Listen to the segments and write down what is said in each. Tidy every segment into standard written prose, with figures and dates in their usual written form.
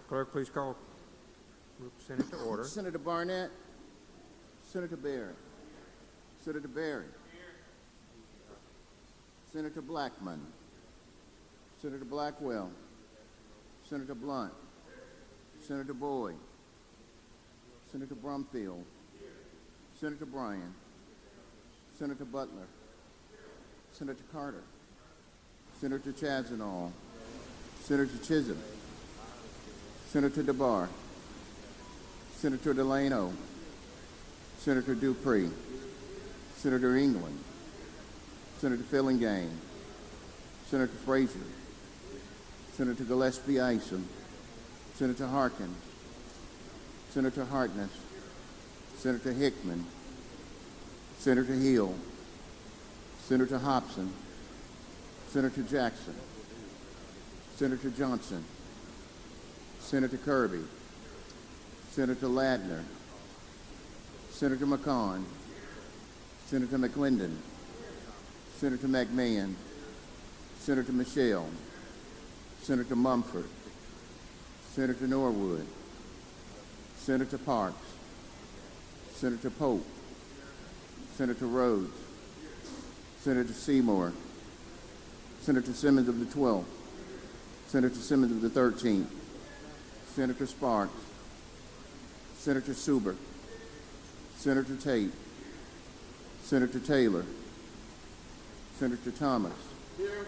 Clerk, please call Senate to order. Senator Barnett. Senator Barry. Senator Barry. Senator Blackman. Senator Blackwell. Senator Blunt. Senator Boyd. Senator Brumfield. Senator Bryan. Senator Butler. Senator Carter. Senator Chazanall. Senator Chisholm. Senator DeBar. Senator Delano. Senator Dupree. Senator England. Senator Fillingane. Senator Frazier. Senator Gillespie Isom. Senator Harkins. Senator Hartness. Senator Hickman. Senator Hill. Senator Hobson. Senator Jackson. Senator Johnson. Senator Kirby. Senator Ladner. Senator McCon. Senator McClendon. Senator McMahon. Senator Michelle. Senator Mumford. Senator Norwood. Senator Parks. Senator Pope. Senator Rhodes. Senator Seymour. Senator Simmons of the 12th. Senator Simmons of the 13th. Senator Sparks. Senator Suber. Senator Tate. Senator Taylor. Senator Thomas. Here.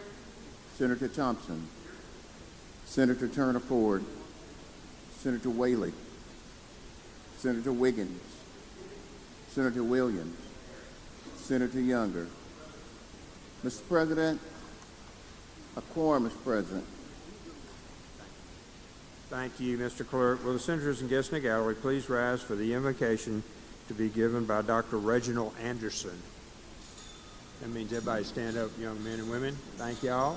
Senator Thompson. Senator Turner Ford. Senator Whaley. Senator Wiggins. Senator Williams. Senator Younger. Mr. President, a quorum is present. Thank you, Mr. Clerk. Will the senators and guests in the gallery please rise for the invocation to be given by Dr. Reginald Anderson. That means everybody stand up, young men and women. Thank y'all.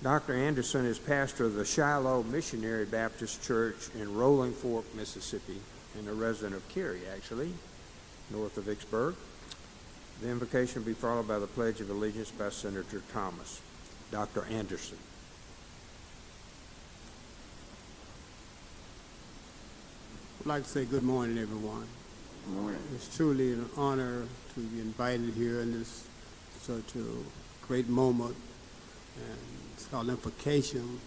Dr. Anderson is pastor of the Shiloh Missionary Baptist Church in Rolling Fork, Mississippi, and a resident of Cary, actually, north of Vicksburg. The invocation will be followed by the Pledge of Allegiance by Senator Thomas. Dr. Anderson. I'd like to say good morning, everyone. Good morning. It's truly an honor to be invited here in this such a great moment, and it's called Invocation,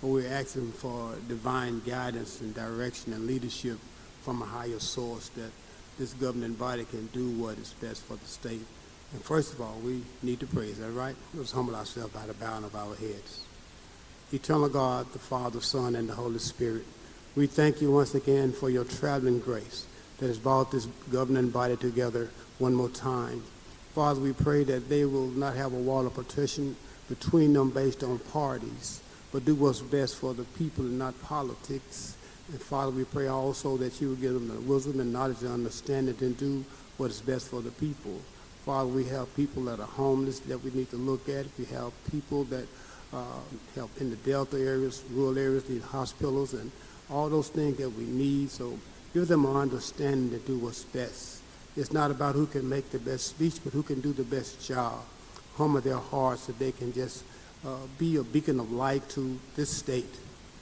where we're asking for divine guidance and direction and leadership from a higher source that this governing body can do what is best for the state. And first of all, we need to pray. Is that right? Let's humble ourselves by the bowing of our heads. Eternal God, the Father, Son, and the Holy Spirit, we thank you once again for your traveling grace that has brought this governing body together one more time. Father, we pray that they will not have a wall of partition between them based on parties, but do what's best for the people and not politics. And Father, we pray also that you will give them the wisdom and knowledge and understanding to do what is best for the people. Father, we have people that are homeless that we need to look at. We have people that help in the Delta areas, rural areas, need hospitals, and all those things that we need. So give them an understanding to do what's best. It's not about who can make the best speech, but who can do the best job. Humble their hearts so they can just be a beacon of light to this state,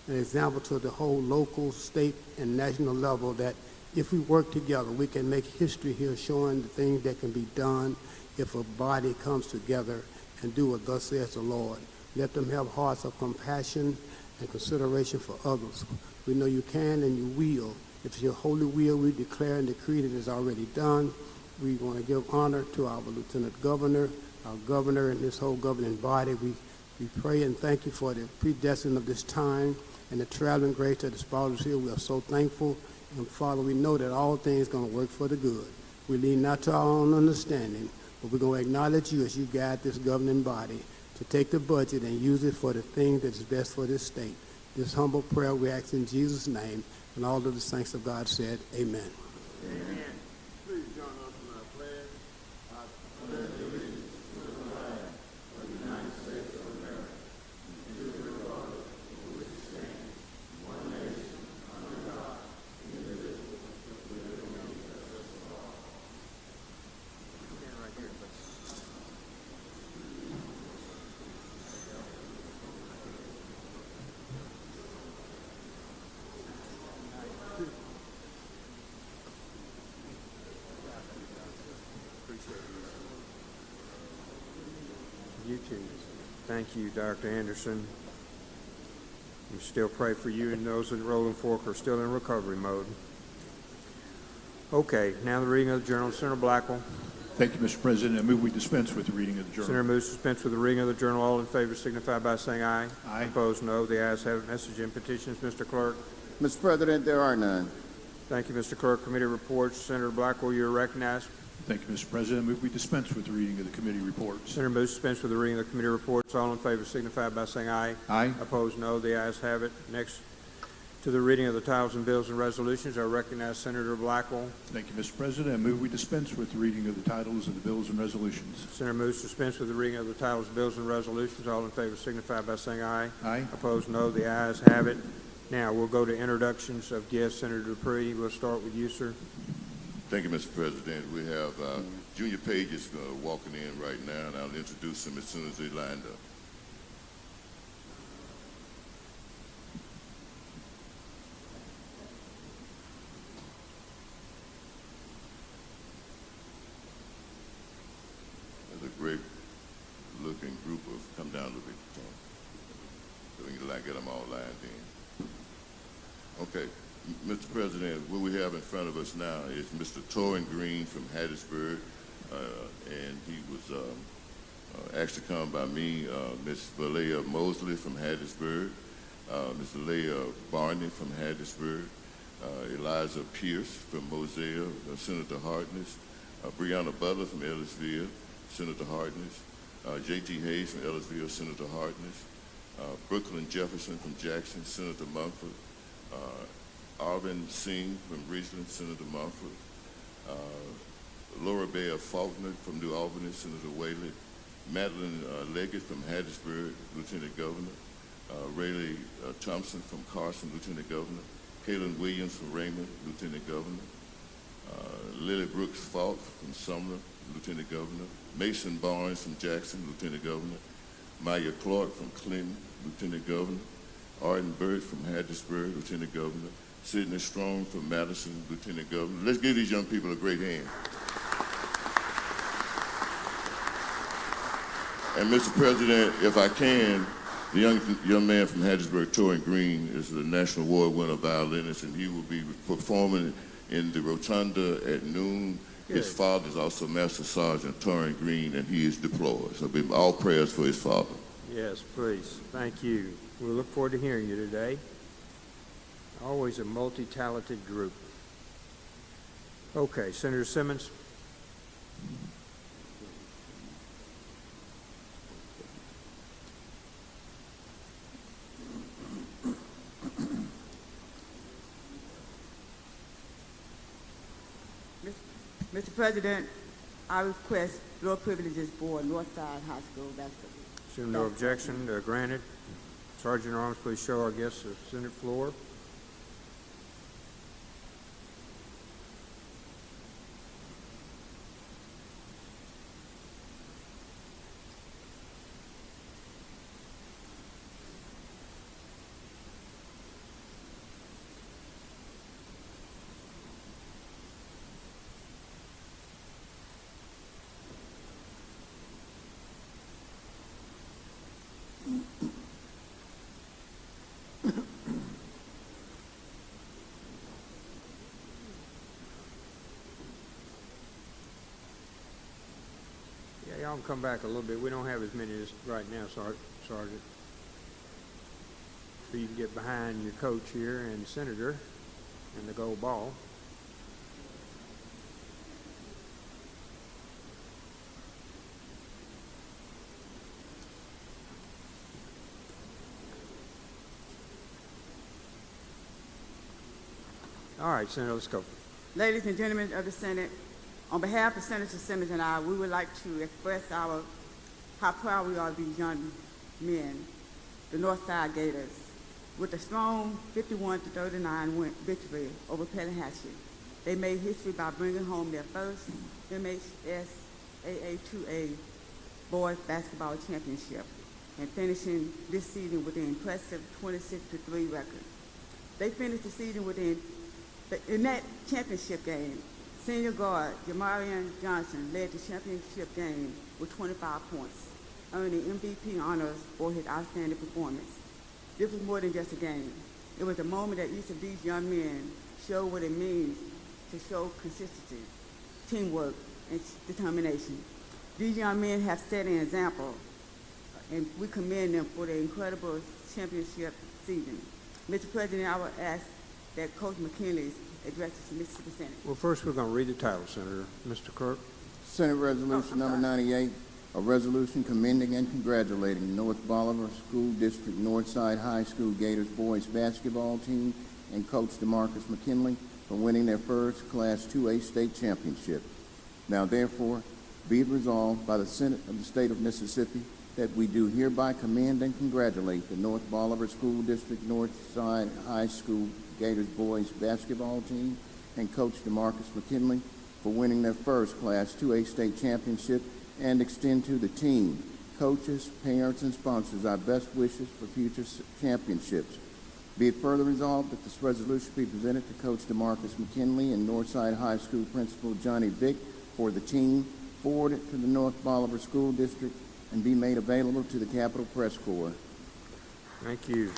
an example to the whole local, state, and national level that if we work together, we can make history here showing the things that can be done if a body comes together and do what thus says the Lord. Let them have hearts of compassion and consideration for others. We know you can and you will. If it's your holy will, we declare and decree that it is already done. We want to give honor to our Lieutenant Governor, our governor, and this whole governing body. We pray and thank you for the predestined of this time and the traveling grace that has brought us here. We are so thankful. And Father, we know that all things are going to work for the good. We lean not to our own understanding, but we're going to acknowledge you as you guide this governing body to take the budget and use it for the thing that is best for this state. This humble prayer we ask in Jesus' name, and all of the saints of God said, amen. Amen. Please join us in our pledge. I pledge allegiance to the flag of the United States of America and to the republic for which it stands, one nation, under God, indivisible, with liberty and justice for all. Stand right here, please. You too. Thank you, Dr. Anderson. We still pray for you and those at Rolling Fork are still in recovery mode. Okay, now the reading of the journal. Senator Blackwell. Thank you, Mr. President. I move we dispense with the reading of the journal. Senator moves to dispense with the reading of the journal. All in favor signify by saying aye. Aye. Opposed, no. The ayes have it. Message and petitions, Mr. Clerk. Mr. President, there are none. Thank you, Mr. Clerk. Committee reports. Senator Blackwell, you're recognized. Thank you, Mr. President. I move we dispense with the reading of the committee reports. Senator moves to dispense with the reading of the committee reports. All in favor signify by saying aye. Aye. Opposed, no. The ayes have it. Next to the reading of the titles and bills and resolutions, I recognize Senator Blackwell. Thank you, Mr. President. I move we dispense with the reading of the titles of the bills and resolutions. Senator moves to dispense with the reading of the titles, bills, and resolutions. All in favor signify by saying aye. Aye. Opposed, no. The ayes have it. Now, we'll go to introductions of guests. Senator Dupree, we'll start with you, sir. Thank you, Mr. President. We have Junior Pages walking in right now, and I'll introduce them as soon as they lined up. There's a great-looking group of, come down a little bit, so we can get them all lined in. Okay, Mr. President, what we have in front of us now is Mr. Torrin Green from Hattiesburg, and he was asked to come by me, Ms. Valea Mosley from Hattiesburg, Ms. Leah Barney from Hattiesburg, Eliza Pierce from Moselle, Senator Hartness, Breonna Butler from Ellisville, Senator Hartness, J.T. Hayes from Ellisville, Senator Hartness, Brooklyn Jefferson from Jackson, Senator Mumford, Arvin Singh from Richland, Senator Mumford, Laura Bayer Faulkner from New Albany, Senator Whaley, Madeline Leggett from Hattiesburg, Lieutenant Governor, Rayleigh Thompson from Carson, Lieutenant Governor, Kaylin Williams from Raymond, Lieutenant Governor, Lily Brooks Falk from Sumner, Lieutenant Governor, Mason Barnes from Jackson, Lieutenant Governor, Maya Clark from Clinton, Lieutenant Governor, Arden Bird from Hattiesburg, Lieutenant Governor, Sidney Strong from Madison, Lieutenant Governor. Let's give these young people a great hand. And Mr. President, if I can, the young man from Hattiesburg, Torrin Green, is the National Award winner violinist, and he will be performing in the Rotunda at noon. Good. His father is also Master Sergeant Torrin Green, and he is deployed. So be all prayers for his father. Yes, please. Thank you. We look forward to hearing you today. Always a multi-talented group. Okay, Senator Simmons. Mr. President, I request Lower Privileges Board, Northside High School basketball. Assume no objection. Granted. Sergeant at Arms, please show our guests the Senate floor. Yeah, y'all can come back a little bit. We don't have as many as right now, Sergeant. So you can get behind your coach here and Senator and the gold ball. All right, Senator, let's go. Ladies and gentlemen of the Senate, on behalf of Senator Simmons and I, we would like to express how proud we are of these young men, the Northside Gators, with a strong 51-39 victory over Tallahatchie. They made history by bringing home their first MHSAA 2A boys basketball championship and finishing this season with an impressive 26-3 record. They finished the season in that championship game. Senior guard Jamarian Johnson led the championship game with 25 points. earning MVP honors for his outstanding performance. This was more than just a game. It was a moment that each of these young men showed what it means to show consistency, teamwork, and determination. These young men have set an example, and we commend them for their incredible championship season. Mr. President, I would ask that Coach McKinley address the Mississippi Senate. Well, first we're going to read the title, Senator. Mr. Clerk. Senate Resolution number 98, a resolution commending and congratulating North Bolivar School District Northside High School Gators boys basketball team and Coach DeMarcus McKinley for winning their first Class 2A state championship. Now therefore, be it resolved by the Senate of the State of Mississippi that we do hereby commend and congratulate the North Bolivar School District Northside High School Gators boys basketball team and Coach DeMarcus McKinley for winning their first Class 2A state championship and extend to the team, coaches, parents, and sponsors our best wishes for future championships. Be it further resolved that this resolution be presented to Coach DeMarcus McKinley and Northside High School Principal Johnny Vick for the team, forwarded to the North Bolivar School District, and be made available to the Capitol Press Corps. Thank you.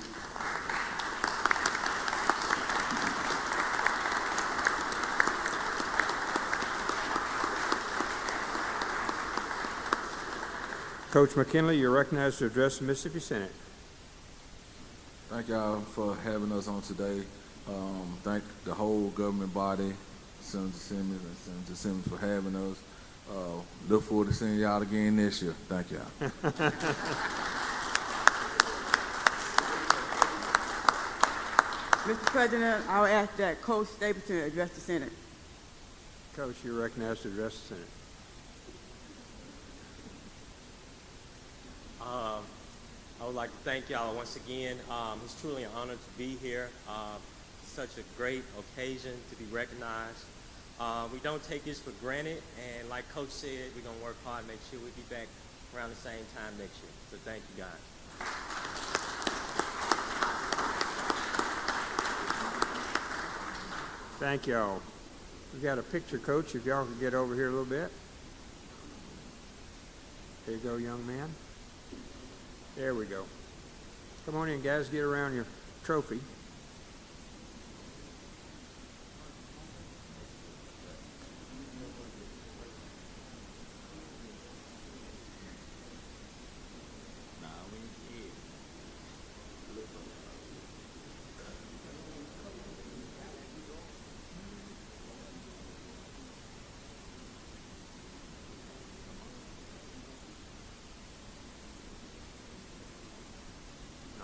Coach McKinley, you're recognized to address the Mississippi Senate. Thank y'all for having us on today. Thank the whole government body, Senator Simmons and Senator Simmons for having us. Look forward to seeing y'all again this year. Thank y'all. Mr. President, I will ask that Coach Stapleton address the Senate. Coach, you're recognized to address the Senate. I would like to thank y'all once again. It's truly an honor to be here. Such a great occasion to be recognized. We don't take this for granted, and like Coach said, we're going to work hard and make sure we'll be back around the same time next year. So thank you, guys. Thank y'all. We got a picture, Coach, if y'all could get over here a little bit. There you go, young man. There we go. Come on in, guys. Get around your trophy.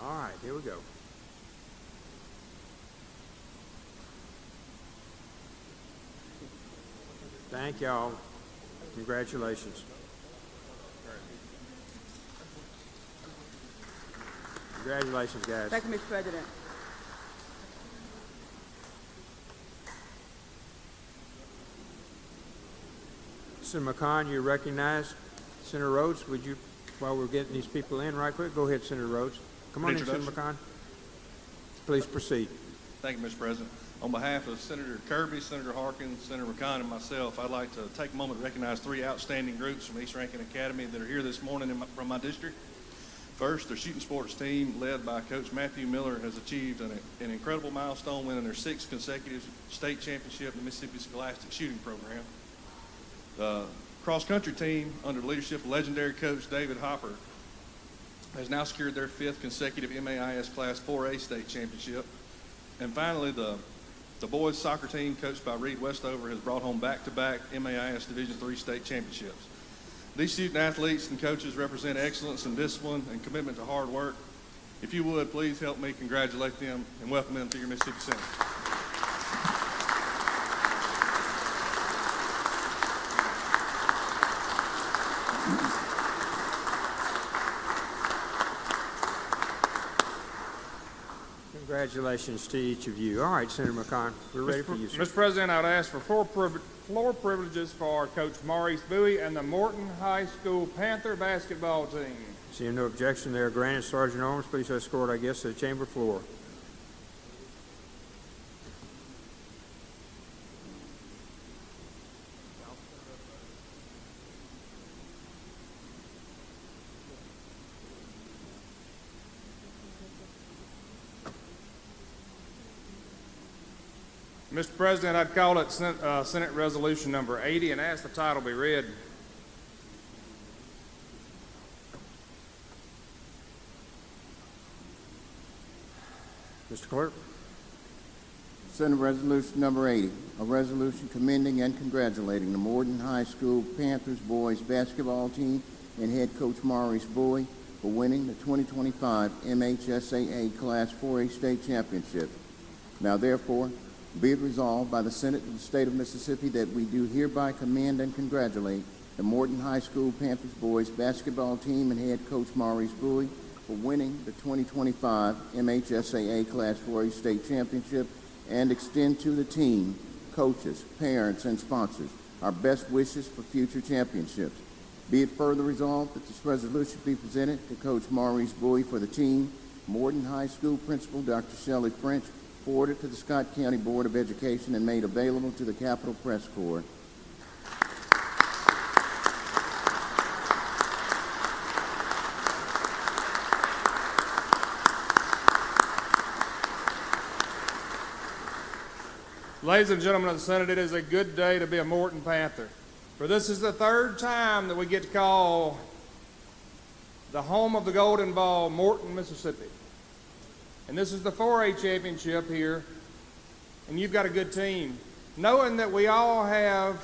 All right, here we go. Thank y'all. Congratulations. Congratulations, guys. Thank you, Mr. President. Senator McCon, you're recognized. Senator Rhodes, would you, while we're getting these people in right quick, go ahead, Senator Rhodes. Come on in, Senator McCon. Please proceed. Thank you, Mr. President. On behalf of Senator Kirby, Senator Harkins, Senator McCon, and myself, I'd like to take a moment to recognize three outstanding groups from East Rankin Academy that are here this morning from my district. First, their shooting sports team, led by Coach Matthew Miller, has achieved an incredible milestone, winning their sixth consecutive state championship in the Mississippi Scholastic Shooting Program. The cross-country team, under the leadership of legendary coach David Hopper, has now secured their fifth consecutive MAIS Class 4A state championship. And finally, the boys soccer team, coached by Reed Westover, has brought home back-to-back MAIS Division III state championships. These student athletes and coaches represent excellence and discipline and commitment to hard work. If you would, please help me congratulate them and welcome them to your Mississippi Senate. Congratulations to each of you. All right, Senator McCon, we're ready for you, sir. Mr. President, I would ask for floor privileges for Coach Maurice Bowie and the Morton High School Panther basketball team. Seeing no objection, they are granted. Sergeant Owens, please escort our guests to the chamber floor. Mr. President, I'd call it Senate Resolution number 80 and ask the title be read. Mr. Clerk? Senate Resolution number 80, a resolution commending and congratulating the Morton High School Panthers boys basketball team and head coach Maurice Bowie for winning the 2025 MHSAA Class 4A State Championship. Now therefore, be it resolved by the Senate of the State of Mississippi that we do hereby commend and congratulate the Morton High School Panthers boys basketball team and head coach Maurice Bowie for winning the 2025 MHSAA Class 4A State Championship and extend to the team, coaches, parents, and sponsors our best wishes for future championships. Be it further resolved that this resolution be presented to Coach Maurice Bowie for the team, Morton High School Principal Dr. Shelley French, forwarded to the Scott County Board of Education and made available to the Capitol Press Corps. Ladies and gentlemen of the Senate, it is a good day to be a Morton Panther, for this is the third time that we get to call the home of the Golden Ball Morton, Mississippi. And this is the 4A championship here, and you've got a good team. Knowing that we all have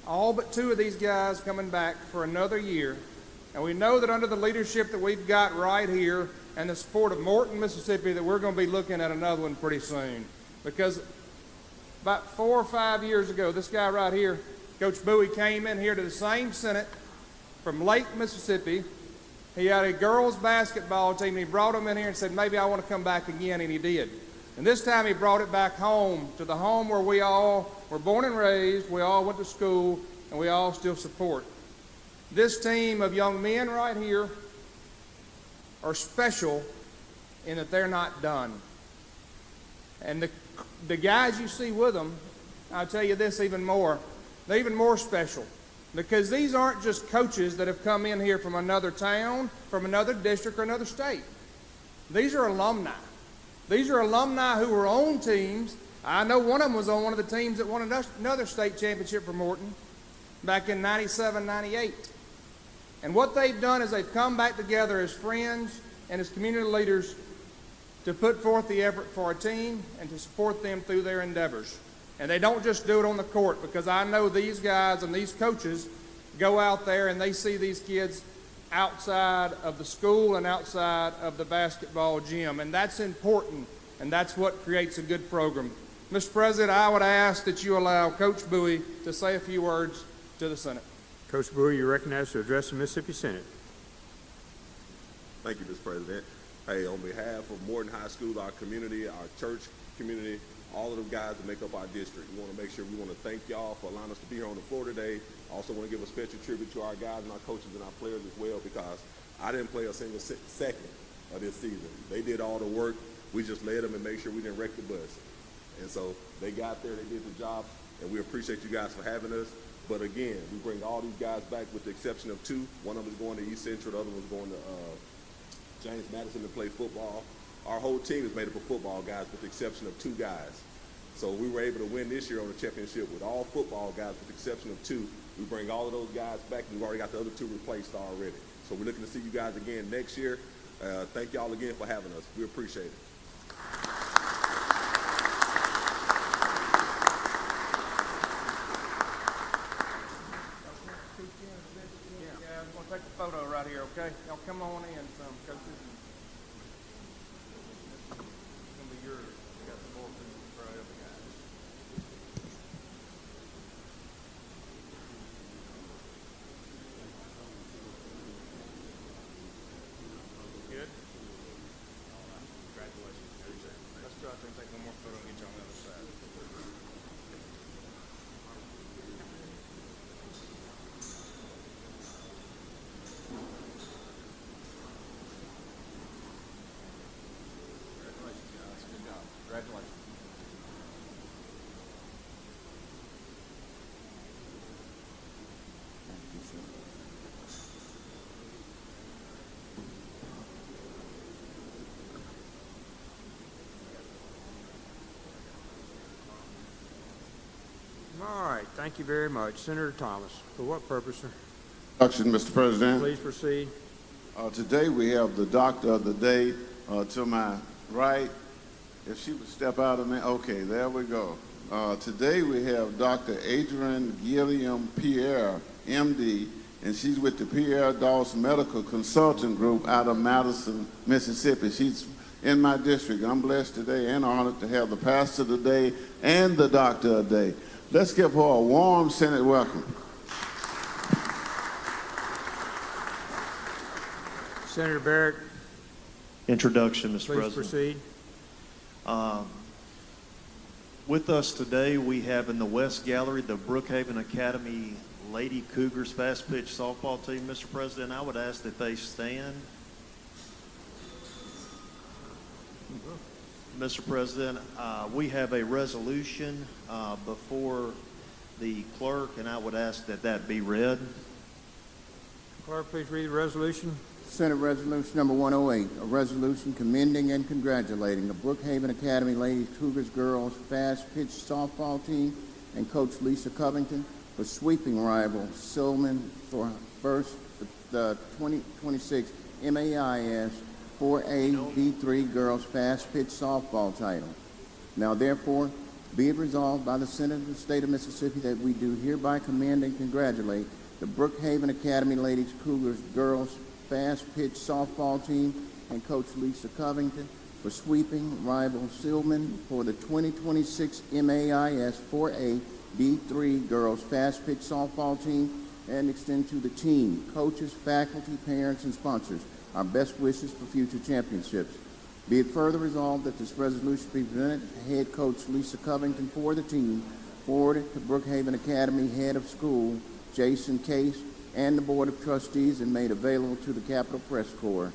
all but two of these guys coming back for another year, and we know that under the leadership that we've got right here and the support of Morton, Mississippi, that we're going to be looking at another one pretty soon. Because about 4 or 5 years ago, this guy right here, Coach Bowie, came in here to the same Senate from Lake, Mississippi. He had a girls' basketball team, and he brought them in here and said, maybe I want to come back again, and he did. And this time he brought it back home, to the home where we all were born and raised, we all went to school, and we all still support. This team of young men right here are special in that they're not done. And the guys you see with them, I'll tell you this even more, they're even more special, because these aren't just coaches that have come in here from another town, from another district, or another state. These are alumni. These are alumni who were on teams. I know one of them was on one of the teams that won another state championship for Morton back in 97, 98. And what they've done is they've come back together as friends and as community leaders to put forth the effort for a team and to support them through their endeavors. And they don't just do it on the court, because I know these guys and these coaches go out there and they see these kids outside of the school and outside of the basketball gym. And that's important, and that's what creates a good program. Mr. President, I would ask that you allow Coach Bowie to say a few words to the Senate. Coach Bowie, you're recognized to address the Mississippi Senate. Thank you, Mr. President. Hey, on behalf of Morton High School, our community, our church community, all of the guys that make up our district, we want to make sure we want to thank y'all for allowing us to be here on the floor today. Also want to give a special tribute to our guys and our coaches and our players as well, because I didn't play a single second of this season. They did all the work. We just led them and made sure we didn't wreck the bus. And so they got there, they did the job, and we appreciate you guys for having us. But again, we bring all these guys back with the exception of two. One of them is going to East Central, the other one's going to James Madison to play football. Our whole team is made up of football guys with the exception of two guys. So we were able to win this year on the championship with all football guys with the exception of two. We bring all of those guys back, and we've already got the other two replaced already. So we're looking to see you guys again next year. Thank y'all again for having us. We appreciate it. Yeah, I'm going to take a photo right here, okay? Y'all come on in, some coaches. It's going to be yours. We got some more people for the other guys. Good? Congratulations. Let's try to take one more photo and get you on the other side. Thank you very much. Senator Thomas, for what purpose, sir? Introduction, Mr. President. Please proceed. Today we have the doctor of the day to my right. If she would step out of me. Okay, there we go. Today we have Dr. Adrian Gilliam Pierre, MD, and she's with the Pierre Dawson Medical Consulting Group out of Madison, Mississippi. She's in my district. I'm blessed today and honored to have the pastor of the day and the doctor of the day. Let's give her a warm Senate welcome. Senator Barrett, Introduction, Mr. please President. proceed. With us today, we have in the West Gallery the Brookhaven Academy Lady Cougars fast pitch softball team. Mr. President, I would ask that they stand. Mr. President, we have a resolution before the clerk, and I would ask that that be read. Clerk, please read the resolution. Senate Resolution Number 108, a resolution commending and congratulating the Brookhaven Academy Ladies Cougars Girls Fast Pitch Softball Team and Coach Lisa Covington for sweeping rival Silman for first the 2026 MAIS 4A D3 Girls Fast Pitch Softball title. Now therefore, be it resolved by the Senate of the State of Mississippi that we do hereby commend and congratulate the Brookhaven Academy Ladies Cougars Girls Fast Pitch Softball Team and Coach Lisa Covington for sweeping rival Silman for the 2026 MAIS 4A D3 Girls Fast Pitch Softball Team and extend to the team, coaches, faculty, parents, and sponsors our best wishes for future championships. Be it further resolved that this resolution be presented to Head Coach Lisa Covington for the team, forwarded to Brookhaven Academy Head of School Jason Case, and the Board of Trustees, and made available to the Capitol Press Corps.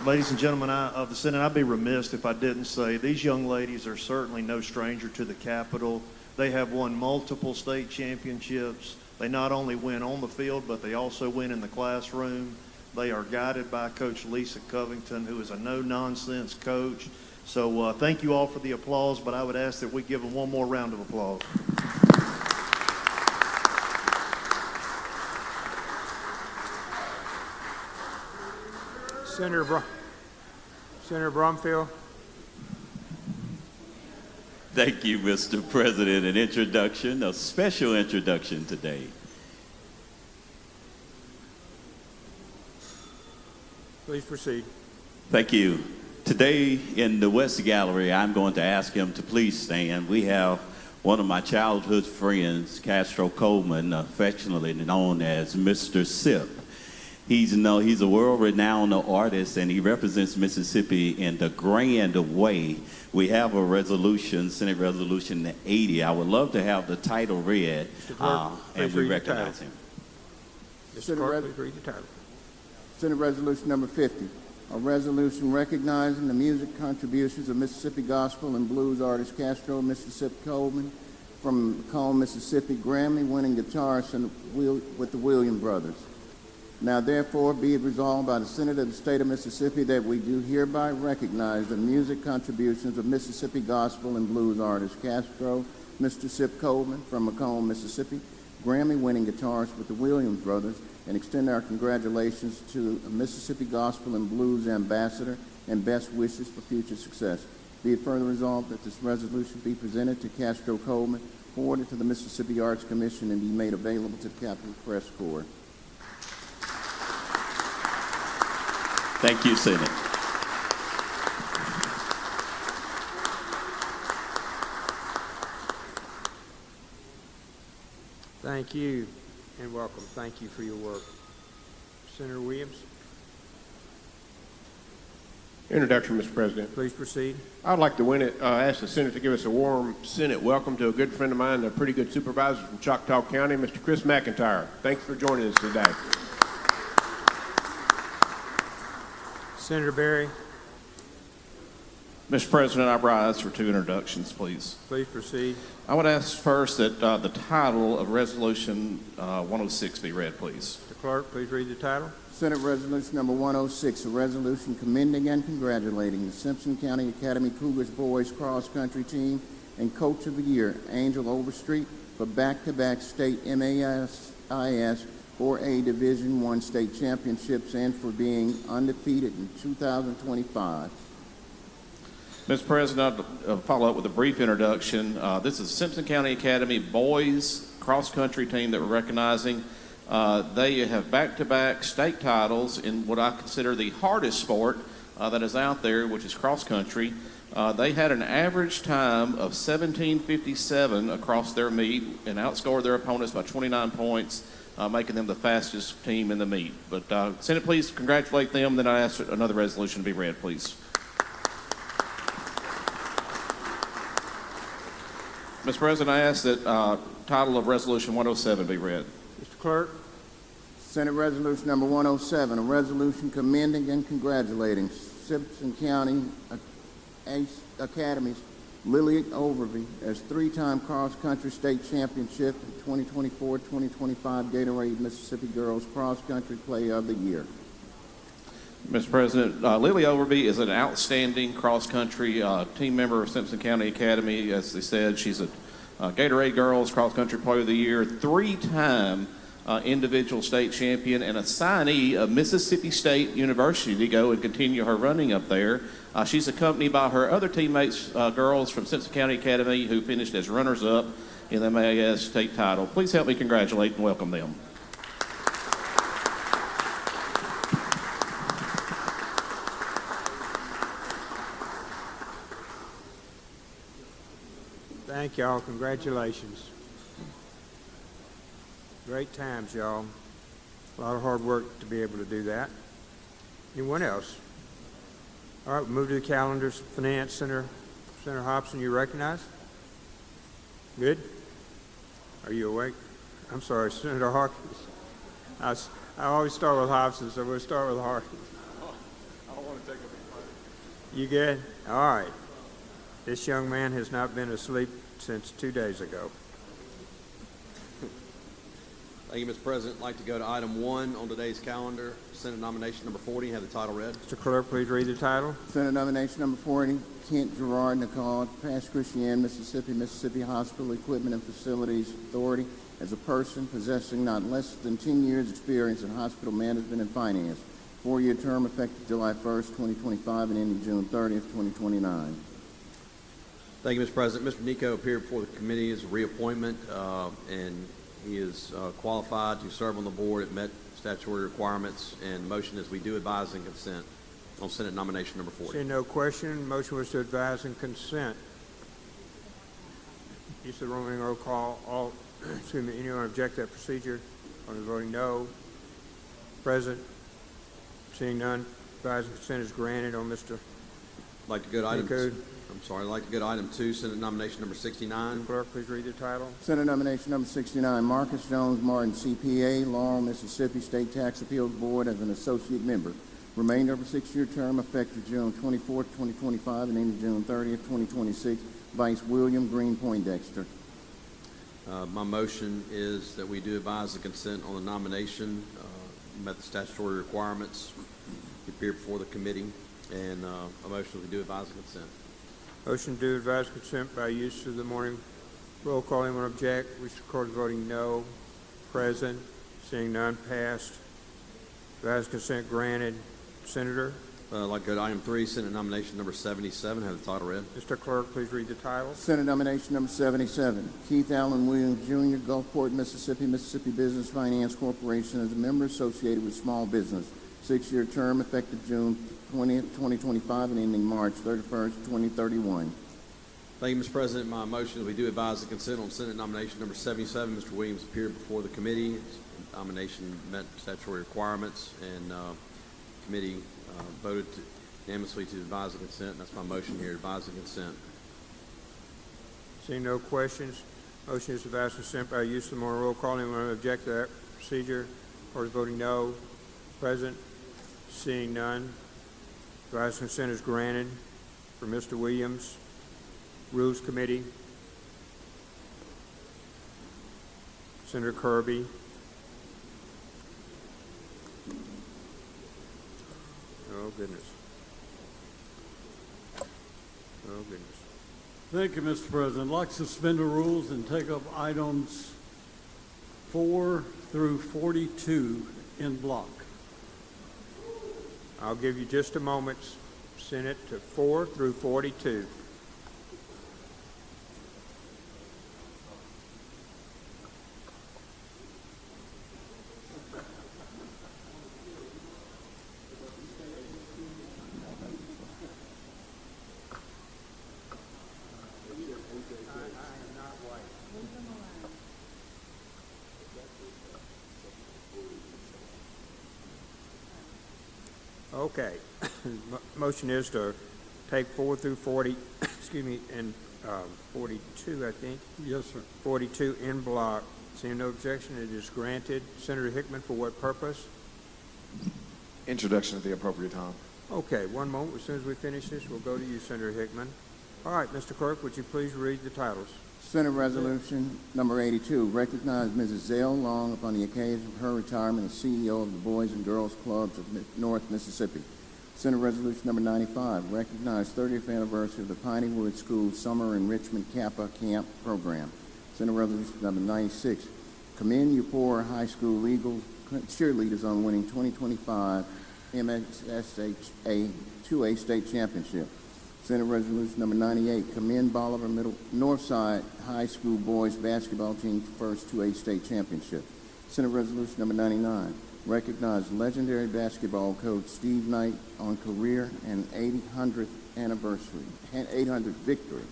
Ladies and gentlemen of the Senate, I'd be remiss if I didn't say these young ladies are certainly no stranger to the Capitol. They have won multiple state championships. They not only win on the field, but they also win in the classroom. They are guided by Coach Lisa Covington, who is a no-nonsense coach. So thank you all for the applause, but I would ask that we give them one more round of applause. Senator Brumfield. Thank you, Mr. President. An introduction, a special introduction today. Please proceed. Thank you. Today in the West Gallery, I'm going to ask him to please stand. We have one of my childhood friends, Castro Coleman, affectionately known as Mr. Sip. He's a world-renowned artist, and he represents Mississippi in the grand way. We have a resolution, Senate Resolution 80. I would love to have the title read, and we recognize him. Mr. Clerk, please read the title. Senate Resolution Number 50, a resolution recognizing the music contributions of Mississippi gospel and blues artist Castro Mississippi Coleman from Macomb, Mississippi, Grammy-winning guitarist with the Williams Brothers. Now therefore be it resolved by the Senate of the State of Mississippi that we do hereby recognize the music contributions of Mississippi gospel and blues artist Castro Mississippi Coleman from Macomb, Mississippi, Grammy-winning guitarist with the Williams Brothers, and extend our congratulations to a Mississippi Gospel and Blues Ambassador and best wishes for future success. Be it further resolved that this resolution be presented to Castro Coleman, forwarded to the Mississippi Arts Commission, and be made available to the Capitol Press Corps. Thank you, Senate. Thank you and welcome. Thank you for your work. Senator Williams. Introduction, Mr. President. Please proceed. I'd like to ask the Senate to give us a warm Senate welcome to a good friend of mine, a pretty good supervisor from Choctaw County, Mr. Chris McIntyre. Thanks for joining us today. Senator Berry. Mr. President, I rise for 2 introductions, please. Please proceed. I would ask first that the title of Resolution 106 be read, please. Mr. Clerk, please read the title. Senate Resolution Number 106, a resolution commending and congratulating the Simpson County Academy Cougars boys cross country team and Coach of the Year, Angel Overstreet, for back-to-back state MASIS 4A Division I state championships and for being undefeated in 2025. Mr. President, I'll follow up with a brief introduction. This is the Simpson County Academy boys cross-country team that we're recognizing. They have back-to-back state titles in what I consider the hardest sport that is out there, which is cross-country. They had an average time of 17:57 across their meet and outscored their opponents by 29 points, making them the fastest team in the meet. But Senate, please congratulate them. Then I ask another resolution to be read, please. Mr. President, I ask that title of Resolution 107 be read. Mr. Clerk. Senate Resolution Number 107, a resolution commending and congratulating Simpson County Academy's Lily Overby as 3-time cross-country state championship and 2024-2025 Gatorade Mississippi Girls Cross Country Player of the Year. Mr. President, Lily Overby is an outstanding cross-country team member of Simpson County Academy. As they said, she's a Gatorade Girls Cross-Country Player of the Year, 3-time individual state champion, and a signee of Mississippi State University to go and continue her running up there. She's accompanied by her other teammates, girls from Simpson County Academy, who finished as runners-up in the MAS state title. Please help me congratulate and welcome them. Thank y'all. Congratulations. Great times, y'all. A lot of hard work to be able to do that. Anyone else? All right, we'll move to the calendars. Finance Center. Senator Hobson, you recognize? Good? Are you awake? I'm sorry, Senator Harkins. I always start with Hobson, so we'll start with Harkins. I don't want to take up any time. You good? All right. This young man has not been asleep since 2 days ago. Thank you, Mr. President. I'd like to go to item 1 on today's calendar, Senate nomination number 40. Have the title read. Mr. Clerk, please read the title. Senate nomination number 40, Kent Gerard Nicole, Pass Christian, Mississippi Hospital Equipment and Facilities Authority, as a person possessing not less than 10 years' experience in hospital management and finance. 4-year term effective July 1st, 2025 and ending June 30th, 2029. Thank you, Mr. President. Mr. Nico appeared before the committee as a reappointment, and he is qualified to serve on the board. It met statutory requirements, and the motion is we do advise and consent on Senate nomination number 40. Seeing no question, motion was to advise and consent. Use the roaming roll call. All, excuse me, anyone object to that procedure? On the voting no. Present. Seeing none, advise and consent is granted on Mr. I'd like to go to I'd like to go to item 2, Senate nomination number 69. Clerk, please read the title. Senate nomination number 69, Marcus Jones Martin, CPA, Laurel, Mississippi State Tax Appeals Board as an associate member. Remainder of a 6-year term effective June 24th, 2025 and ending June 30th, 2026. Vice William Green Poindexter. My motion is that we do advise the consent on the nomination. Met the statutory requirements. He appeared before the committee, and a motion we do advise the consent. Motion to advise consent by use of the morning roll call. Anyone object? We record voting no. Present. Seeing none, passed. Advise consent granted. Senator? I'd like to go to item 3, Senate nomination number 77. Have the title read. Mr. Clerk, please read the title. Senate nomination number 77, Keith Allen Williams, Jr., Gulfport, Mississippi Business Finance Corporation, as a member associated with small business. 6-year term effective June 20th, 2025 and ending March 31st, 2031. Thank you, Mr. President. My motion is we do advise the consent on Senate nomination number 77. Mr. Williams appeared before the committee. His nomination met statutory requirements, and committee voted unanimously to advise the consent. And that's my motion here, advise the consent. Seeing no questions, motion is to advise consent by use of the morning roll call. Anyone object to that procedure? Or is voting no? Present. Seeing none, advise consent is granted. for Mr. Williams. Rules Committee, Senator Kirby. Oh, goodness. Oh, goodness. Thank you, Mr. President. I'd like to suspend the rules and take up items 4 through 42 in block. I'll give you just a moment, Senate, to 4 through 42. Okay. Motion is to take 4 through 40, excuse me, and 42, I think. Yes, sir. 42 in block. Seeing no objection, it is granted. Senator Hickman, for what purpose? Introduction at the appropriate time. Okay, one moment. As soon as we finish this, we'll go to you, Senator Hickman. All right, Mr. Clerk, would you please read the titles? Senate Resolution Number 82, recognize Mrs. Zale Long upon the occasion of her retirement as CEO of the Boys and Girls Clubs of North Mississippi. Senate Resolution Number 95, recognize 30th anniversary of the Piney Wood School Summer Enrichment Kappa Camp Program. Senate Resolution Number 96, commend Eupora High School legal cheerleaders on winning 2025 MSSHA 2A State Championship. Senate Resolution Number 98, commend Bolivar Northside High School boys basketball team for first 2A state championship. Senate Resolution Number 99, recognize legendary basketball coach Steve Knight on career and 800th victory.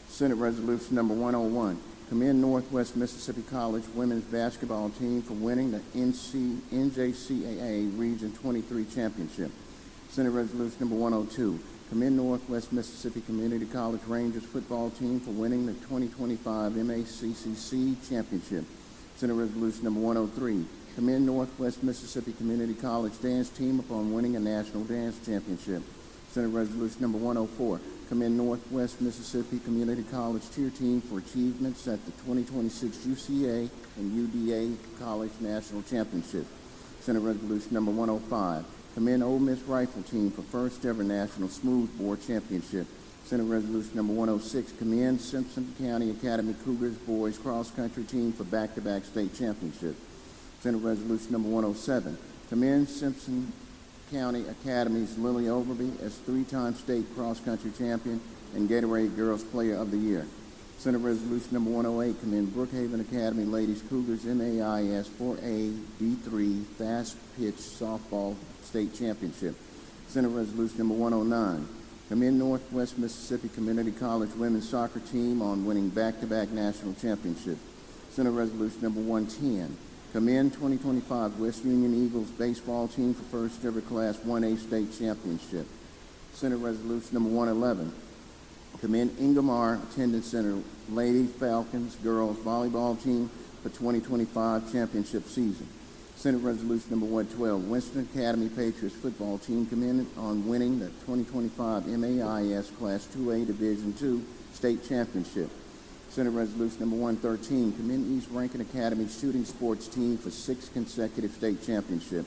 Senate Resolution Number 101, commend Northwest Mississippi College women's basketball team for winning the NJCAA Region 23 championship. Senate Resolution Number 102, commend Northwest Mississippi Community College Rangers football team for winning the 2025 MACCC championship. Senate Resolution Number 103, commend Northwest Mississippi Community College dance team upon winning a national dance championship. Senate Resolution Number 104, commend Northwest Mississippi Community College cheer team for achievements at the 2026 UCA and UDA College National Championship. Senate Resolution Number 105, commend Ole Miss Rifle Team for first ever National Smoothbore Championship. Senate Resolution Number 106, commend Simpson County Academy Cougars Boys Cross Country Team for back-to-back state championship. Senate Resolution Number 107, commend Simpson County Academy's Lily Overby as three-time state cross-country champion and Gatorade Girls Player of the Year. Senate Resolution Number 108, commend Brookhaven Academy Ladies Cougars MAIS 4A D3 Fast Pitch Softball State Championship. Senate Resolution Number 109, commend Northwest Mississippi Community College Women's Soccer Team on winning back-to-back national championships. Senate Resolution Number 110, commend 2025 West Union Eagles Baseball Team for first ever Class 1A State Championship. Senate Resolution Number 111, commend Ingomar Attendance Center Lady Falcons Girls Volleyball Team for 2025 championship season. Senate Resolution Number 112, Winston Academy Patriots Football Team commended on winning the 2025 MAIS Class 2A Division II State Championship. Senate Resolution Number 113, commend East Rankin Academy Shooting Sports Team for 6 consecutive state championship.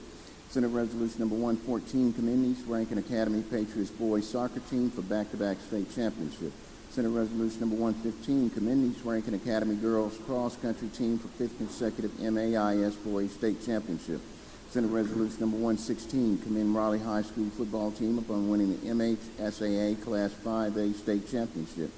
Senate Resolution Number 114, commend East Rankin Academy Patriots Boys Soccer Team for back-to-back state championship. Senate Resolution Number 115, commend East Rankin Academy Girls Cross Country Team for 5th consecutive MAIS 4A state championship. Senate Resolution Number 116, commend Raleigh High School Football Team upon winning the MHSAA Class 5A state championship.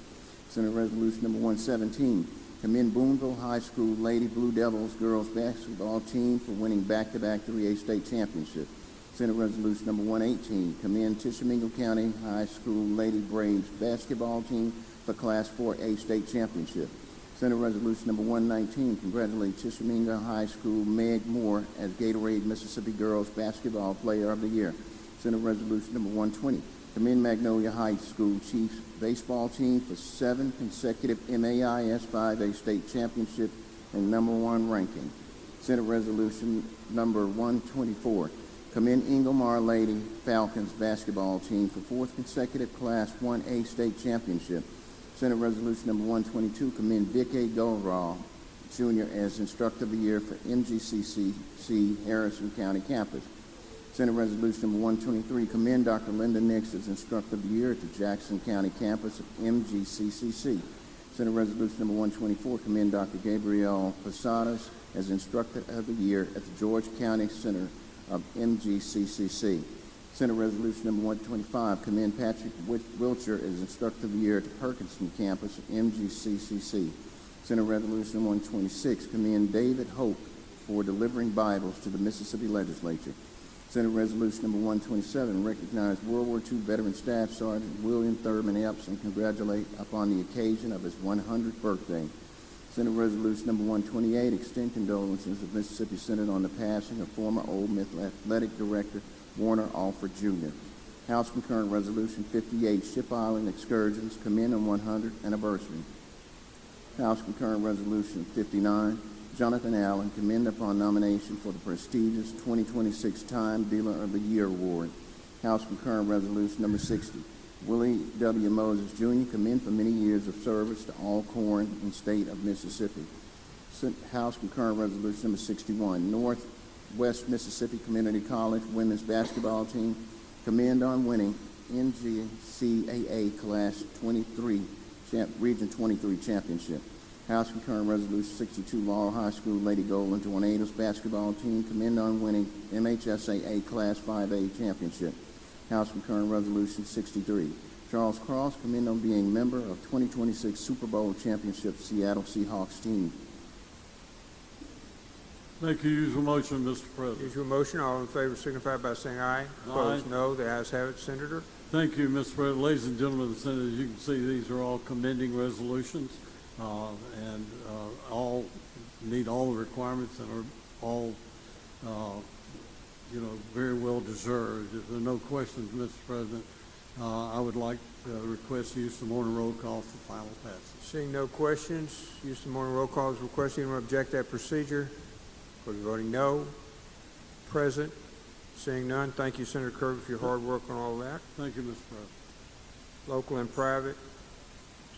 Senate Resolution Number 117, commend Boonville High School Lady Blue Devils Girls Basketball Team for winning back-to-back 3A state championship. Senate Resolution Number 118, commend Tishomingo County High School Lady Braves Basketball Team for Class 4A state championship. Senate Resolution Number 119, congratulate Tishomingo High School Meg Moore as Gatorade Mississippi Girls Basketball Player of the Year. Senate Resolution Number 120, commend Magnolia High School Chiefs Baseball Team for 7 consecutive MAIS 5A state championship and #1 ranking. Senate Resolution Number 124, Commend Ingomar Lady Falcons basketball team for fourth consecutive Class 1A state championship. Senate Resolution number 122, commend Vic A. Goveraw, Jr. as Instructor of the Year for MGCCC Harrison County Campus. Senate Resolution number 123, commend Dr. Linda Nix as Instructor of the Year at the Jackson County Campus of MGCCC. Senate Resolution number 124, commend Dr. Gabriel Posadas as Instructor of the Year at the George County Center of MGCCC. Senate Resolution number 125, commend Patrick Wiltshire as Instructor of the Year at the Perkinson Campus of MGCCC. Senate Resolution 126, commend David Hope for delivering Bibles to the Mississippi Legislature. Senate Resolution number 127, recognize World War II veteran Staff Sergeant William Thurman Epps and congratulate upon the occasion of his 100th birthday. Senate Resolution number 128, extend condolences of Mississippi Senate on the passing of former Ole Miss Athletic Director Warner Alford Jr. House Concurrent Resolution 58, Ship Island Excursions, commend on 100th anniversary. House Concurrent Resolution 59, Jonathan Allen, commend upon nomination for the prestigious 2026 Time Dealer of the Year Award. House Concurrent Resolution number 60, Willie W. Moses Jr., commend for many years of service to Alcorn and state of Mississippi. House Concurrent Resolution number 61, Northwest Mississippi Community College Women's Basketball Team, commend on winning NGCAA Class 23, Region 23 Championship. House Concurrent Resolution 62, Laurel High School Lady Golden Tornadoes Basketball Team, commend on winning MHSAA Class 5A Championship. House Concurrent Resolution 63, Charles Cross, commend on being member of 2026 Super Bowl Championship Seattle Seahawks team. Thank you. Usual motion, Mr. President. Usual motion. All in favor signify by saying aye. Opposed, no. The ayes have it. Senator. Thank you, Mr. President. Ladies and gentlemen of the Senate, as you can see, these are all commending resolutions, and all meet all the requirements and are all, very well deserved. If there are no questions, Mr. President, I would like to request use of the morning roll call for final passage. Seeing no questions, use of the morning roll call is requested. Anyone object to that procedure? For the voting no. Present. Seeing none, thank you, Senator Kirby, for your hard work on all that. Thank you, Mr. President. Local and private.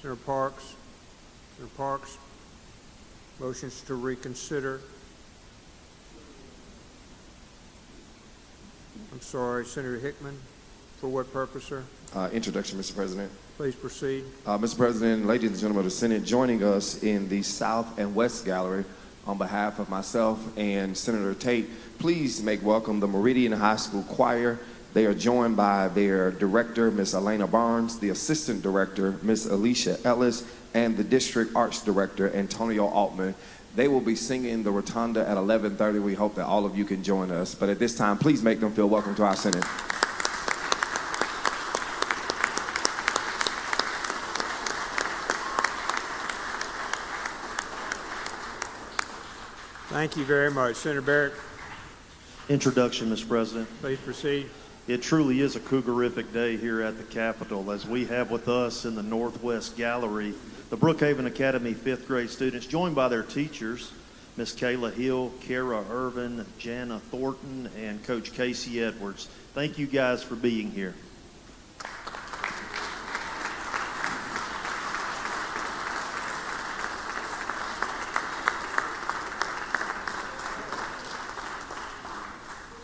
Senator Parks. Senator Parks. Motions to reconsider. I'm sorry, Senator Hickman. For what purpose, sir? Introduction, Mr. President. Please proceed. Mr. President, ladies and gentlemen of the Senate, joining us in the South and West Gallery on behalf of myself and Senator Tate, please make welcome the Meridian High School Choir. They are joined by their director, Ms. Elena Barnes, the assistant director, Ms. Alicia Ellis, and the district arts director, Antonio Altman. They will be singing the Rotunda at 11:30. We hope that all of you can join us. But at this time, please make them feel welcome to our Senate. Thank you very much. Senator Barrett. Introduction, Mr. President. Please proceed. It truly is a cougarific day here at the Capitol as we have with us in the Northwest Gallery the Brookhaven Academy 5th grade students joined by their teachers, Miss Kayla Hill, Kara Irvin, Jana Thornton, and Coach Casey Edwards. Thank you guys for being here.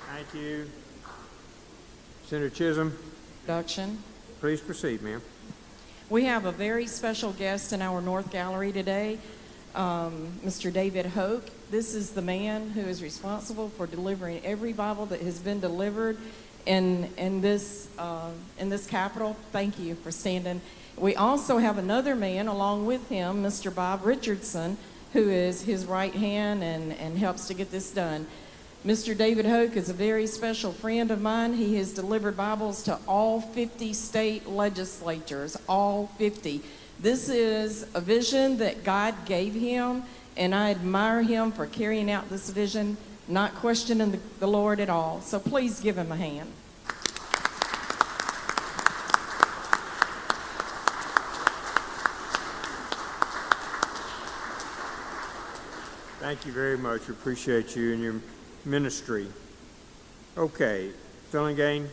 Thank you. Senator Chisholm. Introduction. Please proceed, ma'am. We have a very special guest in our North Gallery today, Mr. David Hoke. This is the man who is responsible for delivering every Bible that has been delivered in this Capitol. Thank you for standing. We also have another man along with him, Mr. Bob Richardson, who is his right hand and helps to get this done. Mr. David Hoke is a very special friend of mine. He has delivered Bibles to all 50 state legislatures, all 50. This is a vision that God gave him, and I admire him for carrying out this vision, not questioning the Lord at all. So please give him a hand. Thank you very much. We appreciate you and your ministry. Okay, Fillingham,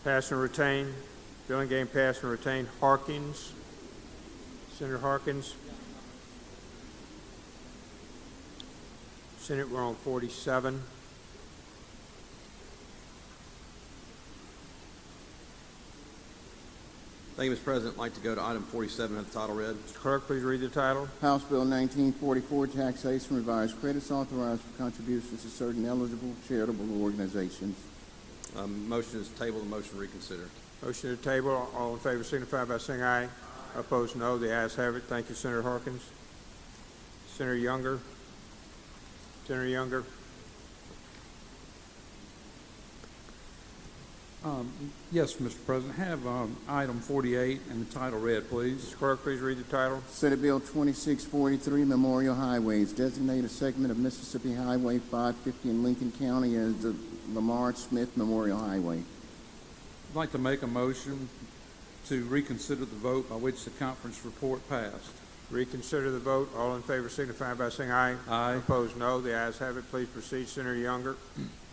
pass and retain. Fillingham, pass and retain. Harkins, Senator Harkins. Senate, we're on 47. Thank you, Mr. President. I'd like to go to item 47, have the title read. Mr. Clerk, please read the title. House Bill 1944, taxation revised credits authorized for contributions to certain eligible charitable organizations. Motion is table, the motion reconsider. Motion to table. All in favor signify by saying aye. Opposed, no. The ayes have it. Thank you, Senator Harkins. Senator Younger. Senator Younger. Yes, Mr. President. Have item 48 and the title read, please. Mr. Clerk, please read the title. Senate Bill 2643, Memorial Highways. Designate a segment of Mississippi Highway 550 in Lincoln County as the Lamar Smith Memorial Highway. I'd like to make a motion to reconsider the vote by which the conference report passed. Reconsider the vote. All in favor signify by saying aye. Aye. Opposed, no. The ayes have it. Please proceed, Senator Younger.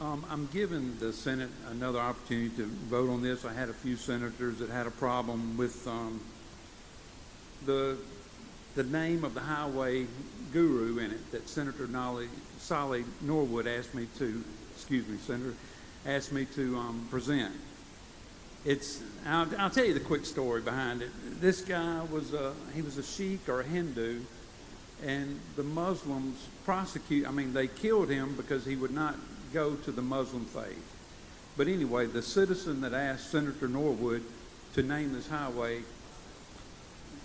I'm giving the Senate another opportunity to vote on this. I had a few senators that had a problem with the name of the highway guru in it that Senator Solly Norwood asked me to, Senator, asked me to present. I'll tell you the quick story behind it. This guy was he was a Sikh or a Hindu, and the Muslims they killed him because he would not go to the Muslim faith. But anyway, the citizen that asked Senator Norwood to name this highway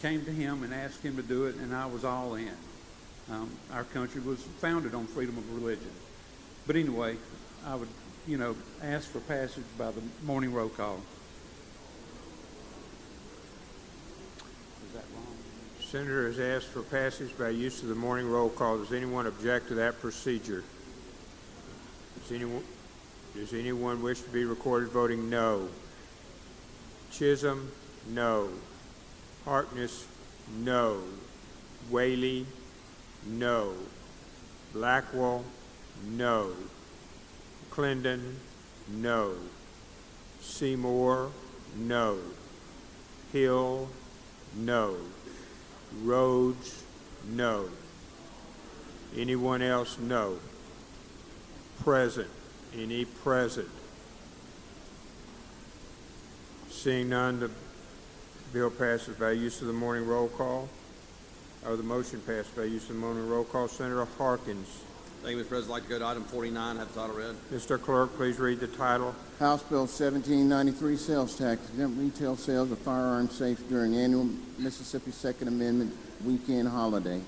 came to him and asked him to do it, and I was all in. Our country was founded on freedom of religion. But anyway, I would, ask for passage by the morning roll call. Senator has asked for passage by use of the morning roll call. Does anyone object to that procedure? Does anyone wish to be recorded voting no? Chisholm, no. Harkness, no. Whaley, no. Blackwell, no. Clendon, no. Seymour, no. Hill, no. Rhodes, no. Anyone else, no. Present. Any present? Seeing none, the bill passes by use of the morning roll call. Or the motion passes by use of the morning roll call. Senator Harkins. Thank you, Mr. President. I'd like to go to item 49, have the title read. Mr. Clerk, please read the title. House Bill 1793, sales tax, exempt retail sales of firearms safe during annual Mississippi Second Amendment weekend holiday.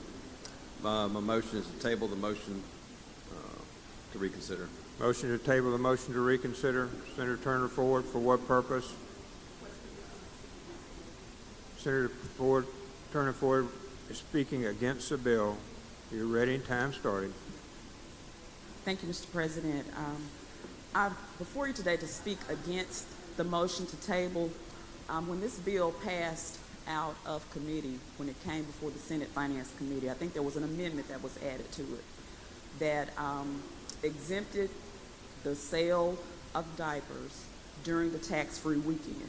My motion is to table the motion to reconsider. Motion to table the motion to reconsider. Senator Turner Ford, for what purpose? Senator Turner Ford is speaking against the bill. You're ready. Time started. Thank you, Mr. President. I'm before you today to speak against the motion to table. When this bill passed out of committee, when it came before the Senate Finance Committee, I think there was an amendment that was added to it that exempted the sale of diapers during the tax-free weekend.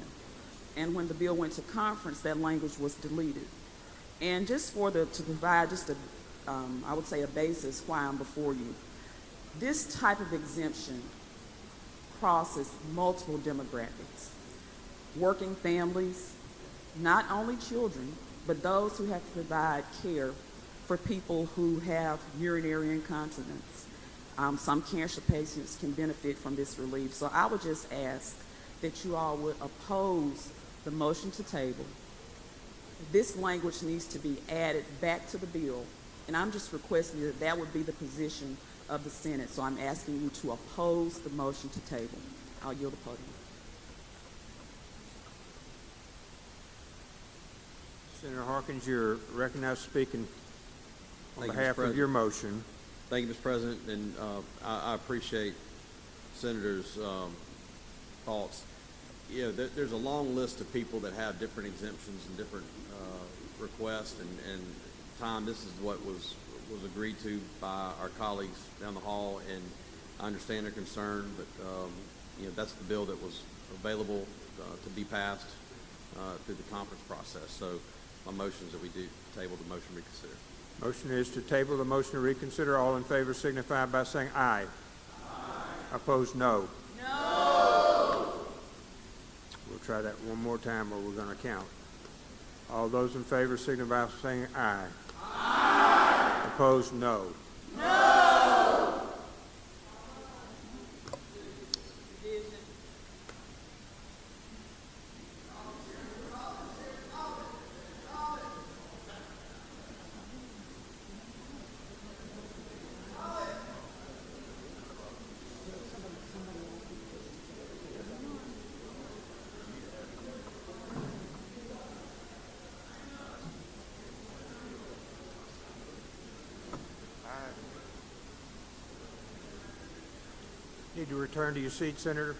And when the bill went to conference, that language was deleted. And just to provide just I would say a basis why I'm before you, this type of exemption crosses multiple demographics. Working families, not only children, but those who have to provide care for people who have urinary incontinence. Some cancer patients can benefit from this relief. So I would just ask that you all would oppose the motion to table. This language needs to be added back to the bill, and I'm just requesting that that would be the position of the Senate. So I'm asking you to oppose the motion to table. I'll yield the podium. Senator Harkins, you're recognized speaking on Thank you, behalf Mr. of your motion. Thank you, Mr. President, and I appreciate Senator's thoughts. There's a long list of people that have different exemptions and different requests, and Tom, this is what was agreed to by our colleagues down the hall, and I understand their concern, but, that's the bill that was available to be passed through the conference process. So my motion is that we do table the motion to reconsider. Motion is to table the motion to reconsider. All in favor signify by saying aye. Aye. Opposed, no. No. We'll try that one more time or we're going to count. All those in favor signify by saying aye. Aye. Opposed, no. No. Need to return to your seat, Senator.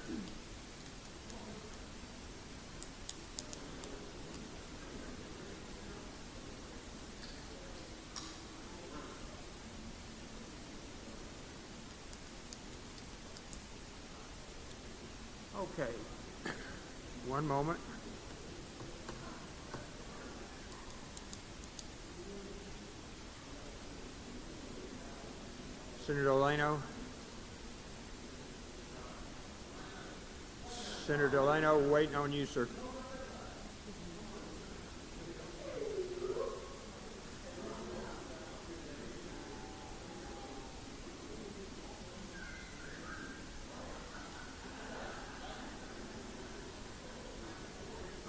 Okay. One moment. Senator Delano. Senator Delano, we're waiting on you, sir.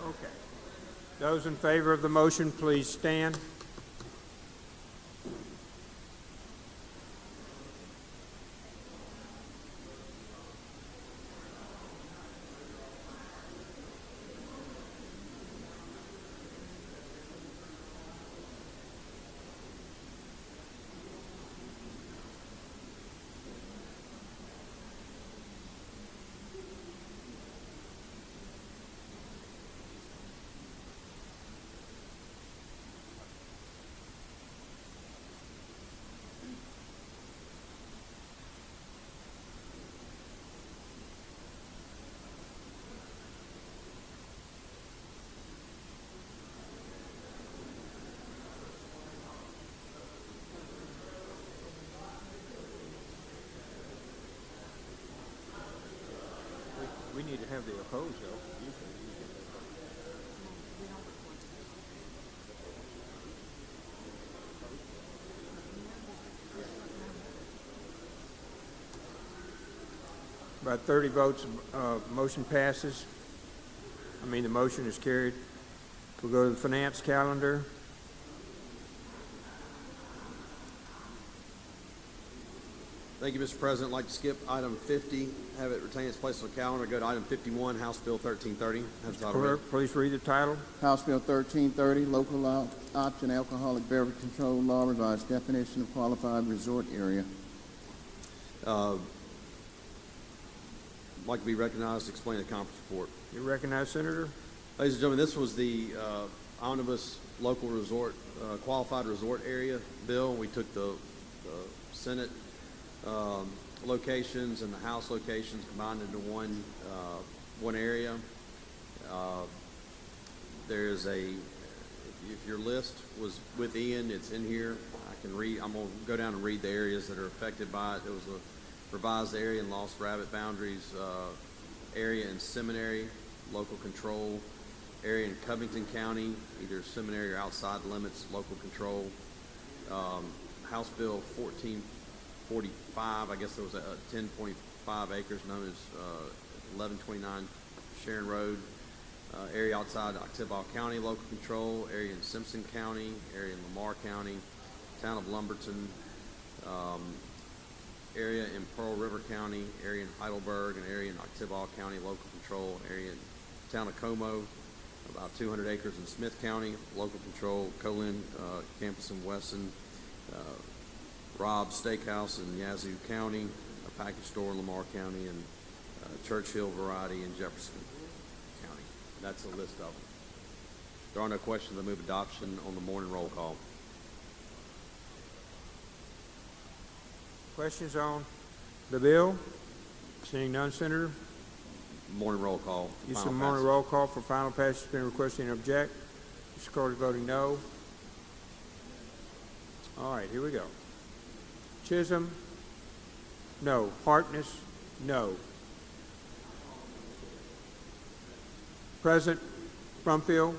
Okay. Those in favor of the motion, please stand. We need to have the opposed, though. About 30 votes, motion passes. The motion is carried. We'll go to the finance calendar. Thank you, Mr. President. I'd like to skip item 50, have it retain its place on the calendar, go to item 51, House Bill 1330. Have the title read. Clerk, please read the title. House Bill 1330, Local Option Alcoholic Beverage Control Law, revised definition of qualified resort area. I'd like to be recognized to explain the conference report. You recognize, Senator. Ladies and gentlemen, this was the omnibus local resort, qualified resort area bill. We took the Senate locations and the House locations combined into one area. There is if your list was with Ian, it's in here. I can read. I'm going to go down and read the areas that are affected by it. There was a revised area in Lost Rabbit boundaries, area in Seminary, local control, area in Covington County, either seminary or outside limits, local control. House Bill 1445, I guess there was a 10.5 acres known as 1129 Sharon Road, area outside Oktibbeha County, local control, area in Simpson County, area in Lamar County, town of Lumberton, area in Pearl River County, area in Heidelberg, an area in Oktibbeha County, local control, area in town of Como, about 200 acres in Smith County, local control, Colin campus in Wesson, Rob's Steakhouse in Yazoo County, a package store in Lamar County, and Churchill Variety in Jefferson County. That's a list of them. If there are no questions, I move adoption on the morning roll call. Questions on the bill? Seeing none, Senator. Morning roll call. Use Final of morning passage. roll call for final passage has been requested and object. Mr. Carter voting no. All right, here we go. Chisholm, no. Harkness, no. Present. Brumfield,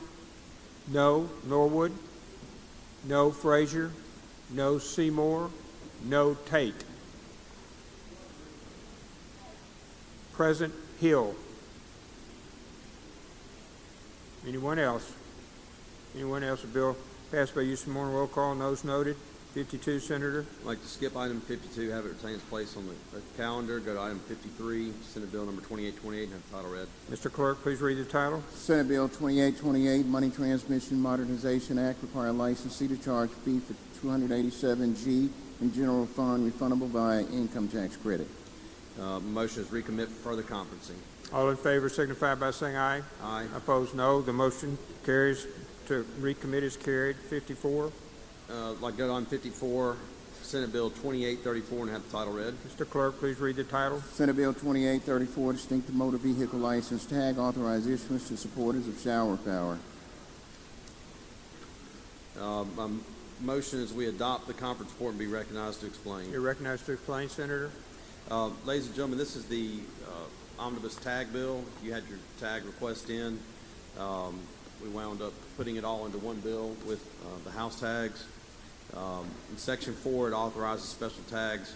no. Norwood, no. Frazier, no. Seymour, no. Tate. Present. Hill. Anyone else? Anyone else? A bill passed by use of morning roll call. Noes noted. 52, Senator. I'd like to skip item 52, have it retain its place on the calendar. Go to item 53, Senate Bill number 2828, and have the title read. Mr. Clerk, please read the title. Senate Bill 2828, Money Transmission Modernization Act, require licensee to charge fee for 287G in general fund refundable via income tax credit. Motion is recommit for further conferencing. All in favor signify by saying aye. Aye. Opposed, no. The motion carries to recommit is carried. 54. I'd like to go to item 54, Senate Bill 2834, and have the title read. Mr. Clerk, please read the title. Senate Bill 2834, distinctive motor vehicle license tag, authorized issuance to supporters of shower power. My motion is we adopt the conference report and be recognized to explain. You're recognized to explain, Senator. Ladies and gentlemen, this is the omnibus tag bill. You had your tag request in. We wound up putting it all into one bill with the house tags. In Section 4, it authorizes special tags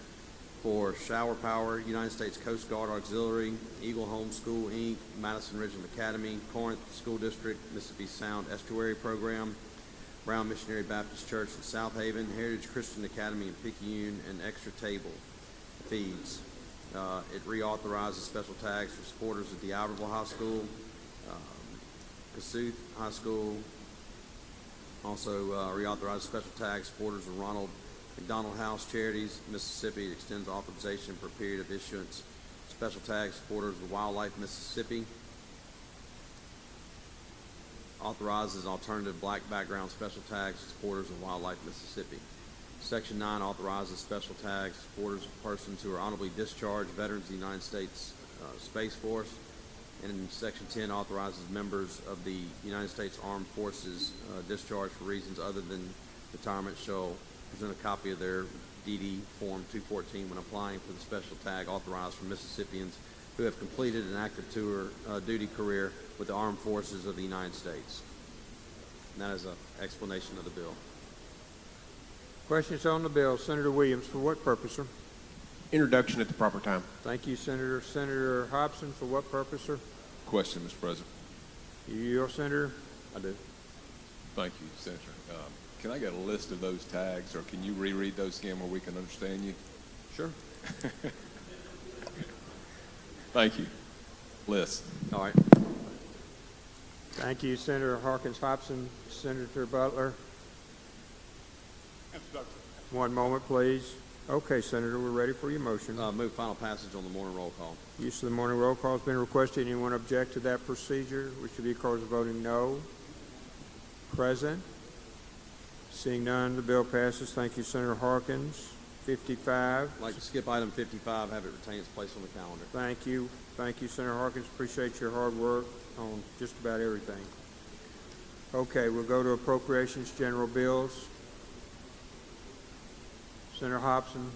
for Shower Power, United States Coast Guard Auxiliary, Eagle Home School, Inc., Madison Regional Academy, Corinth School District, Mississippi Sound Estuary Program, Brown Missionary Baptist Church in South Haven, Heritage Christian Academy in Picayune, and Extra Table fees. It reauthorizes special tags for supporters of D'Iberville High School, Kossuth High School. Also reauthorizes special tags supporters of Ronald McDonald House Charities, Mississippi. It extends authorization for a period of issuance. Special tags supporters of Wildlife Mississippi. Authorizes alternative black background special tags supporters of Wildlife Mississippi. Section 9 authorizes special tags supporters of persons who are honorably discharged, veterans of the United States Space Force. And in Section 10 authorizes members of the United States Armed Forces discharged for reasons other than retirement shall present a copy of their DD Form 214 when applying for the special tag authorized for Mississippians who have completed an active tour duty career with the Armed Forces of the United States. And that is an explanation of the bill. Questions on the bill. Senator Williams, for what purpose, sir? Introduction at the proper time. Thank you, Senator. Senator Hobson, for what purpose, sir? Question, Mr. President. You, Senator? I do. Thank you, Senator. Can I get a list of those tags, or can you reread those again where we can understand you? Sure. Thank you. List. All right. Thank you, Senator Harkins Hobson. Senator Butler? One moment, please. Okay, Senator, we're ready for your motion. Move final passage on the morning roll call. Use of the morning roll call has been requested. Anyone object to that procedure? Which should be cause of voting no. Present. Seeing none, the bill passes. Thank you, Senator Harkins. 55. I'd like to skip item 55, have it retain its place on the calendar. Thank you. Thank you, Senator Harkins. Appreciate your hard work on just about everything. Okay, we'll go to appropriations, general bills. Senator Hobson.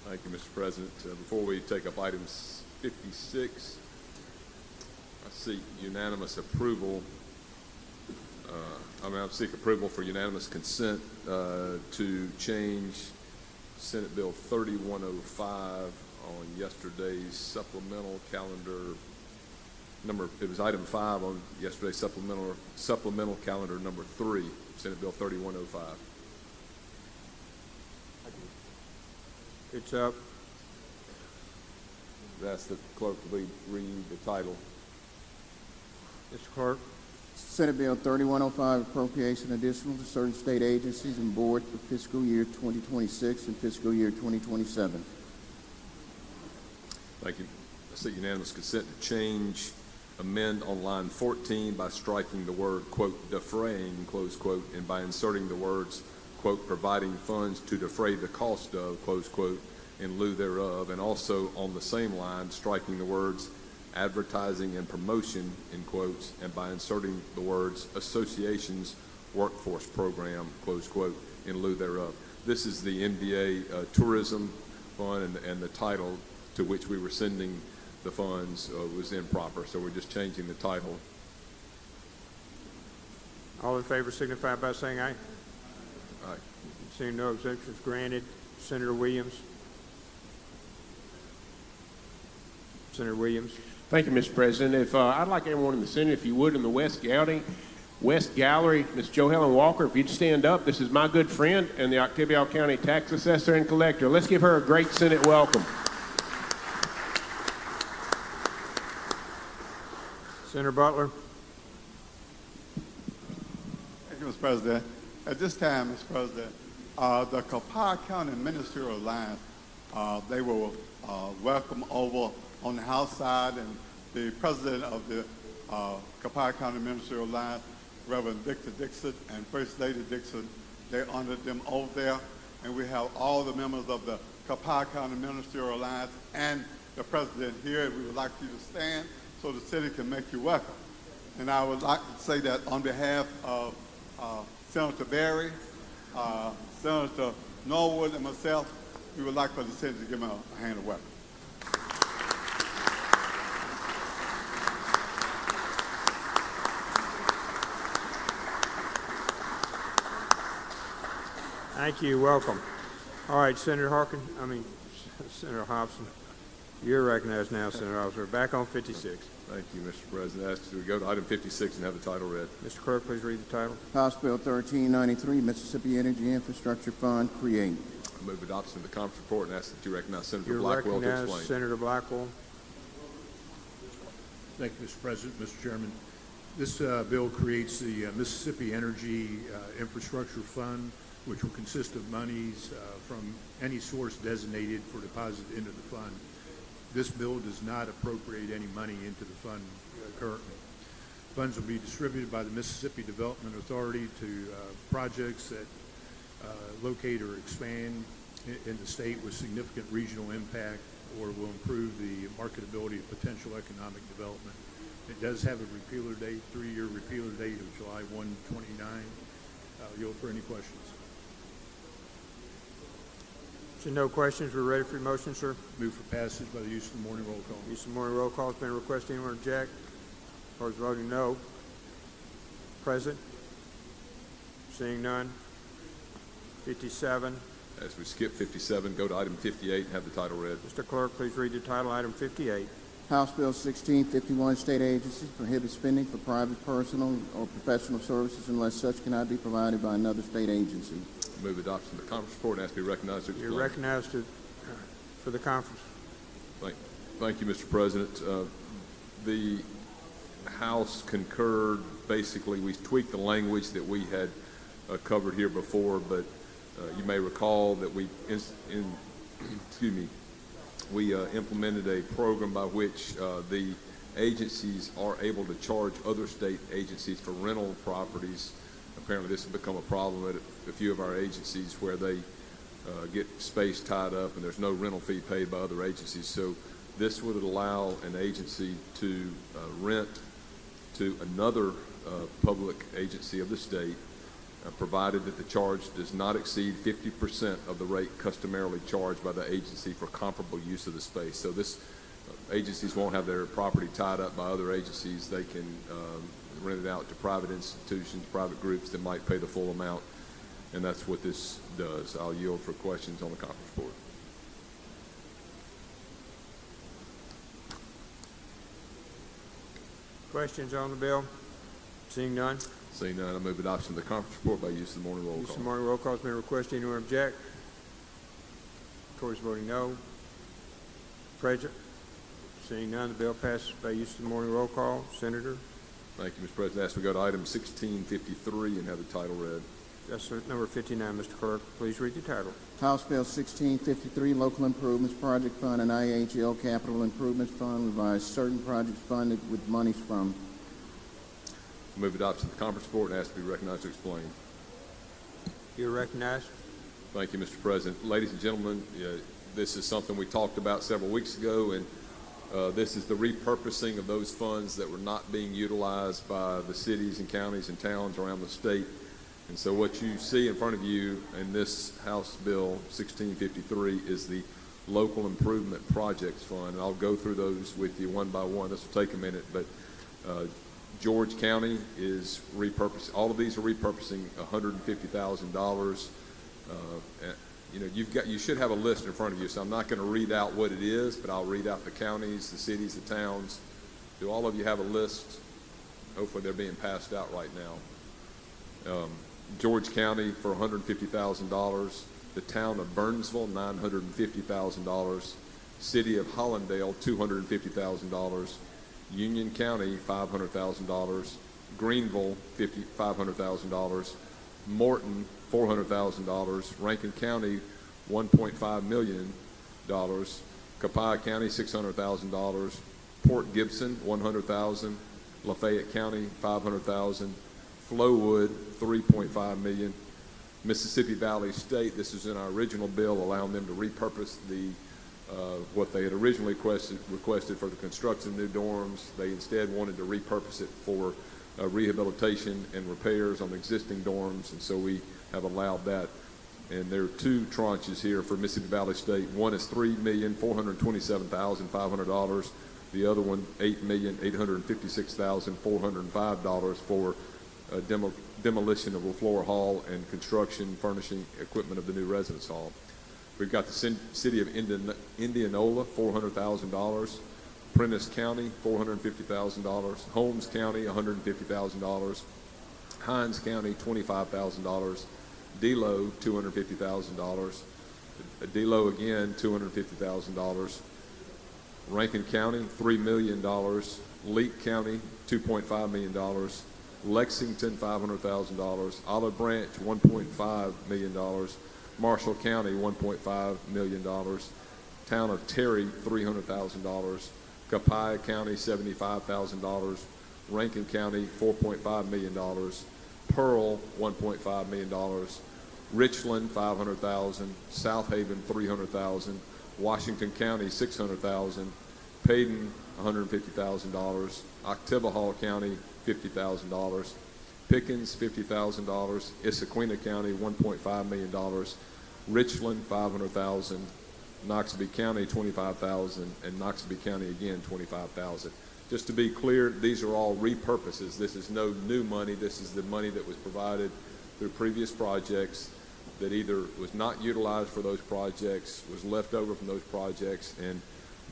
Thank you, Mr. President. Before we take up items 56, I seek unanimous approval. I seek approval for unanimous consent to change Senate Bill 3105 on yesterday's supplemental calendar number. It was item 5 on yesterday's supplemental calendar number 3, Senate Bill 3105. It's up. That's the clerk to read the title. Mr. Clerk. Senate Bill 3105, appropriation additional to certain state agencies and boards for fiscal year 2026 and fiscal year 2027. Thank you. I seek unanimous consent to change amend on line 14 by striking the word, quote, defraying, close quote, and by inserting the words, quote, providing funds to defray the cost of, close quote, in lieu thereof, and also on the same line, striking the words advertising and promotion, in quotes, and by inserting the words association's workforce program, close quote, in lieu thereof. This is the NBA tourism fund, and the title to which we were sending the funds was improper, so we're just changing the title. All in favor signify by saying aye. Aye. Seeing no exemptions granted, Senator Williams. Senator Williams. Thank you, Mr. President. If I'd like everyone in the Senate, if you would, in the West Gallery, Ms. Jo Helen Walker, if you'd stand up. This is my good friend and the Octavia County tax assessor and collector. Let's give her a great Senate welcome. Senator Butler. Thank you, Mr. President. At this time, Mr. President, the Copiah County Ministerial Alliance, they will welcome over on the House side, and the president of the Copiah County Ministerial Alliance, Reverend Victor Dixon, and First Lady Dixon, they honored them over there. And we have all the members of the Copiah County Ministerial Alliance and the president here. We would like you to stand so the city can make you welcome. And I would like to say that on behalf of Senator Berry, Senator Norwood, and myself, we would like for the city to give them a hand of welcome. Thank you. Welcome. All right, Senator Senator Hobson. You're recognized now, Senator Hobson. We're back on 56. Thank you, Mr. President. I ask that we go to item 56 and have the title read. Mr. Clerk, please read the title. House Bill 1393, Mississippi Energy Infrastructure Fund, create. I move adoption of the conference report and ask that you recognize Senator You're Blackwell to recognized, explain. Senator Blackwell. Thank you, Mr. President, Mr. Chairman. This bill creates the Mississippi Energy Infrastructure Fund, which will consist of monies from any source designated for deposit into the fund. This bill does not appropriate any money into the fund currently. Funds will be distributed by the Mississippi Development Authority to projects that locate or expand in the state with significant regional impact or will improve the marketability of potential economic development. It does have a repealer date, 3-year repealer date of July 1, 29. Yield for any questions. So no questions. We're ready for your motion, sir. Move for passage by the use of the morning roll call. Use of the morning roll call has been requested. Anyone object? Opposed, voting no. Present? Seeing none. 57. As we skip 57, go to item 58 and have the title read. Mr. Clerk, please read the title, item 58. House Bill 1651, state agencies prohibit spending for private, personal, or professional services unless such cannot be provided by another state agency. Move adoption of the conference report and ask to be recognized to explain. You're recognized for the conference. Thank you, Mr. President. The House concurred. Basically, we tweaked the language that we had covered here before, but you may recall that we implemented a program by which the agencies are able to charge other state agencies for rental properties. Apparently this has become a problem at a few of our agencies where they get space tied up and there's no rental fee paid by other agencies. So this would allow an agency to rent to another public agency of the state, provided that the charge does not exceed 50% of the rate customarily charged by the agency for comparable use of the space. So this agencies won't have their property tied up by other agencies. They can rent it out to private institutions, private groups that might pay the full amount, and that's what this does. I'll yield for questions on the conference report. Questions on the bill? Seeing none. Seeing none, I move adoption of the conference report by use of the morning roll call. Use of the morning roll call has been requested. Anyone object? Tories voting no. Present? Seeing none, the bill passes by use of the morning roll call. Senator? Thank you, Mr. President. As we go to item 1653 and have the title read. That's number 59, Mr. Clerk. Please read the title. House Bill 1653, Local Improvements Project Fund and IHL Capital Improvements Fund, revise certain projects funded with monies from. Move adoption of the conference report and ask to be recognized to explain. You're recognized. Thank you, Mr. President. Ladies and gentlemen, this is something we talked about several weeks ago, and this is the repurposing of those funds that were not being utilized by the cities and counties and towns around the state. And so what you see in front of you in this House Bill 1653 is the Local Improvement Projects Fund. And I'll go through those with you one by one. This will take a minute, but George County is repurposing. All of these are repurposing $150,000. You should have a list in front of you, so I'm not going to read out what it is, but I'll read out the counties, the cities, the towns. Do all of you have a list? Hopefully they're being passed out right now. George County for $150,000. The town of Burnsville, $950,000. City of Hollandale, $250,000. Union County, $500,000. Greenville, $500,000. Morton, $400,000. Rankin County, $1.5 million. Copiah County, $600,000. Port Gibson, $100,000. Lafayette County, $500,000. Flowwood, $3.5 million. Mississippi Valley State, this is in our original bill, allowing them to repurpose what they had originally requested for the construction of new dorms. They instead wanted to repurpose it for rehabilitation and repairs on existing dorms, and so we have allowed that. And there are two tranches here for Mississippi Valley State. One is $3,427,500. The other one, $8,856,405 for demolition of LaFleur Hall and construction, furnishing, equipment of the new residence hall. We've got the city of Indianola, $400,000. Prentice County, $450,000. Holmes County, $150,000. Hines County, $25,000. Delo, $250,000. Delo again, $250,000. Rankin County, $3 million. Leake County, $2.5 million. Lexington, $500,000. Olive Branch, $1.5 million. Marshall County, $1.5 million. Town of Terry, $300,000. Copiah County, $75,000. Rankin County, $4.5 million. Pearl, $1.5 million. Richland, $500,000. South Haven, $300,000. Washington County, $600,000. Payton, $150,000. Oktibbeha County, $50,000. Pickens, $50,000. Issaquena County, $1.5 million. Richland, $500,000. Knoxville County, $25,000, and Knoxville County again, $25,000. Just to be clear, these are all repurposes. This is no new money. This is the money that was provided through previous projects that either was not utilized for those projects, was left over from those projects, and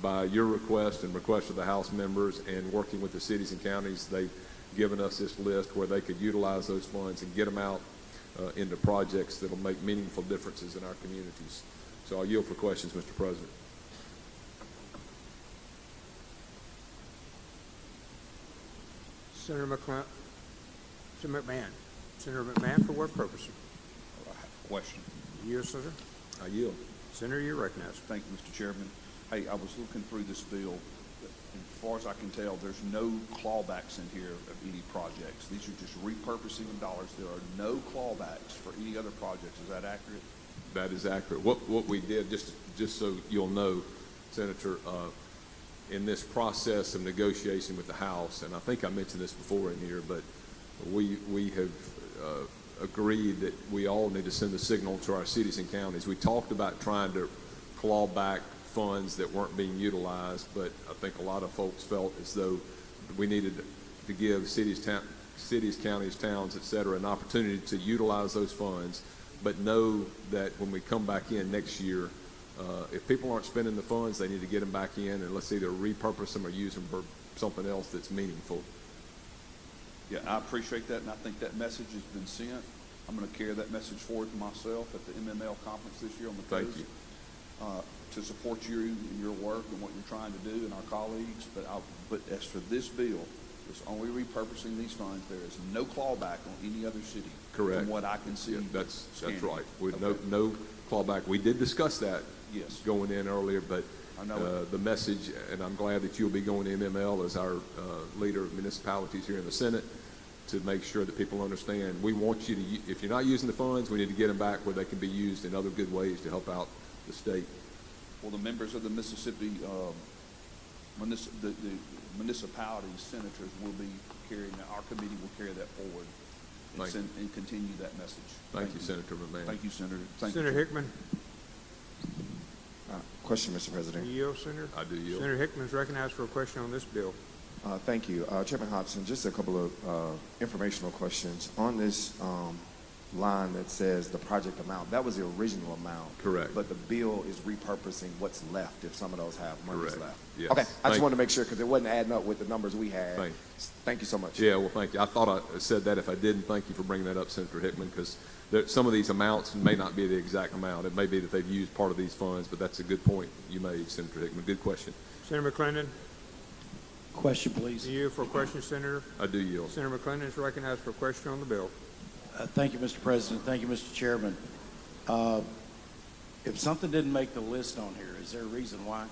by your request and request of the House members and working with the cities and counties, they've given us this list where they could utilize those funds and get them out into projects that will make meaningful differences in our communities. So I'll yield for questions, Mr. President. Senator McMahon, for what purpose? I have a question. You, Senator? I yield. Senator, you're recognized. Thank you, Mr. Chairman. Hey, I was looking through this bill. As far as I can tell, there's no clawbacks in here of any projects. These are just repurposing of dollars. There are no clawbacks for any other projects. Is that accurate? That is accurate. What we did, just so you'll know, Senator, in this process of negotiation with the House, and I think I mentioned this before in here, but we have agreed that we all need to send a signal to our cities and counties. We talked about trying to claw back funds that weren't being utilized, but I think a lot of folks felt as though we needed to give cities, counties, towns, et cetera, an opportunity to utilize those funds, but know that when we come back in next year, if people aren't spending the funds, they need to get them back in, and let's either repurpose them or use them for something else that's meaningful. Yeah, I appreciate that, and I think that message has been sent. I'm going to carry that message forward to myself at the MML conference this year on the coast. Thank you. To support you in your work and what you're trying to do and our colleagues. But as for this bill, It's only repurposing these funds. There is no clawback on any other city. Correct. From what I can see. Yeah, that's scanning. right. With Okay. no clawback. We did discuss that. Yes. Going in earlier, but I know the message, and I'm glad that you'll be going to MML as our leader of municipalities here in the Senate to make sure that people understand. We want you to, if you're not using the funds, we need to get them back where they can be used in other good ways to help out the state. Well, the members of the Mississippi the municipalities, senators will be carrying that. Our committee will carry that forward and continue that message. Thank you, Senator McMahon. Thank you, Senator. Senator Hickman. Question, Mr. President. Do you yield, Senator? I do yield. Senator Hickman is recognized for a question on this bill. Thank you. Chairman Hobson, just a couple of informational questions. On this line that says the project amount, that was the original amount. Correct. But the bill is repurposing what's left if some of those have monies Correct. left. Yes. Okay, I Thank just wanted to make sure because it wasn't adding up with the numbers we had. Thank you so much. Yeah, well, thank you. I thought I said that. If I didn't, thank you for bringing that up, Senator Hickman, because some of these amounts may not be the exact amount. It may be that they've used part of these funds, but that's a good point you made, Senator Hickman. Good question. Senator McClendon. Question, please. Do you yield for a question, Senator? I do yield. Senator McClendon is recognized for a question on the bill. Thank you, Mr. President. Thank you, Mr. Chairman. If something didn't make the list on here, is there a reason why?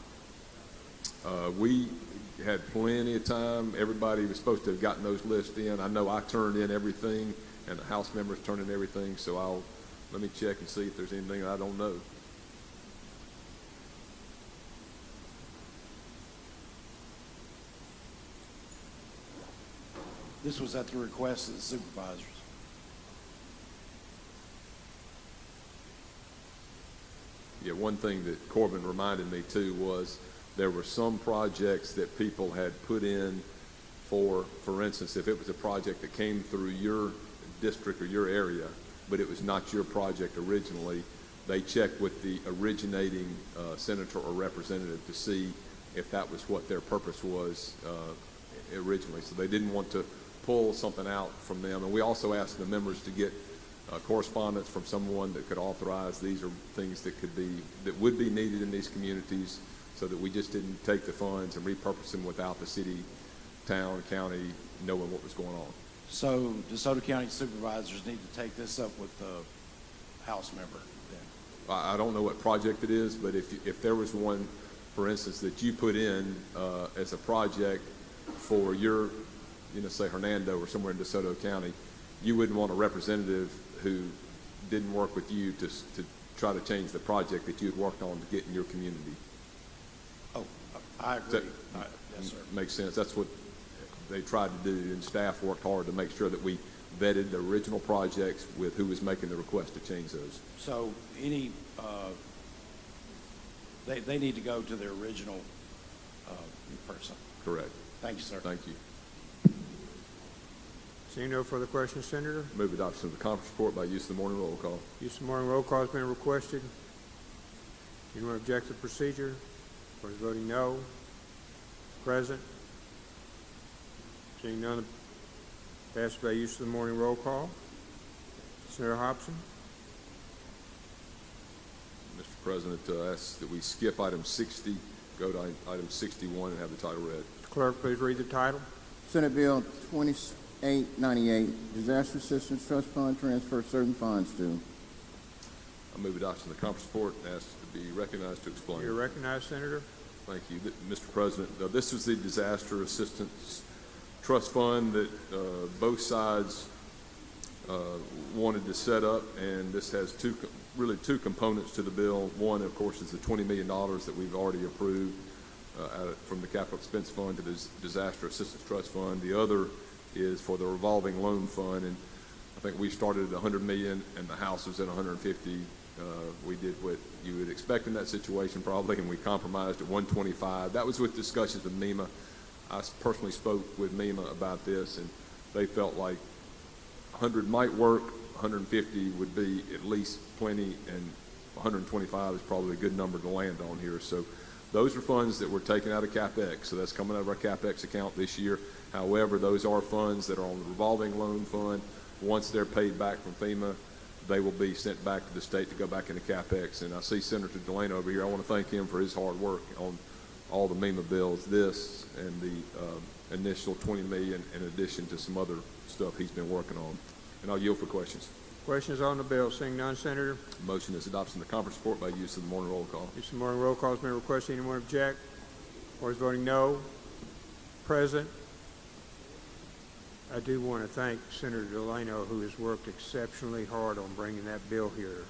We had plenty of time. Everybody was supposed to have gotten those lists in. I know I turned in everything, and the House members turned in everything, so let me check and see if there's anything I don't know. This was at the request of the supervisors. Yeah, one thing that Corbin reminded me too was there were some projects that people had put in for instance, if it was a project that came through your district or your area, but it was not your project originally, they checked with the originating senator or representative to see if that was what their purpose was originally. So they didn't want to pull something out from them. And we also asked the members to get correspondence from someone that could authorize these are things that would be needed in these communities, so that we just didn't take the funds and repurpose them without the city, town, county knowing what was going on. So DeSoto County supervisors need to take this up with the House member then? I don't know what project it is, but if there was one, for instance, that you put in as a project for your, say Hernando or somewhere in DeSoto County, you wouldn't want a representative who didn't work with you to try to change the project that you had worked on to get in your community. Oh, I agree. Yes, sir. Makes sense. That's what they tried to do, and staff worked hard to make sure that we vetted the original projects with who was making the request to change those. So any, they need to go to the original person. Correct. Thank you, sir. Thank you. Seeing no further questions, Senator. Move adoption of the conference report by use of the morning roll call. Use of the morning roll call has been requested. Anyone object to the procedure? Or is voting no? Present. Seeing none, passed by use of the morning roll call. Senator Hobson. Mr. President, I ask that we skip item 60, go to item 61, and have the title read. Clerk, please read the title. Senate Bill 2898, Disaster Assistance Trust Fund, transfer certain funds to. I move adoption of the conference report and ask to be recognized to explain. You're recognized, Senator. Thank you. Mr. President, this was the Disaster Assistance Trust Fund that both sides wanted to set up, and this has really two components to the bill. One, of course, is the $20 million that we've already approved from the Capital Expense Fund to the Disaster Assistance Trust Fund. The other is for the revolving loan fund, and I think we started at $100 million, and the House was at $150. We did what you would expect in that situation probably, and we compromised at $125. That was with discussions with MEMA. I personally spoke with MEMA about this, and they felt like 100 might work, 150 would be at least plenty, and 125 is probably a good number to land on here. So those are funds that were taken out of CapEx, so that's coming out of our CapEx account this year. However, those are funds that are on the revolving loan fund. Once they're paid back from FEMA, they will be sent back to the state to go back into CapEx. And I see Senator Delano over here. I want to thank him for his hard work on all the MEMA bills, this and the initial $20 million in addition to some other stuff he's been working on. And I'll yield for questions. Questions on the bill? Seeing none, Senator. Motion is adoption of the conference report by use of the morning roll call. Use of the morning roll call has been requested. Anyone object? Or is voting no? Present. I do want to thank Senator Delano, who has worked exceptionally hard on bringing that bill here.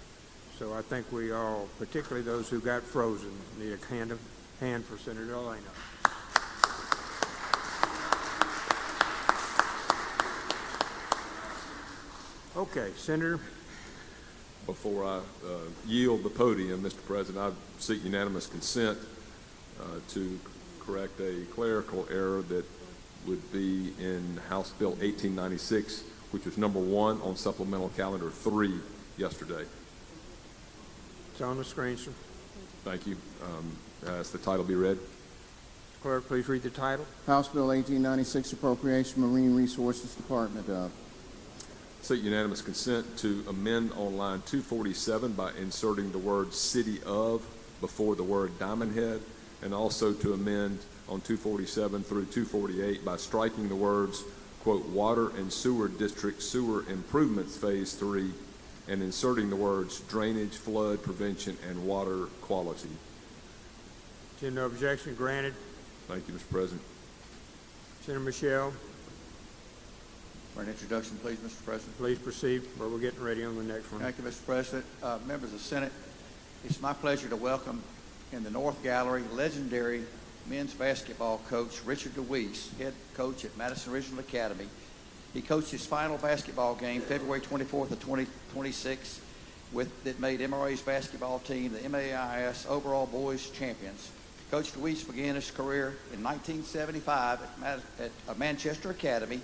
So I think we all, particularly those who got frozen, need a hand for Senator Delano. Okay, Senator. Before I yield the podium, Mr. President, I seek unanimous consent to correct a clerical error that would be in House Bill 1896, which was number 1 on supplemental calendar 3 yesterday. It's on the screen, sir. Thank you. Ask the title be read. Clerk, please read the title. House Bill 1896, Appropriation Marine Resources Department of. Seek unanimous consent to amend on line 247 by inserting the word city of before the word Diamond Head, and also to amend on 247 through 248 by striking the words, quote, Water and Sewer District Sewer Improvements Phase 3, and inserting the words drainage, flood prevention, and water quality. No objection, granted. Thank you, Mr. President. Senator Michelle. For an introduction, please, Mr. President. Please proceed, or we're getting ready on the next one. Thank you, Mr. President. Members of the Senate, it's my pleasure to welcome in the North Gallery legendary men's basketball coach Richard DeWeese, head coach at Madison Regional Academy. He coached his final basketball game February 24th of 2026 that made MRA's basketball team the MAIS overall boys champions. Coach DeWeese began his career in 1975 at Manchester Academy,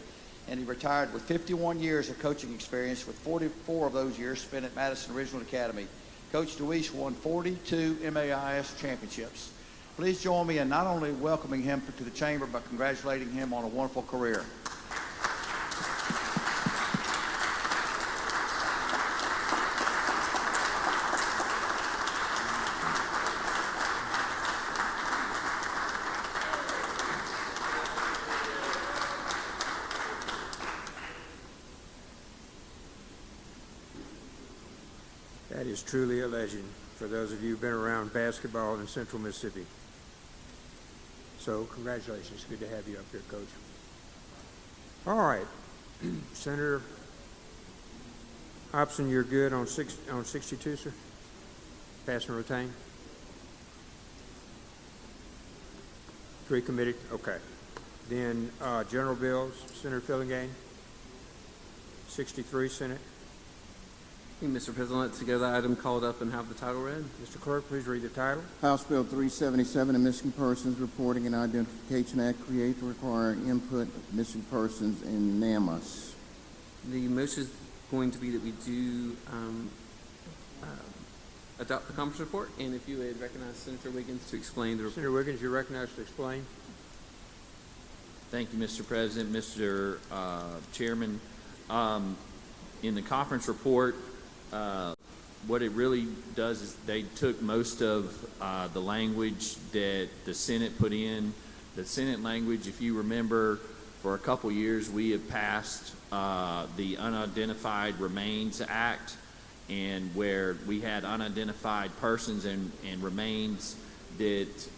and he retired with 51 years of coaching experience, with 44 of those years spent at Madison Regional Academy. Coach DeWeese won 42 MAIS championships. Please join me in not only welcoming him to the chamber, but congratulating him on a wonderful career. That is truly a legend for those of you who've been around basketball in Central Mississippi. So congratulations. Good to have you up here, Coach. All right. Senator Hobson, you're good on 62, sir? Pass and retain? 3 committee? Okay. Then general bills, Senator Fillingane. 63, Senate. Mr. President, let's get the item called up and have the title read. Mr. Clerk, please read the title. House Bill 377, the Missing Persons Reporting and Identification Act, create to require input of missing persons in NAMUS. The motion is going to be that we do adopt the conference report, and if you would recognize Senator Wiggins to explain the report. Senator Wiggins, you're recognized to explain. Thank you, Mr. President, Mr. Chairman. In the conference report, what it really does is they took most of the language that the Senate put in. The Senate language, if you remember, for a couple years we have passed the Unidentified Remains Act, and where we had unidentified persons and remains that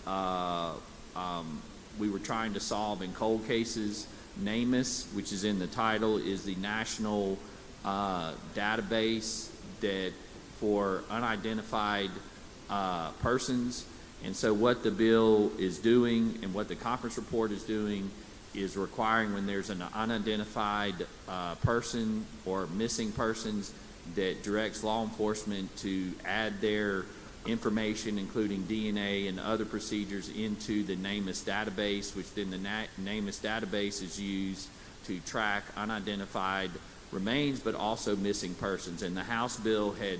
we were trying to solve in cold cases. NAMUS, which is in the title, is the national database that for unidentified persons. And so what the bill is doing and what the conference report is doing is requiring, when there's an unidentified person or missing persons, that directs law enforcement to add their information, including DNA and other procedures, into the NAMUS database, which then the NAMUS database is used to track unidentified remains, but also missing persons. And the House bill had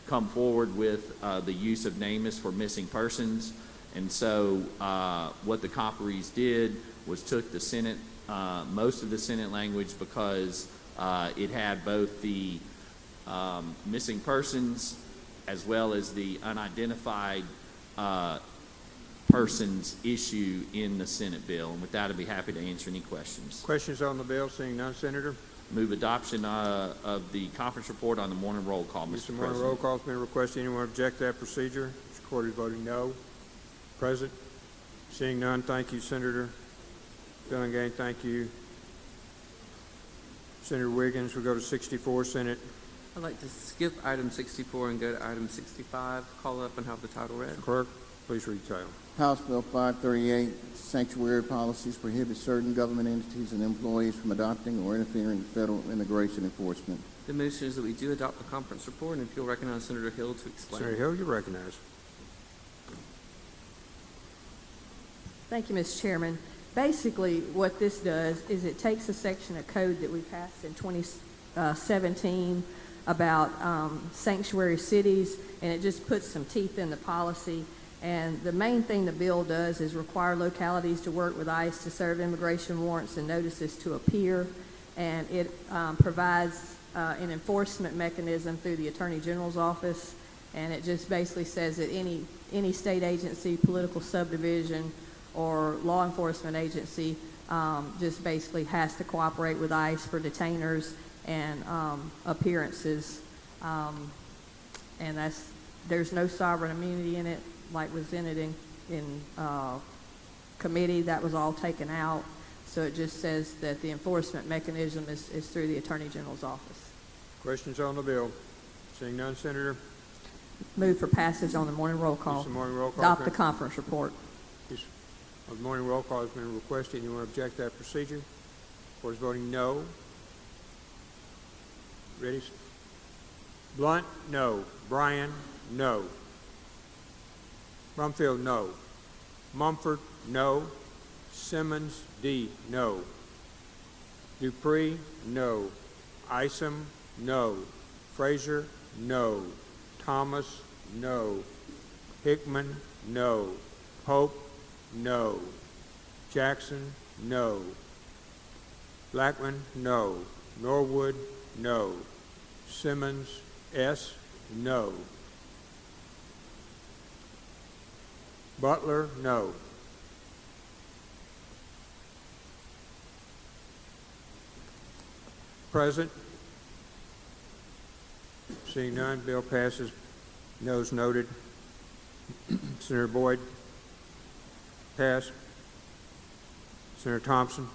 come forward with the use of NAMUS for missing persons. And so what the conferees did was took the Senate, most of the Senate language, because it had both the missing persons as well as the unidentified person's issue in the Senate bill. And with that, I'd be happy to answer any questions. Questions on the bill? Seeing none, Senator. Move adoption of the conference report on the morning roll call, Mr. Mr. Morning President. roll call has been requested. Anyone object to that procedure? Mr. Cordy voting no. Present. Seeing none, thank you, Senator. Fillingham, thank you. Senator Wiggins, we go to 64, Senate. I'd like to skip item 64 and go to item 65, call up and have the title read. Mr. Clerk, please read the title. House Bill 538, sanctuary policies prohibit certain government entities and employees from adopting or interfering in federal immigration enforcement. The motion is that we do adopt the conference report, and if you'll recognize Senator Hill to explain. Senator Hill, you recognize. Thank you, Mr. Chairman. Basically, what this does is it takes a section of code that we passed in 2017 about sanctuary cities, and it just puts some teeth in the policy. And the main thing the bill does is require localities to work with ICE to serve immigration warrants and notices to appear, and it provides an enforcement mechanism through the Attorney General's office, and it just basically says that any state agency, political subdivision, or law enforcement agency just basically has to cooperate with ICE for detainers and appearances, and there's no sovereign immunity in it like was in it in committee. That was all taken out, so it just says that the enforcement mechanism is through the Attorney General's office. Questions on the bill? Seeing none, Senator. Move for passage on the morning roll call. Use the morning roll call. Adopt the conference report. The morning roll call has been requested. Anyone object to that procedure? Court is voting no. Ready? Blunt, no. Bryan, no. Brumfield, no. Mumford, no. Simmons, D, no. Dupree, no. Isom, no. Frazier, no. Thomas, no. Hickman, no. Pope, no. Jackson, no. Blackman, no. Norwood, no. Simmons, S, no. Butler, no. Present. Seeing none, bill passes. Noes noted. Senator Boyd. Pass. Senator Thompson.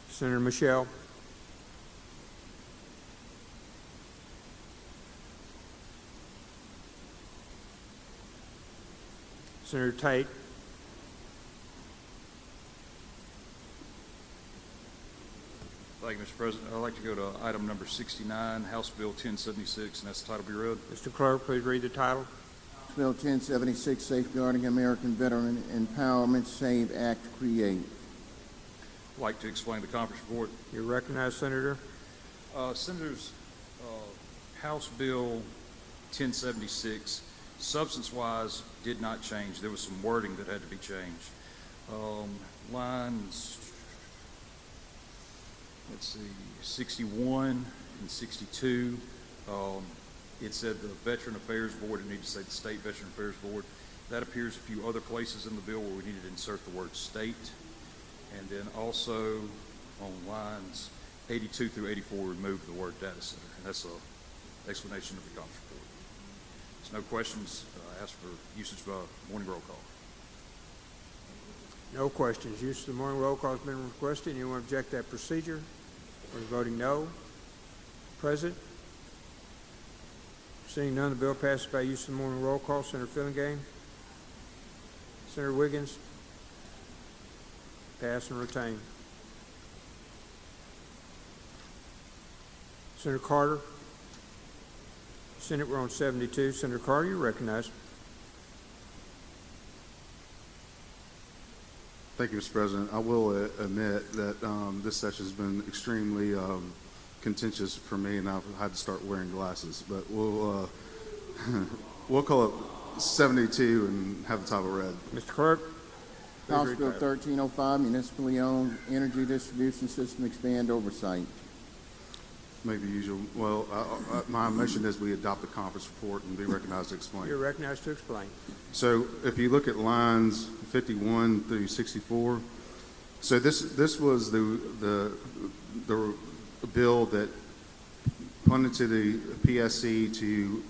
Senator Michelle. Senator Tate. Thank you, Mr. President. I'd like to go to item number 69, House Bill 1076, and that's the title be read. Mr. Clerk, please read the title. Bill 1076, Safeguarding American Veteran Empowerment, SAVE Act, Create. I'd like to explain the conference report. You're recognized, Senator. Senators, House Bill 1076, substance-wise, did not change. There was some wording that had to be changed. Lines, let's see, 61 and 62, it said the Veteran Affairs Board. It needed to say the State Veteran Affairs Board. That appears a few other places in the bill where we needed to insert the word state. And then also on lines 82 through 84, remove the word data center. And that's an explanation of the conference report. There's no questions. I ask for usage by morning roll call. No questions. Use of the morning roll call has been requested. Anyone object to that procedure? We're voting no. Present. Seeing none, the bill passes by use of the morning roll call. Senator Fillingham. Senator Wiggins. Pass and retain. Senator Carter. Senate, we're on 72. Senator Carter, you're recognized. Thank you, Mr. President. I will admit that this session has been extremely contentious for me, and I've had to start wearing glasses. But we'll we'll call it 72 and have the title read. Mr. Clerk. House Bill 1305, Municipally Owned Energy Distribution System Expand Oversight. Maybe usual. Well, my motion is we adopt the conference report and be recognized to explain. You're recognized to explain. So if you look at lines 51 through 64, so this was the bill that punted to the PSC to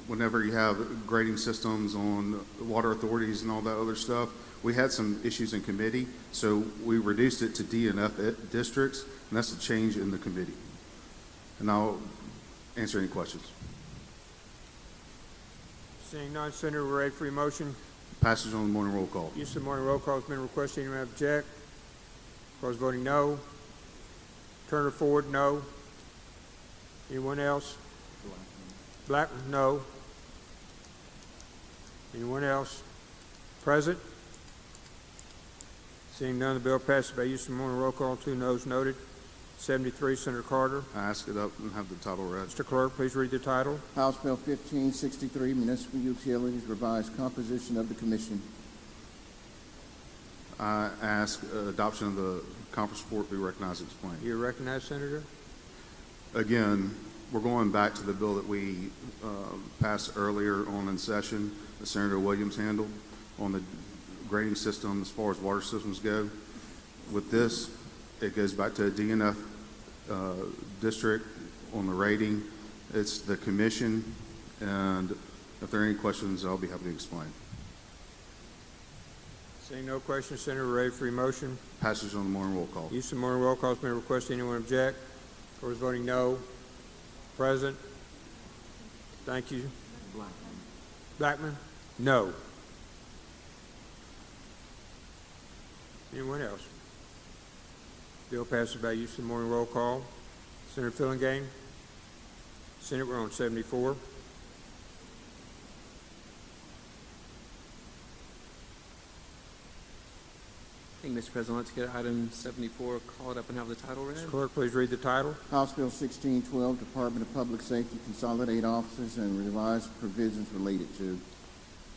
whenever you have grading systems on water authorities and all that other stuff. We had some issues in committee, so we reduced it to D and F districts, and that's a change in the committee. And I'll answer any questions. Seeing none, Senator, we're ready for your motion. Passage on the morning roll call. Use of the morning roll call has been requested. Anyone object? Opposed voting no. Turner Ford, no. Anyone else? Blackman, no. Anyone else? Present? Seeing none, the bill passes by use of the morning roll call. 2 noes noted. 73, Senator Carter. I ask it up and have the title read. Mr. Clerk, please read the title. House Bill 1563, Municipal Utilities, Revised Composition of the Commission. I ask adoption of the conference report be recognized and explained. You're recognized, Senator. Again, we're going back to the bill that we passed earlier on in session that Senator Williams handled on the grading system as far as water systems go. With this, it goes back to a DNF district on the rating. It's the commission, and if there are any questions, I'll be happy to explain. Seeing no questions, Senator, we're ready for your motion. Passage on the morning roll call. Use of the morning roll call has been requested. Anyone object? Opposed voting no. Present? Thank you. Blackman? No. Anyone else? Bill passes by use of the morning roll call. Senator Fillingane? Senate, we're on 74. Thank you, Mr. President. Let's get item 74, call it up and have the title read. Mr. Clerk, please read the title. House Bill 1612, Department of Public Safety, Consolidate Officers and Revised Provisions Related to.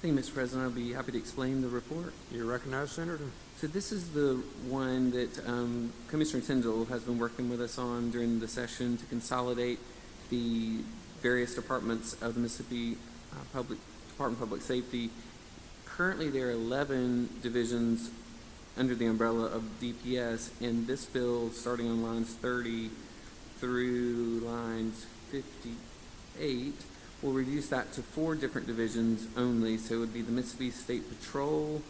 Thank you, Mr. President. I'll be happy to explain the report. You're recognized, Senator. So this is the one that Commissioner Tyndall has been working with us on during the session to consolidate the various departments of the Mississippi Department of Public Safety. Currently, there are 11 divisions under the umbrella of DPS, and this bill, starting on lines 30 through lines 58, will reduce that to 4 different divisions only. So it would be the Mississippi State Patrol,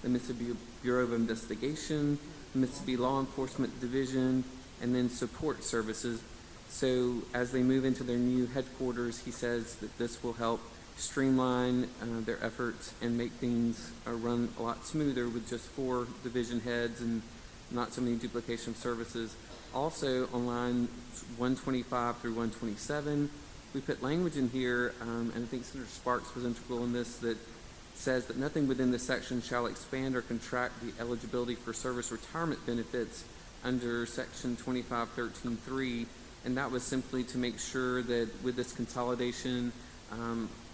the Mississippi Bureau of Investigation, the Mississippi Law Enforcement Division, and then support services. So as they move into their new headquarters, he says that this will help streamline their efforts and make things run a lot smoother with just 4 division heads and not so many duplication of services. Also, on line 125 through 127, we put language in here, and I think Senator Sparks was integral in this, that says that nothing within this section shall expand or contract the eligibility for service retirement benefits under section 2513.3, and that was simply to make sure that with this consolidation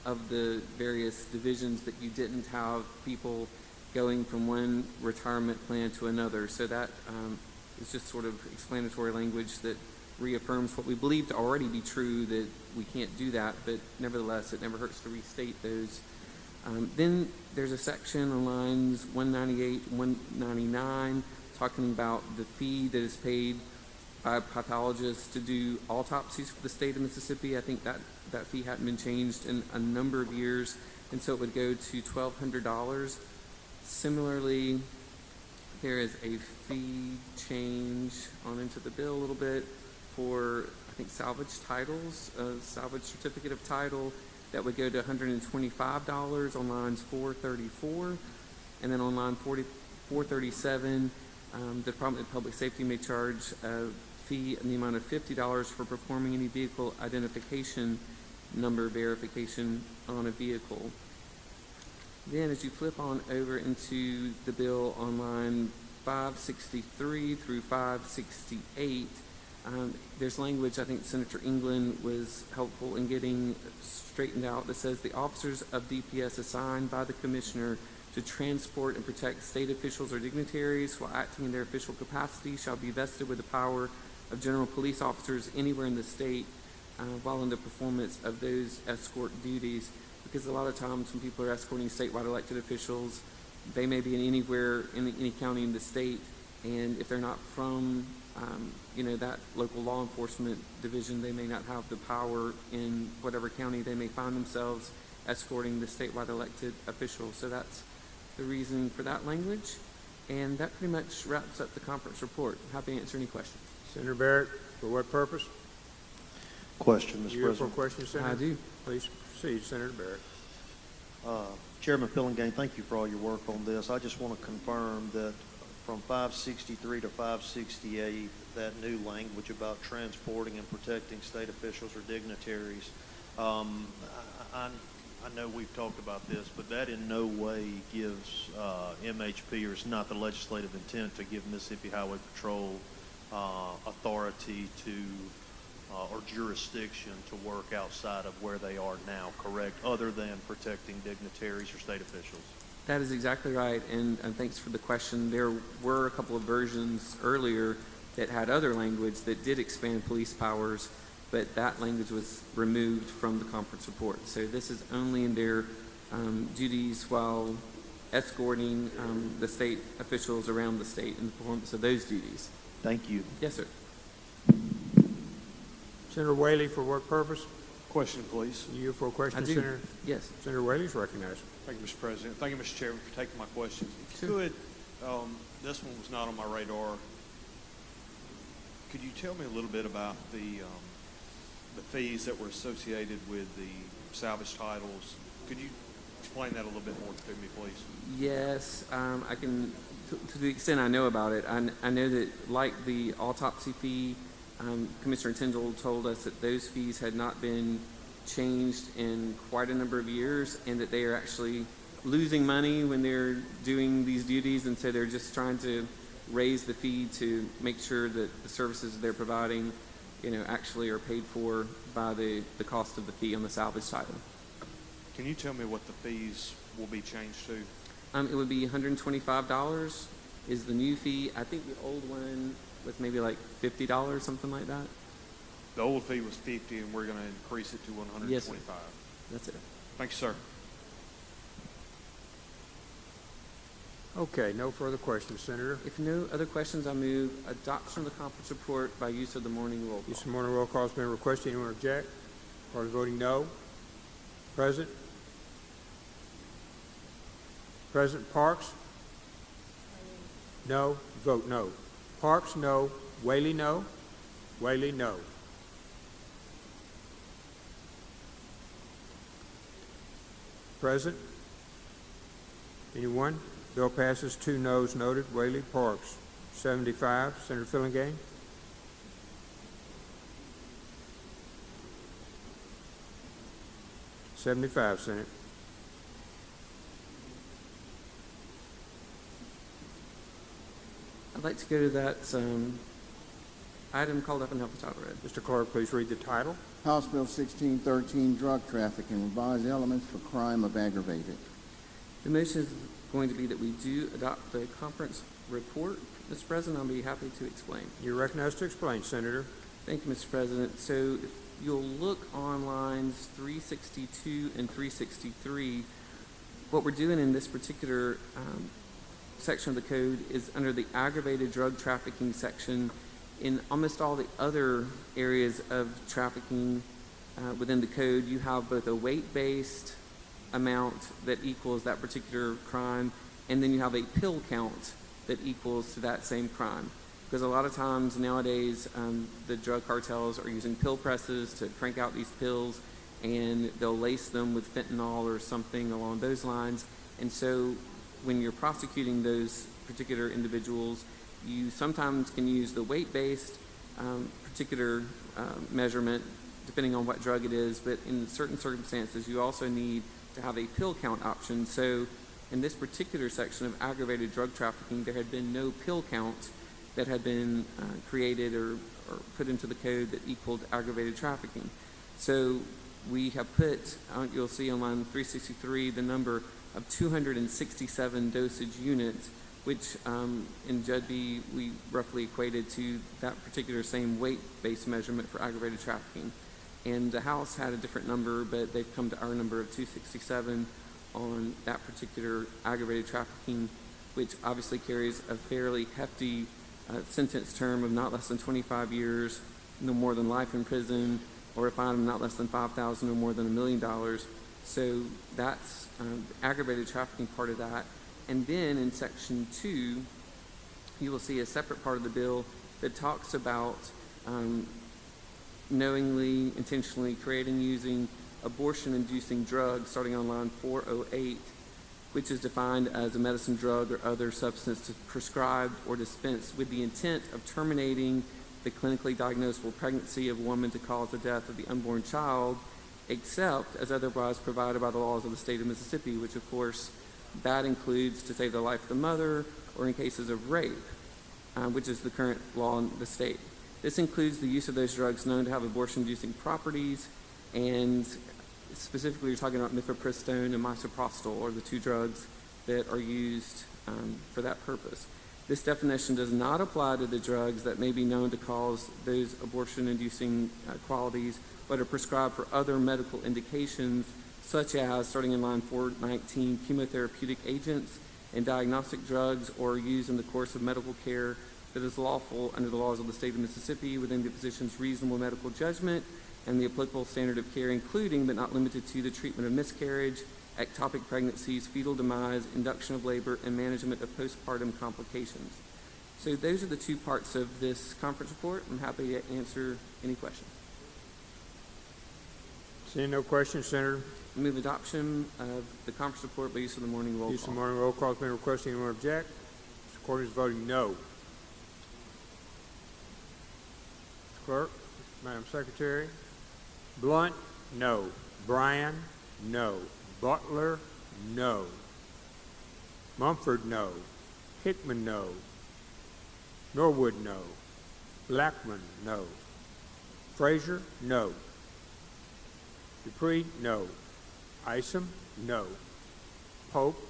of the various divisions that you didn't have people going from one retirement plan to another. So that is just sort of explanatory language that reaffirms what we believe to already be true, that we can't do that, but nevertheless it never hurts to restate those. Then there's a section on lines 198 and 199 talking about the fee that is paid by pathologists to do autopsies for the state of Mississippi. I think that fee hadn't been changed in a number of years, and so it would go to $1,200. Similarly, there is a fee change on into the bill a little bit for, I think, salvage titles, salvage certificate of title, that would go to $125 on lines 434, and then on line 437, the Department of Public Safety may charge a fee in the amount of $50 for performing any vehicle identification number verification on a vehicle. Then as you flip on over into the bill on line 563 through 568, there's language I think Senator England was helpful in getting straightened out that says the officers of DPS assigned by the Commissioner to transport and protect state officials or dignitaries while acting in their official capacity shall be vested with the power of general police officers anywhere in the state while in the performance of those escort duties. Because a lot of times when people are escorting statewide elected officials, they may be in anywhere in any county in the state, and if they're not from that local law enforcement division, they may not have the power in whatever county they may find themselves escorting the statewide elected official. So that's the reason for that language. And that pretty much wraps up the conference report. Happy to answer any questions. Senator Barrett, for what purpose? Question, Mr. You here for a President. question, Senator? I do. Please proceed, Senator Barrett. Chairman Pillingane, thank you for all your work on this. I just want to confirm that from 563 to 568, that new language about transporting and protecting state officials or dignitaries, I know we've talked about this, but that in no way gives MHP, or is not the legislative intent to give Mississippi Highway Patrol authority to or jurisdiction to work outside of where they are now, correct, other than protecting dignitaries or state officials? That is exactly right, and thanks for the question. There were a couple of versions earlier that had other language that did expand police powers, but that language was removed from the conference report. So this is only in their duties while escorting the state officials around the state in the performance of those duties. Thank you. Yes, sir. Senator Whaley, for what purpose? Question, please. You for a question, I do. Senator? Yes. Senator Whaley is recognized. Thank you, Mr. President. Thank you, Mr. Chairman, for taking my questions. If you could, this one was not on my radar. Could you tell me a little bit about the fees that were associated with the salvage titles? Could you explain that a little bit more to me, please? Yes, I can, to the extent I know about it. I know that, like the autopsy fee, Commissioner Tyndall told us that those fees had not been changed in quite a number of years, and that they are actually losing money when they're doing these duties, and so they're just trying to raise the fee to make sure that the services they're providing, actually are paid for by the cost of the fee on the salvage title. Can you tell me what the fees will be changed to? It would be $125 is the new fee. I think the old one was maybe like $50, something like that. The old fee was $50, and we're going to increase it to $125. Yes, sir. That's it. Thank you, sir. Okay, no further questions, Senator. If no other questions, I move adoption of the conference report by use of the morning roll call. Use of morning roll call has been requested. Anyone object? Party voting no. Present? President Parks? No. Vote no. Parks, no. Whaley, no. Whaley, no. Present? Anyone? Bill passes. 2 noes noted. Whaley, Parks. 75. Senator Fillingane? $75, Senate. I'd like to go to that item called up and have the title read. Mr. Clerk, please read the title. House Bill 1613, Drug Trafficking, Revised Elements for Crime of Aggravated. The motion is going to be that we do adopt the conference report. Mr. President, I'll be happy to explain. You're recognized to explain, Senator. Thank you, Mr. President. So if you'll look on lines 362 and 363, what we're doing in this particular section of the code is under the aggravated drug trafficking section. In almost all the other areas of trafficking within the code, you have both a weight-based amount that equals that particular crime, and then you have a pill count that equals to that same crime. Because a lot of times nowadays, the drug cartels are using pill presses to crank out these pills, and they'll lace them with fentanyl or something along those lines. And so when you're prosecuting those particular individuals, you sometimes can use the weight-based particular measurement, depending on what drug it is, but in certain circumstances, you also need to have a pill count option. So in this particular section of aggravated drug trafficking, there had been no pill count that had been created or put into the code that equaled aggravated trafficking. So we have put, you'll see on line 363, the number of 267 dosage units which in Jud B we roughly equated to that particular same weight-based measurement for aggravated trafficking. And the House had a different number, but they've come to our number of 267 on that particular aggravated trafficking, which obviously carries a fairly hefty sentence term of not less than 25 years, no more than life in prison, or a fine of not less than $5,000 or more than $1 million. So that's the aggravated trafficking part of that. And then in Section 2, you will see a separate part of the bill that talks about knowingly, intentionally creating, using abortion-inducing drugs, starting on line 408, which is defined as a medicine, drug, or other substance prescribed or dispensed with the intent of terminating the clinically diagnosable pregnancy of a woman to cause the death of the unborn child, except as otherwise provided by the laws of the state of Mississippi, which of course that includes to save the life of the mother or in cases of rape, which is the current law in the state. This includes the use of those drugs known to have abortion-inducing properties, and specifically you're talking about mifepristone and misoprostol are the two drugs that are used for that purpose. This definition does not apply to the drugs that may be known to cause those abortion-inducing qualities, but are prescribed for other medical indications, such as, starting in line 419, chemotherapeutic agents and diagnostic drugs, or used in the course of medical care that is lawful under the laws of the state of Mississippi within the physician's reasonable medical judgment and the applicable standard of care, including but not limited to the treatment of miscarriage, ectopic pregnancies, fetal demise, induction of labor, and management of postpartum complications. So those are the two parts of this conference report. I'm happy to answer any questions. Seeing no questions, Senator. Move adoption of the conference report by use of the morning roll call. Use of the morning roll call has been requested. Anyone object? Mr. Court is voting no. Mr. Clerk, Madam Secretary. Blunt, no. Bryan, no. Butler, no. Mumford, no. Hickman, no. Norwood, no. Blackman, no. Frazier, no. Dupree, no. Isom, no. Pope,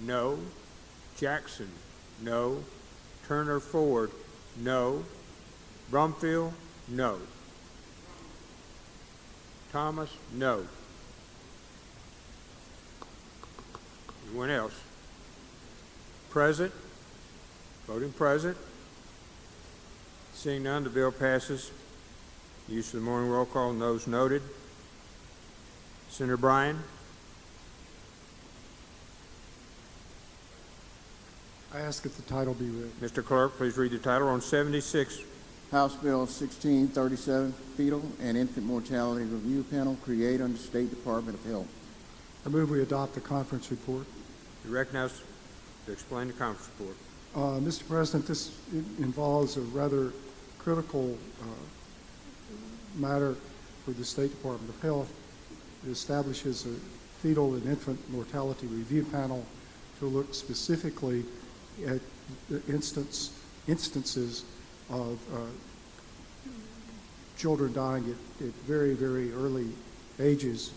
no. Jackson, no. Turner Ford, no. Brumfield, no. Thomas, no. Anyone else? Present? Voting present? Seeing none, the bill passes. Use of the morning roll call, noes noted. Senator Bryan? I ask that the title be read. Mr. Clerk, please read the title on 76. House Bill 1637, Fetal and Infant Mortality Review Panel, create under State Department of Health. I move we adopt the conference report. You recognize to explain the conference report. Mr. President, this involves a rather critical matter for the State Department of Health. It establishes a fetal and infant mortality review panel to look specifically at the instances of children dying at very, very early ages,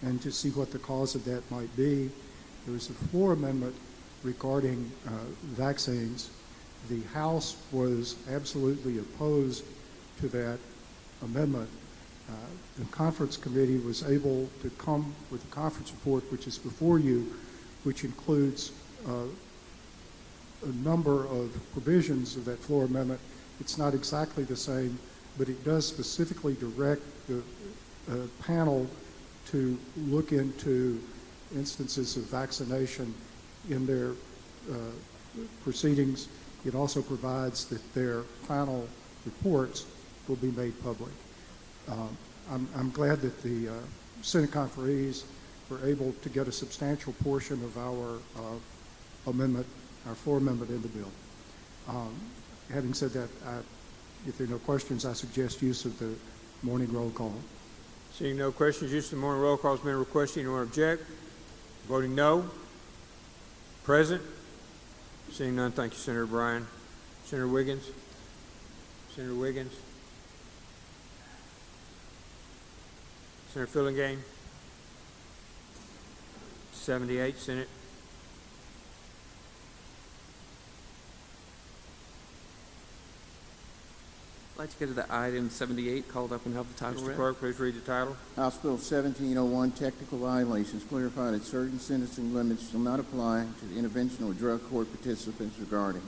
and to see what the cause of that might be. There was a floor amendment regarding vaccines. The House was absolutely opposed to that amendment. The conference committee was able to come with a conference report, which is before you, which includes a number of provisions of that floor amendment. It's not exactly the same, but it does specifically direct the panel to look into instances of vaccination in their proceedings. It also provides that their final reports will be made public. I'm glad that the Senate conferees were able to get a substantial portion of our amendment, our floor amendment in the bill. Having said that, if there are no questions, I suggest use of the morning roll call. Seeing no questions, use of the morning roll call has been requested. Anyone object? Voting no. Present? Seeing none, thank you, Senator Bryan. Senator Wiggins? Senator Wiggins? Senator Fillingane? 78, Senate. like to go to the item 78, called up and have the title Mr. read. Clerk, please read the title. House Bill 1701, technical violations, clarify that certain sentencing limits shall not apply to the intervention or drug court participants regarding.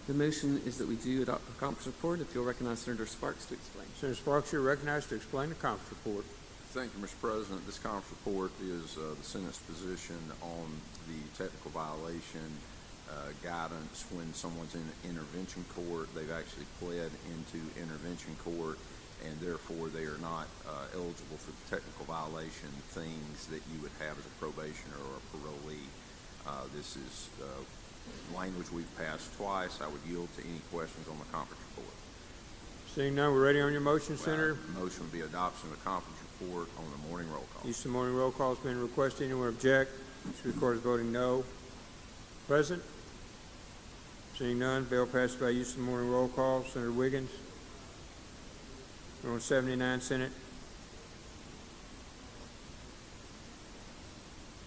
The motion is that we do adopt the conference report. If you'll recognize Senator Sparks to explain. Senator Sparks, you're recognized to explain the conference report. Thank you, Mr. President. This conference report is the Senate's position on the technical violation guidance when someone's in intervention court. They've actually pled into intervention court, and therefore they are not eligible for the technical violation things that you would have as a probationer or a parolee. This is language we've passed twice. I would yield to any questions on the conference report. Seeing none, we're ready on your motion, Senator. Motion would be adoption of the conference report on the morning roll call. Use of morning roll call has been requested. Anyone object? This record is voting no. Present? Seeing none, bill passes by use of the morning roll call. Senator Wiggins? We're on 79, Senate.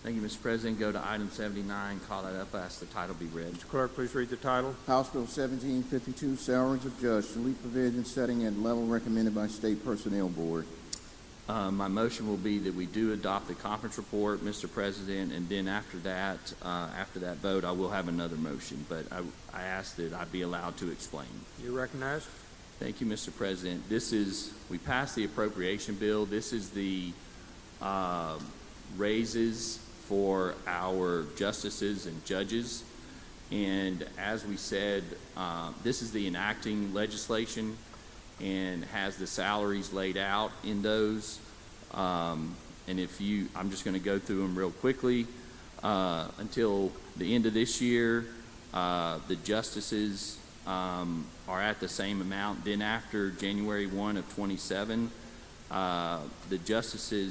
Thank you, Mr. President. Go to item 79, call that up, ask the title be read. Mr. Clerk, please read the title. House Bill 1752, salaries of judge, delete provisions setting at level recommended by State Personnel Board. My motion will be that we do adopt the conference report, Mr. President, and then after that vote, I will have another motion, but I ask that I be allowed to explain. You're recognized. Thank you, Mr. President. We passed the appropriation bill. This is the raises for our justices and judges, and as we said, this is the enacting legislation and has the salaries laid out in those. And I'm just going to go through them real quickly. Until the end of this year, the justices are at the same amount. Then after January 1 of 27, the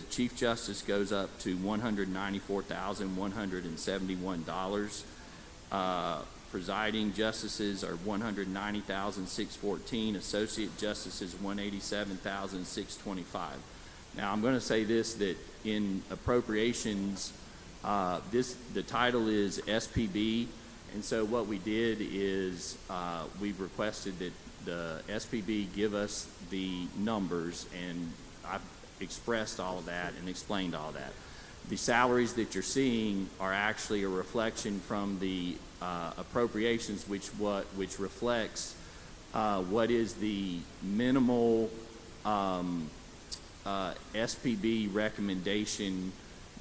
Chief Justice goes up to $194,171. Presiding justices are $190,614. Associate justices $187,625. Now I'm going to say this, that in appropriations, the title is SPB, and so what we did is we've requested that the SPB give us the numbers, and I've expressed all of that and explained all that. The salaries that you're seeing are actually a reflection from the appropriations, which reflects what is the minimal SPB recommendation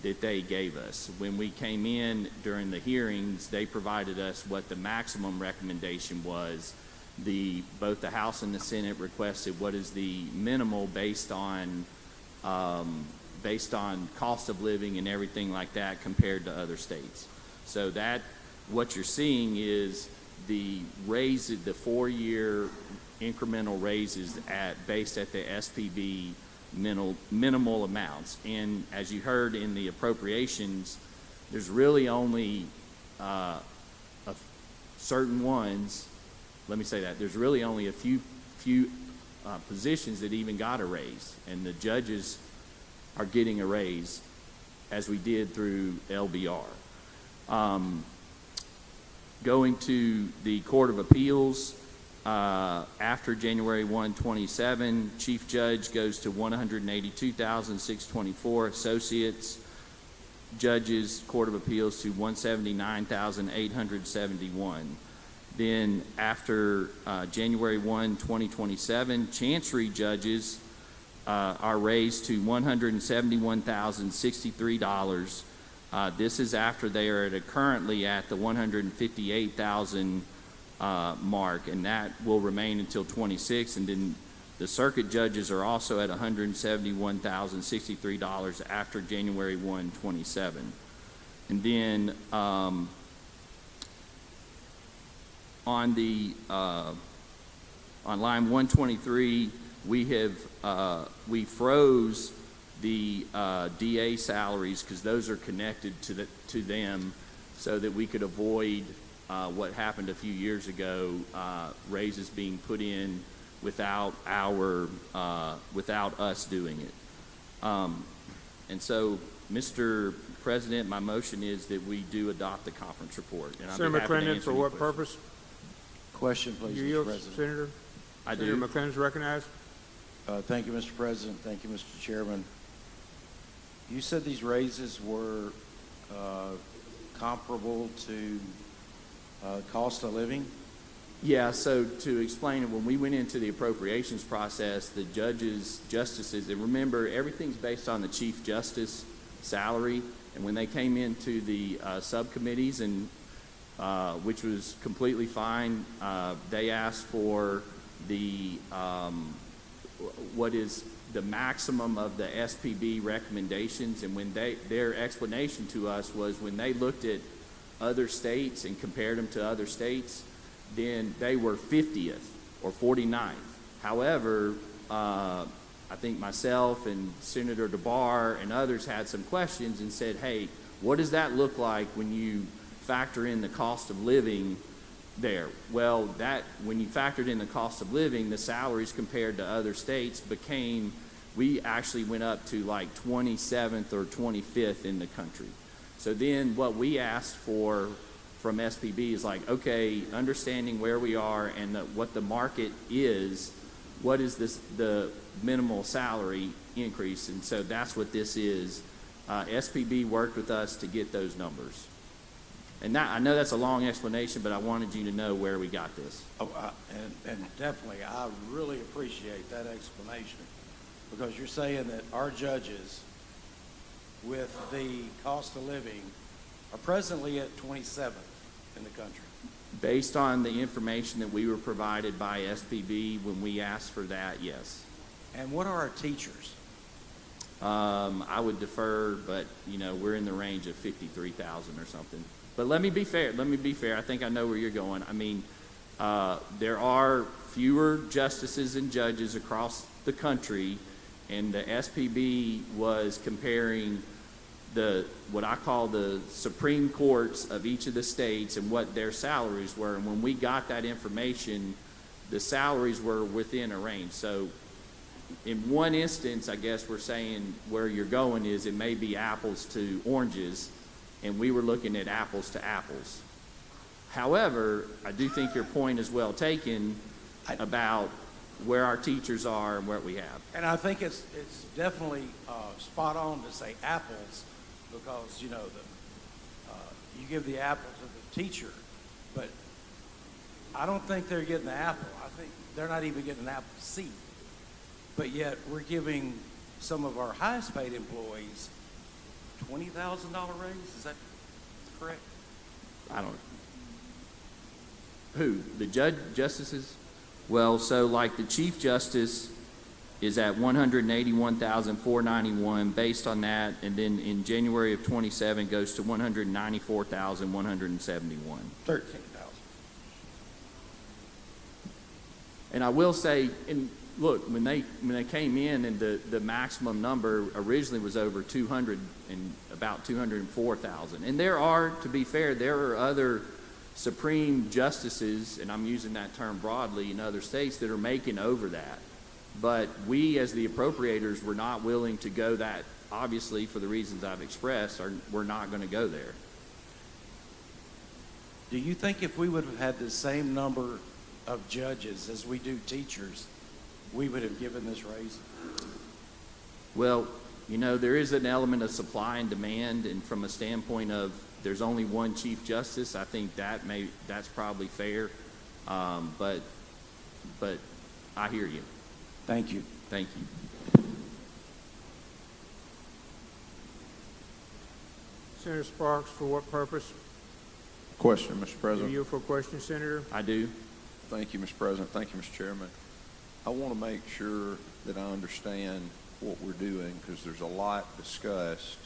that they gave us. When we came in during the hearings, they provided us what the maximum recommendation was. Both the House and the Senate requested what is the minimal based on cost of living and everything like that compared to other states. So what you're seeing is the raises, the 4-year incremental raises based at the SPB minimal amounts. And as you heard in the appropriations, there's really only certain ones. Let me say that there's really only a few positions that even got a raise, and the judges are getting a raise, as we did through LBR. Going to the Court of Appeals, after January 1, 27, Chief Judge goes to $182,624. Associates Judges, Court of Appeals to $179,871. Then after January 1, 2027, Chancery Judges are raised to $171,063. This is after they are currently at the $158,000 mark, and that will remain until 26. And then the circuit judges are also at $171,063 after January 1, 27. And then on line 123, we froze the DA salaries because those are connected to them, so that we could avoid what happened a few years ago, raises being put in without us doing it. And so, Mr. President, my motion is that we do adopt the conference report. And Senator McClendon, for what purpose? Question, please, You Mr. yield, President. Senator. I Senator do. McLennan's recognized. Thank you, Mr. President. Thank you, Mr. Chairman. You said these raises were comparable to cost of living? Yeah, so to explain it, when we went into the appropriations process, the judges, justices, and remember, everything's based on the Chief Justice salary, and when they came into the subcommittees, and which was completely fine, they asked for the what is the maximum of the SPB recommendations, and when their explanation to us was when they looked at other states and compared them to other states, then they were 50th or 49th. However, I think myself and Senator DeBar and others had some questions and said, hey, what does that look like when you factor in the cost of living there? Well, that when you factored in the cost of living, the salaries compared to other states became, we actually went up to like 27th or 25th in the country. So then what we asked for from SPB is like, okay, understanding where we are and what the market is, what is the minimal salary increase? And so that's what this is. SPB worked with us to get those numbers. And I know that's a long explanation, but I wanted you to know where we got this. Oh, and definitely, I really appreciate that explanation, because you're saying that our judges, with the cost of living, are presently at 27th in the country. Based on the information that we were provided by SPB when we asked for that, yes. And what are our teachers? I would defer, but we're in the range of 53,000 or something. But let me be fair. I think I know where you're going. I mean, there are fewer justices and judges across the country, and the SPB was comparing what I call the Supreme Courts of each of the states and what their salaries were. And when we got that information, the salaries were within a range. So in one instance, I guess we're saying where you're going is it may be apples to oranges, and we were looking at apples to apples. However, I do think your point is well taken about where our teachers are and what we have. And I think it's definitely spot on to say apples, because, you give the apple to the teacher, but I don't think they're getting the apple. I think they're not even getting an apple seed. But yet we're giving some of our highest paid employees $20,000 raise. Is that correct? I don't. Who? The justices? Well, so like the Chief Justice is at $181,491 based on that, and then in January of 27 goes to $194,171. 13,000. And I will say, and look, when they came in, and the maximum number originally was over 200 and about 204,000. And there are, to be fair, there are other Supreme Justices, and I'm using that term broadly, in other states that are making over that. But we, as the appropriators, were not willing to go that, obviously, for the reasons I've expressed, we're not going to go there. Do you think if we would have had the same number of judges as we do teachers, we would have given this raise? Well, there is an element of supply and demand, and from a standpoint of there's only one Chief Justice, I think that's probably fair. But I hear you. Thank you. Thank you. Senator Sparks, for what purpose? Question, Mr. Do President. you for a question, Senator? I do. Thank you, Mr. President. Thank you, Mr. Chairman. I want to make sure that I understand what we're doing, because there's a lot discussed,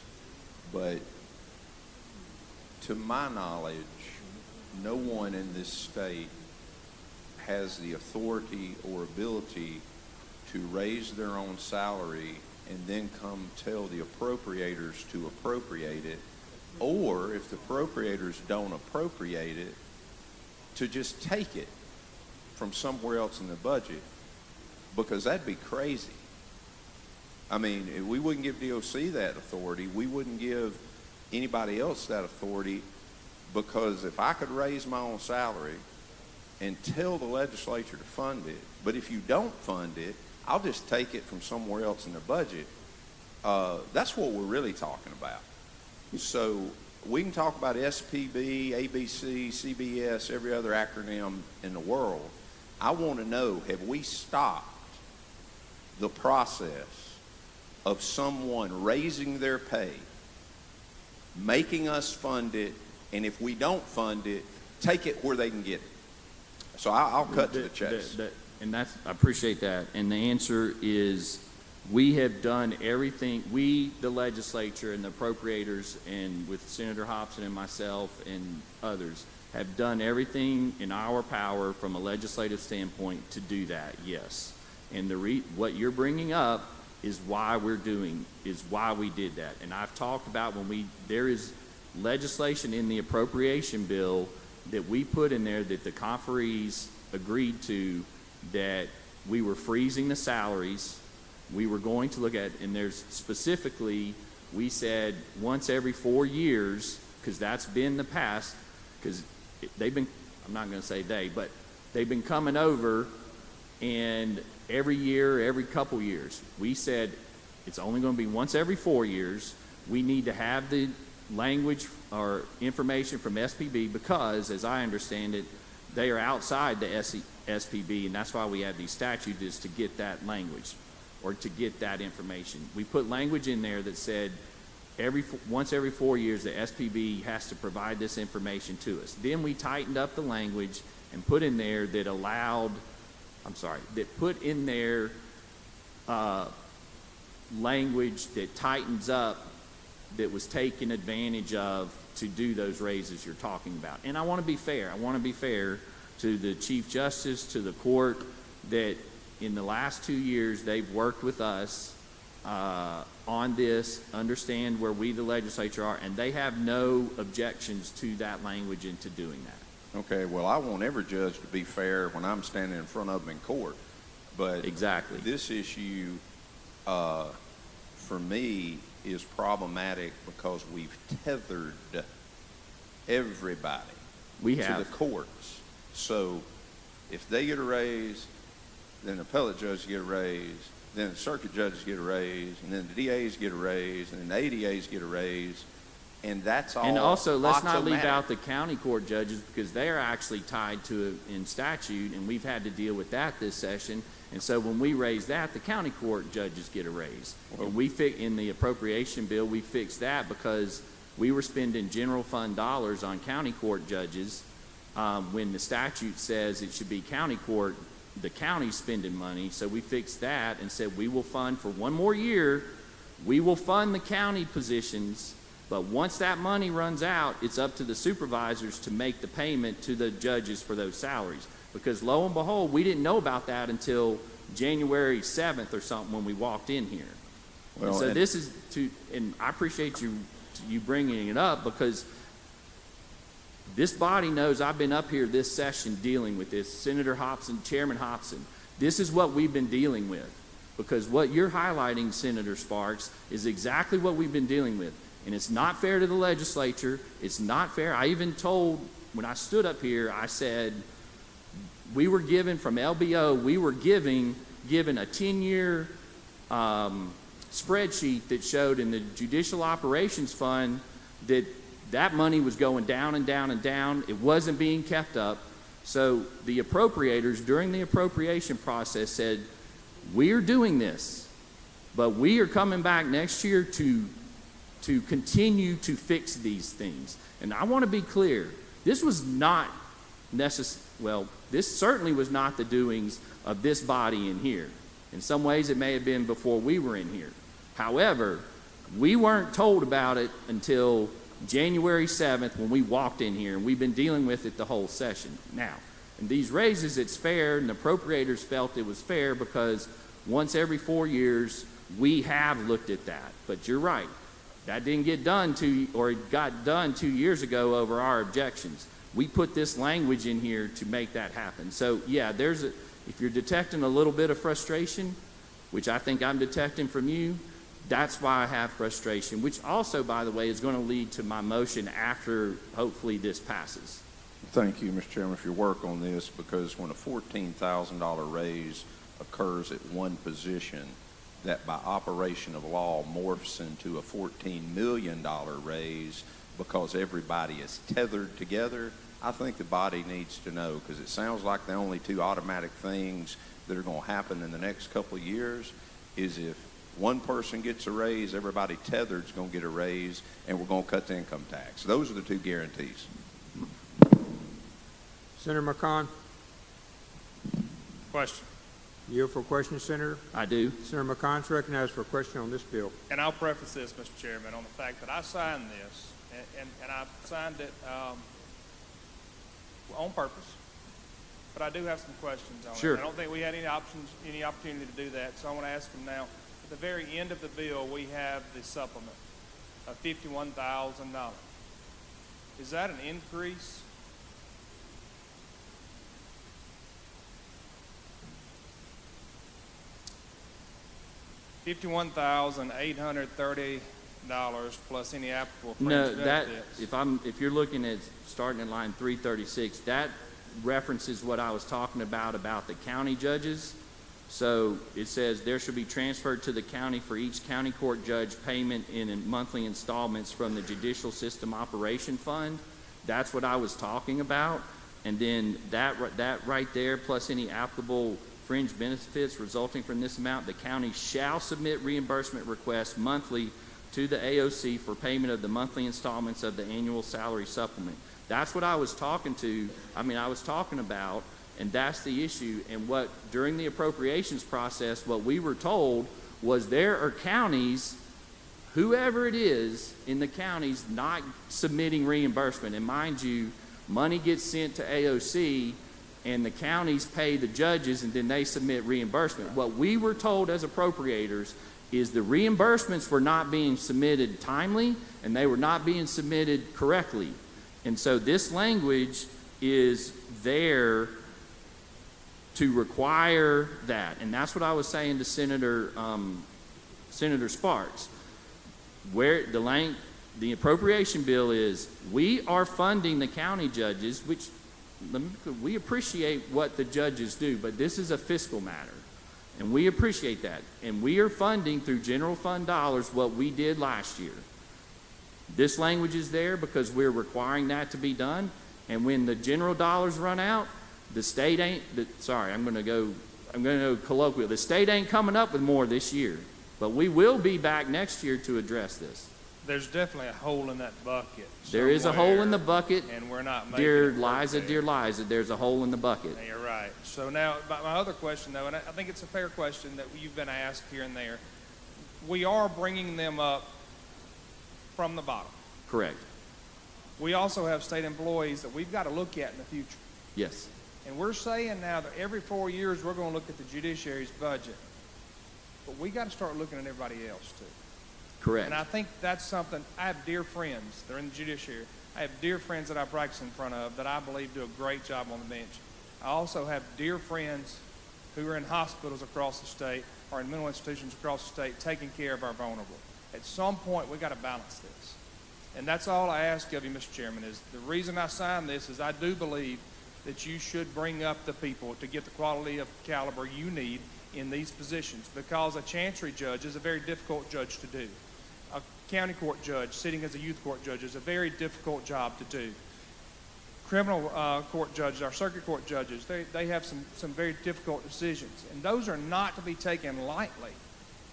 but to my knowledge, no one in this state has the authority or ability to raise their own salary and then come tell the appropriators to appropriate it, or if the appropriators don't appropriate it, to just take it from somewhere else in the budget, because that'd be crazy. I mean, if we wouldn't give DOC that authority, we wouldn't give anybody else that authority, because if I could raise my own salary and tell the legislature to fund it. But if you don't fund it, I'll just take it from somewhere else in the budget. That's what we're really talking about. So we can talk about SPB, ABC, CBS, every other acronym in the world. I want to know, have we stopped the process of someone raising their pay, making us fund it, and if we don't fund it, take it where they can get it? So I'll cut to the chase. I appreciate that. And the answer is, we have done everything, we, the legislature and the appropriators, and with Senator Hobson and myself and others, have done everything in our power from a legislative standpoint to do that, yes. And what you're bringing up is why we did that. And I've talked about there is legislation in the appropriation bill that we put in there that the conferees agreed to, that we were freezing the salaries. We were going to look at, and there's specifically, we said once every 4 years, because that's been the past, because they've been, I'm not going to say but they've been coming over, and every year, every couple years, we said it's only going to be once every 4 years. We need to have the language or information from SPB because, as I understand it, they are outside the SPB, and that's why we have these statutes, is to get that language or to get that information. We put language in there that said once every 4 years the SPB has to provide this information to us. Then we tightened up the language and put in there put in there language that tightens up, that was taken advantage of to do those raises you're talking about. And I want to be fair. I want to be fair to the Chief Justice, to the court, that in the last 2 years they've worked with us on this, understand where we, the legislature, are, and they have no objections to that language and to doing that. Okay, well, I want every judge to be fair when I'm standing in front of them in court. But exactly, this issue, for me, is problematic because we've tethered everybody to the courts. So if they get a raise, then the appellate judges get a raise, then the circuit judges get a raise, and then the DAs get a raise, and then the ADAs get a raise, and that's all. And also, let's not leave automatic. out the county court judges, because they are actually tied to it in statute, and we've had to deal with that this session. And so when we raise that, the county court judges get a raise. And in the appropriation bill, we fixed that because we were spending general fund dollars on county court judges when the statute says it should be county court, the county spending money. So we fixed that and said we will fund for 1 more year, we will fund the county positions, but once that money runs out, it's up to the supervisors to make the payment to the judges for those salaries. Because lo and behold, we didn't know about that until January 7th or something when we walked in here. Well, and so this is and I appreciate you bringing it up, because this body knows I've been up here this session dealing with this. Senator Hobson, Chairman Hobson, this is what we've been dealing with. Because what you're highlighting, Senator Sparks, is exactly what we've been dealing with. And it's not fair to the legislature. It's not fair. I even told, when I stood up here, I said, we were given from LBO, we were given a 10-year spreadsheet that showed in the Judicial Operations Fund that money was going down and down and down. It wasn't being kept up. So the appropriators during the appropriation process said, we're doing this, but we are coming back next year to continue to fix these things. And I want to be clear, this was not this certainly was not the doings of this body in here. In some ways, it may have been before we were in here. However, we weren't told about it until January 7th when we walked in here, and we've been dealing with it the whole session. Now, in these raises, it's fair, and the appropriators felt it was fair because once every 4 years, we have looked at that. But you're right. That didn't get done it got done 2 years ago over our objections. We put this language in here to make that happen. So, yeah, if you're detecting a little bit of frustration, which I think I'm detecting from you, that's why I have frustration, which also, by the way, is going to lead to my motion after hopefully this passes. Thank you, Mr. Chairman, for your work on this, because when a $14,000 raise occurs at one position, that by operation of law morphs into a $14 million raise because everybody is tethered together, I think the body needs to know, because it sounds like the only two automatic things that are going to happen in the next couple of years is if one person gets a raise, everybody tethered is going to get a raise, and we're going to cut the income tax. Those are the two guarantees. Senator McCon, Question. you for a question, Senator? I do. Senator McConn's recognized for a question on this bill. And I'll preface this, Mr. Chairman, on the fact that I signed this, and I signed it on purpose, but I do have some questions on Sure. it. I don't think we had any opportunity to do that, so I want to ask them now. At the very end of the bill, we have the supplement of $51,000. Is that an increase? $51,830 plus any applicable fringe No, that, benefits. if you're looking at starting at line 336, that references what I was talking about the county judges. So it says there should be transferred to the county for each county court judge payment in monthly installments from the Judicial System Operation Fund. That's what I was talking about. And then that right there, plus any applicable fringe benefits resulting from this amount, the county shall submit reimbursement requests monthly to the AOC for payment of the monthly installments of the annual salary supplement. That's what I was talking about, and that's the issue. And what, during the appropriations process, what we were told was there are counties, whoever it is in the counties, not submitting reimbursement. And mind you, money gets sent to AOC, and the counties pay the judges, and then they submit reimbursement. What we were told as appropriators is the reimbursements were not being submitted timely, and they were not being submitted correctly. And so this language is there to require that. And that's what I was saying to Senator Sparks. Where the appropriation bill is, we are funding the county judges, which we appreciate what the judges do, but this is a fiscal matter, and we appreciate that. And we are funding through general fund dollars what we did last year. This language is there because we're requiring that to be done, and when the general dollars run out, the state ain't, I'm going to go colloquial. The state ain't coming up with more this year, but we will be back next year to address this. There's definitely a hole in that bucket. There is a hole in the bucket. And we're not making Dear it work Liza, there. dear Liza, there's a hole in the bucket. You're right. So now, my other question, though, and I think it's a fair question that you've been asked here and there, we are bringing them up from the bottom. Correct. We also have state employees that we've got to look at in the future. Yes. And we're saying now that every 4 years we're going to look at the judiciary's budget. But we got to start looking at everybody else, too. Correct. And I think that's something, I have dear friends, they're in the judiciary. I have dear friends that I practice in front of that I believe do a great job on the bench. I also have dear friends who are in hospitals across the state or in mental institutions across the state taking care of our vulnerable. At some point, we got to balance this. And that's all I ask of you, Mr. Chairman, is the reason I signed this is I do believe that you should bring up the people to get the quality of caliber you need in these positions, because a chancery judge is a very difficult judge to do. A county court judge sitting as a youth court judge is a very difficult job to do. Criminal court judges, our circuit court judges, they have some very difficult decisions, and those are not to be taken lightly.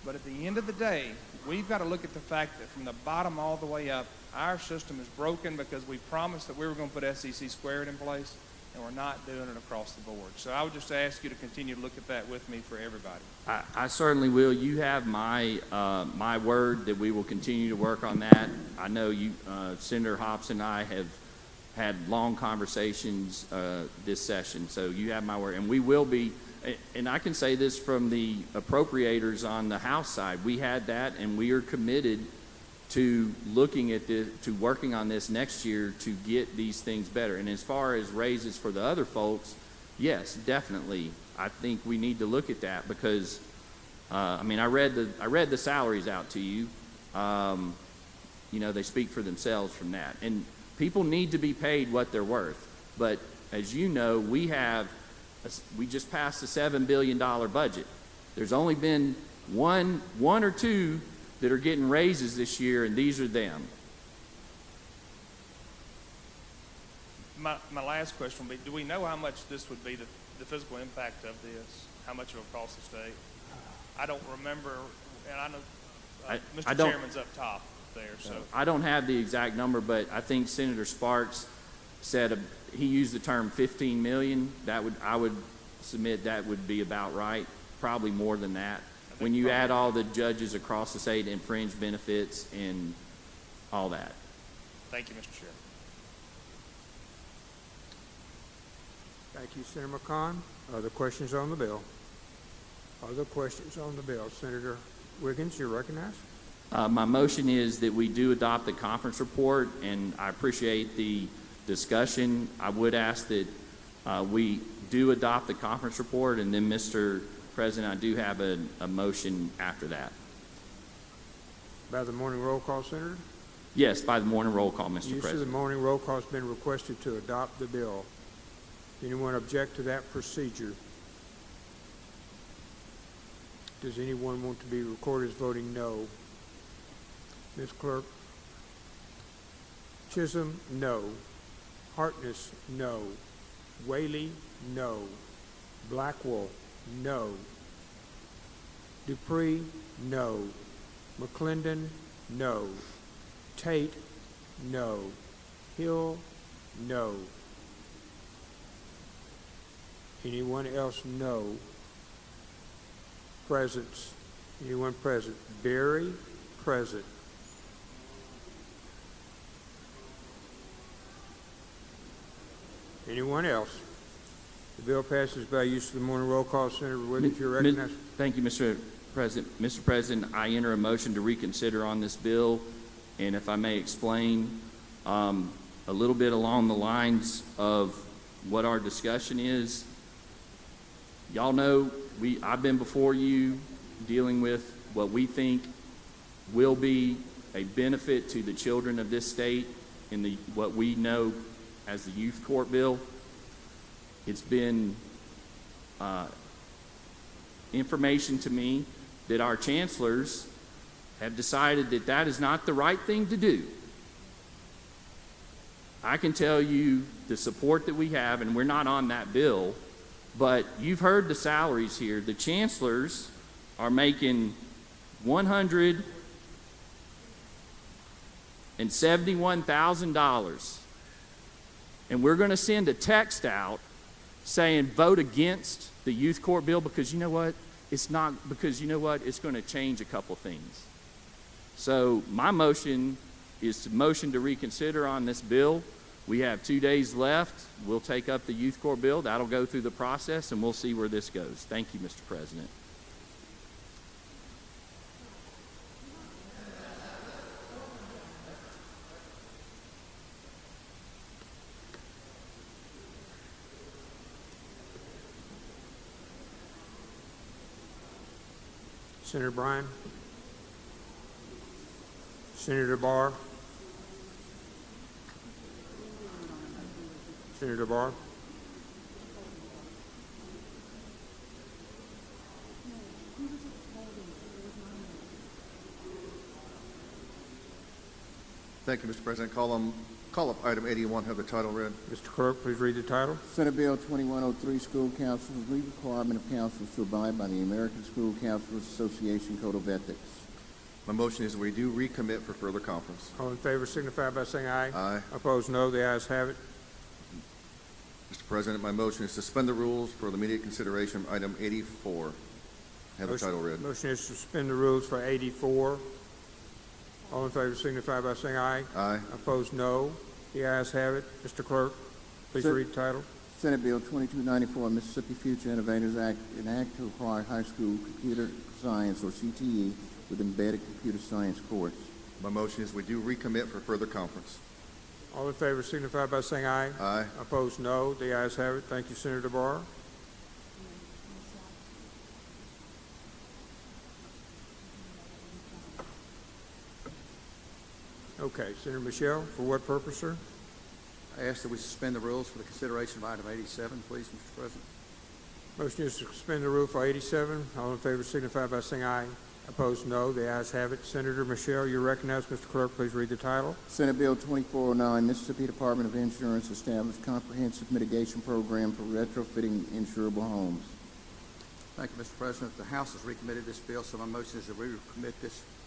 But at the end of the day, we've got to look at the fact that from the bottom all the way up, our system is broken because we promised that we were going to put SEC squared in place, and we're not doing it across the board. So I would just ask you to continue to look at that with me for everybody. I certainly will. You have my my word that we will continue to work on that. I know you, Senator Hobbs and I have had long conversations this session, so you have my word. And we will be, and I can say this from the appropriators on the House side, we had that, and we are committed to looking at this, to working on this next year to get these things better. And as far as raises for the other folks, yes, definitely. I think we need to look at that because, I mean, I read the salaries out to you. You know, they speak for themselves from that. And people need to be paid what they're worth. But as you know, we just passed a $7 billion budget. There's only been one or two that are getting raises this year, and these are them. My last question would be, do we know how much this would be, the physical impact of this? How much it will cost the state? I don't remember, and I know Mr. Chairman's up top there. So I don't have the exact number, but I think Senator Sparks said he used the term 15 million. I would submit that would be about right. Probably more than that. When you add all the judges across the state and fringe benefits and all that. Thank you, Mr. Chair. Thank you, Senator McCon. Other questions on the bill? Other questions on the bill? Senator Wiggins, you're recognized. My motion is that we do adopt the conference report, and I appreciate the discussion. I would ask that we do adopt the conference report, and then, Mr. President, I do have a motion after that. By the morning roll call, Senator? Yes, by the morning roll call, Mr. President. Use of the morning roll call has been requested to adopt the bill. Anyone object to that procedure? Does anyone want to be recorded as voting no? Ms. Clerk? Chisholm, no. Hartness, no. Whaley, no. Blackwell, no. Dupree, no. McClendon, no. Tate, no. Hill, no. Anyone else, no. Presence. Anyone present? Berry, present. Anyone else? The bill passes by use of the morning roll call. Senator Wiggins, you're recognized. Thank you, Mr. President. Mr. President, I enter a motion to reconsider on this bill, and if I may explain a little bit along the lines of what our discussion is. Y'all know I've been before you dealing with what we think will be a benefit to the children of this state in what we know as the youth court bill. It's been information to me that our chancellors have decided that that is not the right thing to do. I can tell you the support that we have, and we're not on that bill, but you've heard the salaries here. The chancellors are making $171,000. And we're going to send a text out saying vote against the youth court bill because you know what? It's not, because you know what? It's going to change a couple things. So my motion is to motion to reconsider on this bill. We have 2 days left. We'll take up the youth court bill. That'll go through the process, and we'll see where this goes. Thank you, Mr. President. Senator Bryan. Senator Barr. Senator Barr. Thank you, Mr. President. Call up item 81, have the title read. Mr. Clerk, please read the title. Senate Bill 2103, School Counselors, Requirement of Counselors to abide by the American School Counselors Association Code of Ethics. My motion is we do recommit for further conference. All in favor signify by saying aye. Aye. Opposed, no. The ayes have it. Mr. President, my motion is suspend the rules for the immediate consideration of item 84. Have the title read. Motion is to suspend the rules for 84. All in favor signify by saying aye. Aye. Opposed, no. The ayes have it. Mr. Clerk, please read the title. Senate Bill 2294, Mississippi Future Innovators Act, an act to require high school computer science, or CTE, with embedded computer science course. My motion is we do recommit for further conference. All in favor signify by saying aye. Aye. Opposed, no. The ayes have it. Thank you, Senator Barr. Okay, Senator Michelle, for what purpose, sir? I ask that we suspend the rules for the consideration of item 87, please, Mr. President. Motion is to suspend the rule for 87. All in favor signify by saying aye. Opposed, no. The ayes have it. Senator Michelle, you're recognized. Mr. Clerk, please read the title. Senate Bill 2409, Mississippi Department of Insurance established comprehensive mitigation program for retrofitting insurable homes. Thank you, Mr. President. The House has recommitted this bill, so my motion is that we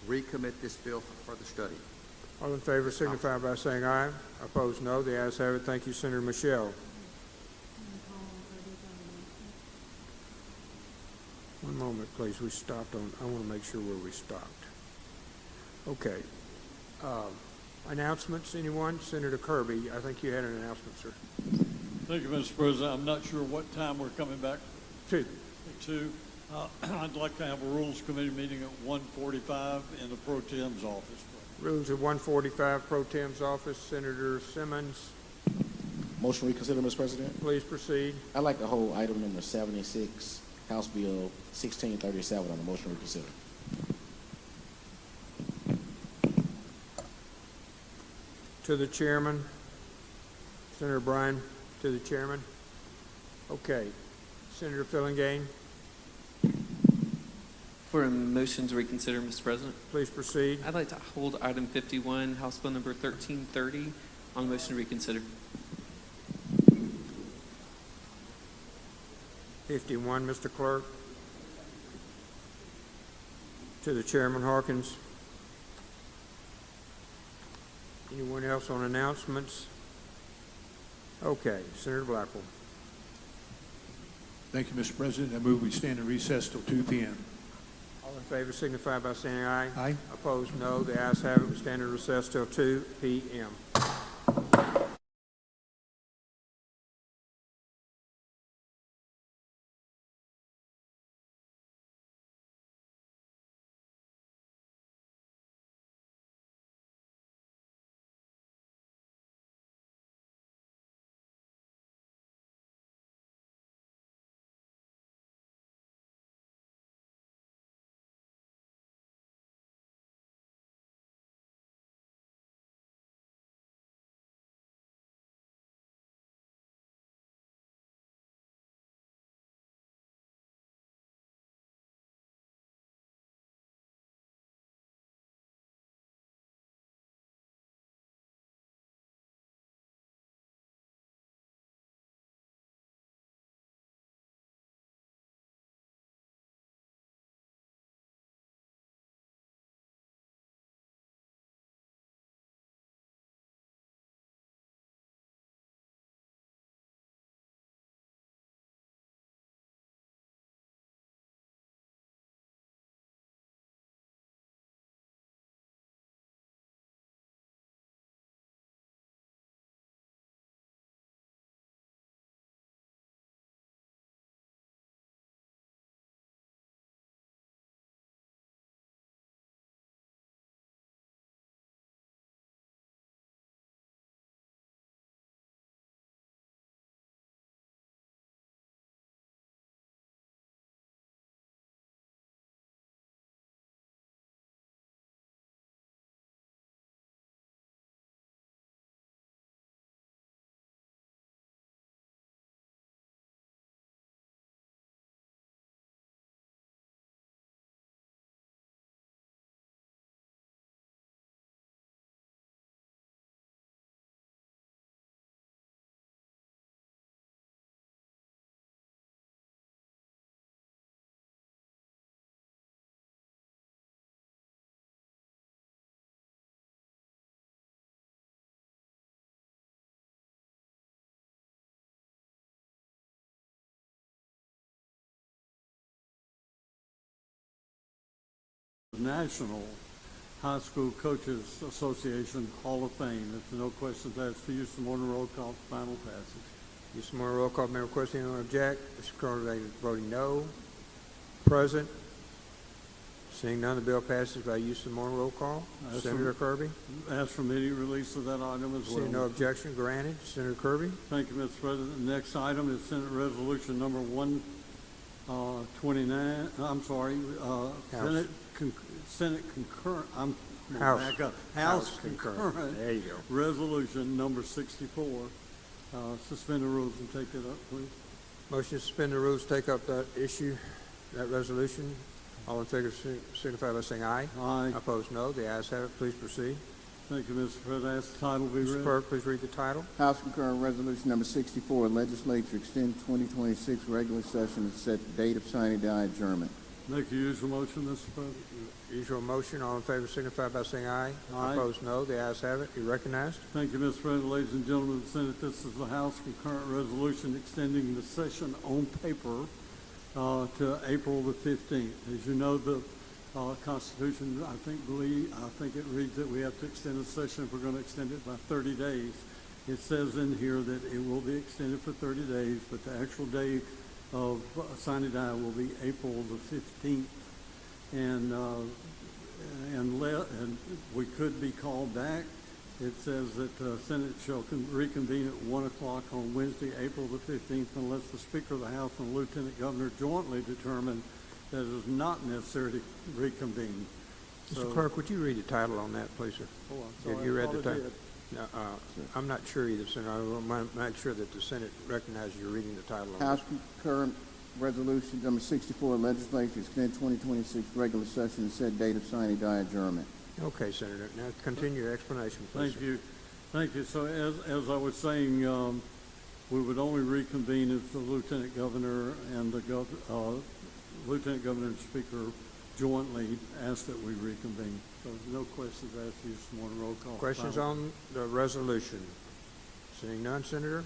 recommit this bill for further study. All in favor signify by saying aye. Opposed, no. The ayes have it. Thank you, Senator Michelle. One moment, please. We stopped on, I want to make sure where we stopped. Okay. Announcements, anyone? Senator Kirby, I think you had an announcement, sir. Thank you, Mr. President. I'm not sure what time we're coming back. 2. I'd like to have a Rules Committee meeting at 1:45 in the Pro Tem's office. Rules at 1:45, Pro Tem's office. Senator Simmons. Motion reconsider, Mr. President. Please proceed. I'd like to hold item number 76, House Bill 1637 on the motion reconsider. To the chairman. Senator Bryan, to the chairman. Okay. Senator Fillingane. For a motion to reconsider, Mr. President. Please proceed. I'd like to hold item 51, House Bill number 1330, on motion to reconsider. 51, Mr. Clerk. To the chairman, Harkins. Anyone else on announcements? Okay. Senator Blackwell. Thank you, Mr. President. I move we stand in recess till 2 p.m. All in favor signify by saying aye. Aye. Opposed, no. The ayes have it. We stand in recess till 2 p.m. National High School Coaches Association Hall of Fame. If no questions asked for use of order roll call for final passage. Use of roll call. Member question, anyone object? Mr. Carter voting no. Present. Seeing none, the bill passes by use of roll call. Senator Kirby. Ask for immediate release of that item as well. Seeing no objection, granted. Senator Kirby. Thank you, Mr. President. The next item is Senate Resolution number 129. I'm sorry. Senate concurrent. Back up. House concurrent. There you go. Resolution number 64. Suspend the rules and take it up, please. Motion to suspend the rules, take up that issue, that resolution. All in favor signify by saying aye. Aye. Opposed, no. The ayes have it. Please proceed. Thank you, Mr. President. Ask the title be Mr. read. Clerk, please read the title. House concurrent resolution number 64, legislature extend 2026 regular session and set date of sine die adjournment. Make your usual motion, Mr. President. Usual motion. All in favor signify by saying aye. Aye. Opposed, no. The ayes have it. You're recognized. Thank you, Mr. President. Ladies and gentlemen of the Senate, this is the House concurrent resolution extending the session on paper to April the 15th. As you know, the Constitution, I think it reads that we have to extend the session if we're going to extend it by 30 days. It says in here that it will be extended for 30 days, but the actual date of sine die will be April the 15th. And we could be called back. It says that the Senate shall reconvene at 1 o'clock on Wednesday, April the 15th, unless the Speaker of the House and the Lieutenant Governor jointly determine that it is not necessary to reconvene. Mr. Clerk, would you read the title on that, please, sir? Oh, I'm sorry, Have you I read thought the I title? did. No, I'm not sure either, Senator. I want to make sure that the Senate recognizes you're reading the title on House this. concurrent resolution number 64, legislature extend 2026 regular session and set date of sine die adjournment. Okay, Senator. Now continue your explanation, please. Thank you. Thank you. So as I was saying, we would only reconvene if the Lieutenant Governor and the Lieutenant Governor and Speaker jointly asked that we reconvene. So no questions asked. You just want a roll call. Questions on the resolution? Seeing none, Senator.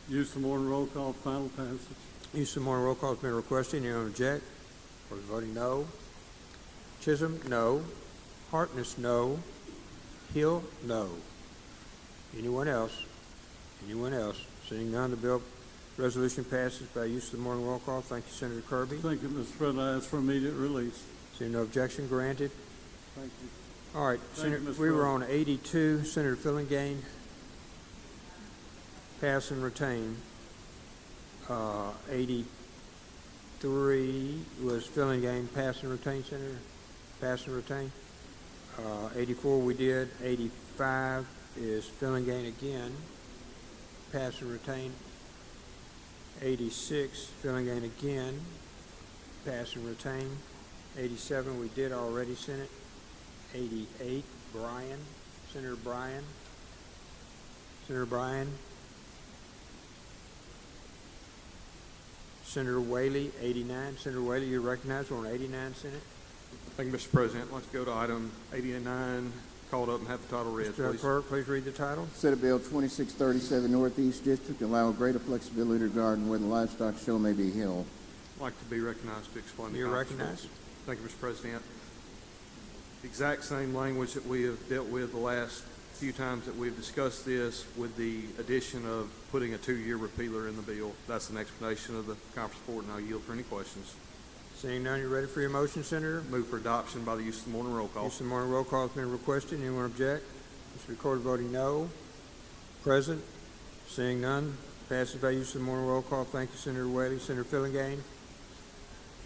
Use the morning roll call. Final passage. Use of more roll call has been requested. Anyone object? Or voting no? Chisholm, no. Hartness, no. Hill, no. Anyone else? Anyone else? Seeing none, the bill resolution passes by use of the morning roll call. Thank you, Senator Kirby. Thank you, Mr. President. I ask for immediate release. Seeing no objection, granted. Thank you. All right, Thank you, Senator, Mr. we were President. on 82. Senator Fillingham, pass and retain. 83 was Fillingham, pass and retain, Senator. Pass and retain. 84 we did. 85 is Fillingham again. Pass and retain. 86, Fillingham again. Pass and retain. 87 we did already, Senate. 88, Bryan. Senator Bryan. Senator Bryan. Senator Whaley, 89. Senator Whaley, you're recognized. We're on 89, Senate. Thank you, Mr. President. Let's go to item 89, called up and have the title read, Mr. please. Clerk, please read the title. Senate Bill 2637, Northeast District, allow greater flexibility regarding where the livestock show may be held. I'd like to be recognized to explain the You're conference recognized. rules. Thank you, Mr. President. The exact same language that we have dealt with the last few times that we've discussed this, with the addition of putting a 2-year repealer in the bill. That's an explanation of the conference report, and I'll yield for any questions. Seeing none, you ready for your motion, Senator? Move for adoption by the use of the morning roll call. Use of the morning roll call has been requested. Anyone object? It's recorded voting no. Present. Seeing none, passes by use of the morning roll call. Thank you, Senator Whaley. Senator Fillingham.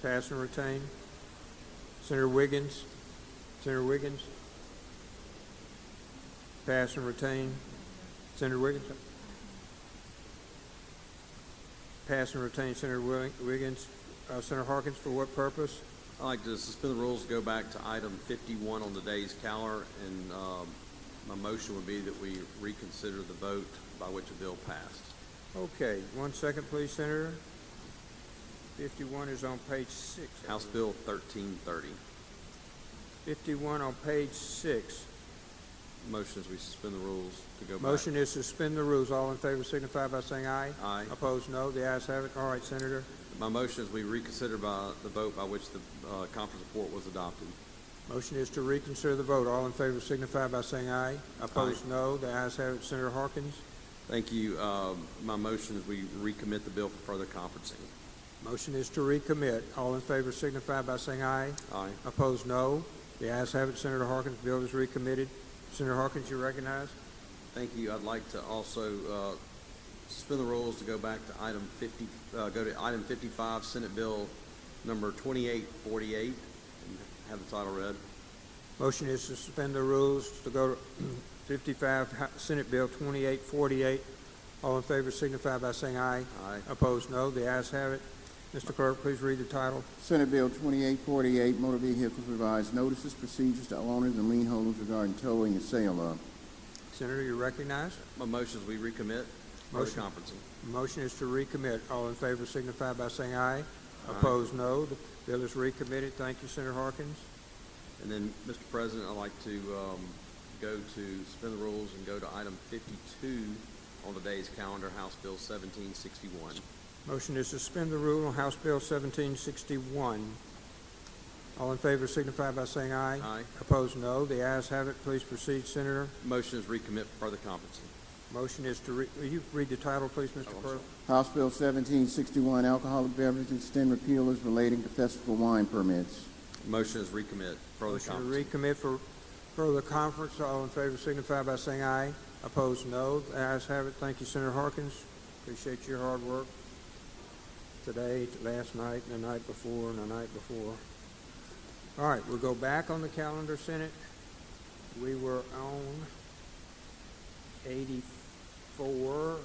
Pass and retain. Senator Wiggins. Senator Wiggins. Pass and retain. Senator Wiggins. Pass and retain. Senator Wiggins. Senator Harkins, for what purpose? I'd like to suspend the rules, go back to item 51 on today's calendar, and my motion would be that we reconsider the vote by which the bill passed. Okay, 1 second, please, Senator. 51 is on page 6. House Bill 1330. 51 on page 6. Motion is we suspend the rules to go back. Motion is suspend the rules. All in favor signify by saying aye. Aye. Opposed, no. The ayes have it. All right, Senator. My motion is we reconsider by the vote by which the conference report was adopted. Motion is to reconsider the vote. All in favor signify by saying aye. Opposed, Aye. no. The ayes have it. Senator Harkins. Thank you. My motion is we recommit the bill for further conferencing. Motion is to recommit. All in favor signify by saying aye. Aye. Opposed, no. The ayes have it. Senator Harkins, bill is recommitted. Senator Harkins, you recognize. Thank you. I'd like to also suspend the rules to go back to item 50. Go to item 55, Senate Bill number 2848, and have the title read. Motion is to suspend the rules to go to 55 Senate Bill 2848. All in favor signify by saying aye. Aye. Opposed, no. The ayes have it. Mr. Clerk, please read the title. Senate Bill 2848, Motor Vehicles Revised Notices, Procedures to Owners and Lien Holders Regarding Towing and Sale of. Senator, you recognized. My motion is we recommit for the conferencing. Motion is to recommit. All in favor signify by saying aye. Opposed, no. The bill is recommitted. Thank you, Senator Harkins. And then, Mr. President, I'd like to go to suspend the rules and go to item 52 on today's calendar, House Bill 1761. Motion is to suspend the rule on House Bill 1761. All in favor signify by saying aye. Aye. Opposed, no. The ayes have it. Please proceed, Senator. Motion is recommit for further conferencing. Motion is to will you read the title, please, Mr. Clerk? House Bill 1761, Alcoholic Beverages Extend Repealers Relating to Festival Wine Permits. Motion is recommit further Motion to conferencing. recommit for further conference. All in favor signify by saying aye. Opposed, no. The ayes have it. Thank you, Senator Harkins. Appreciate your hard work today, last night, and the night before, and the night before. All right, we'll go back on the calendar, Senate. We were on 84,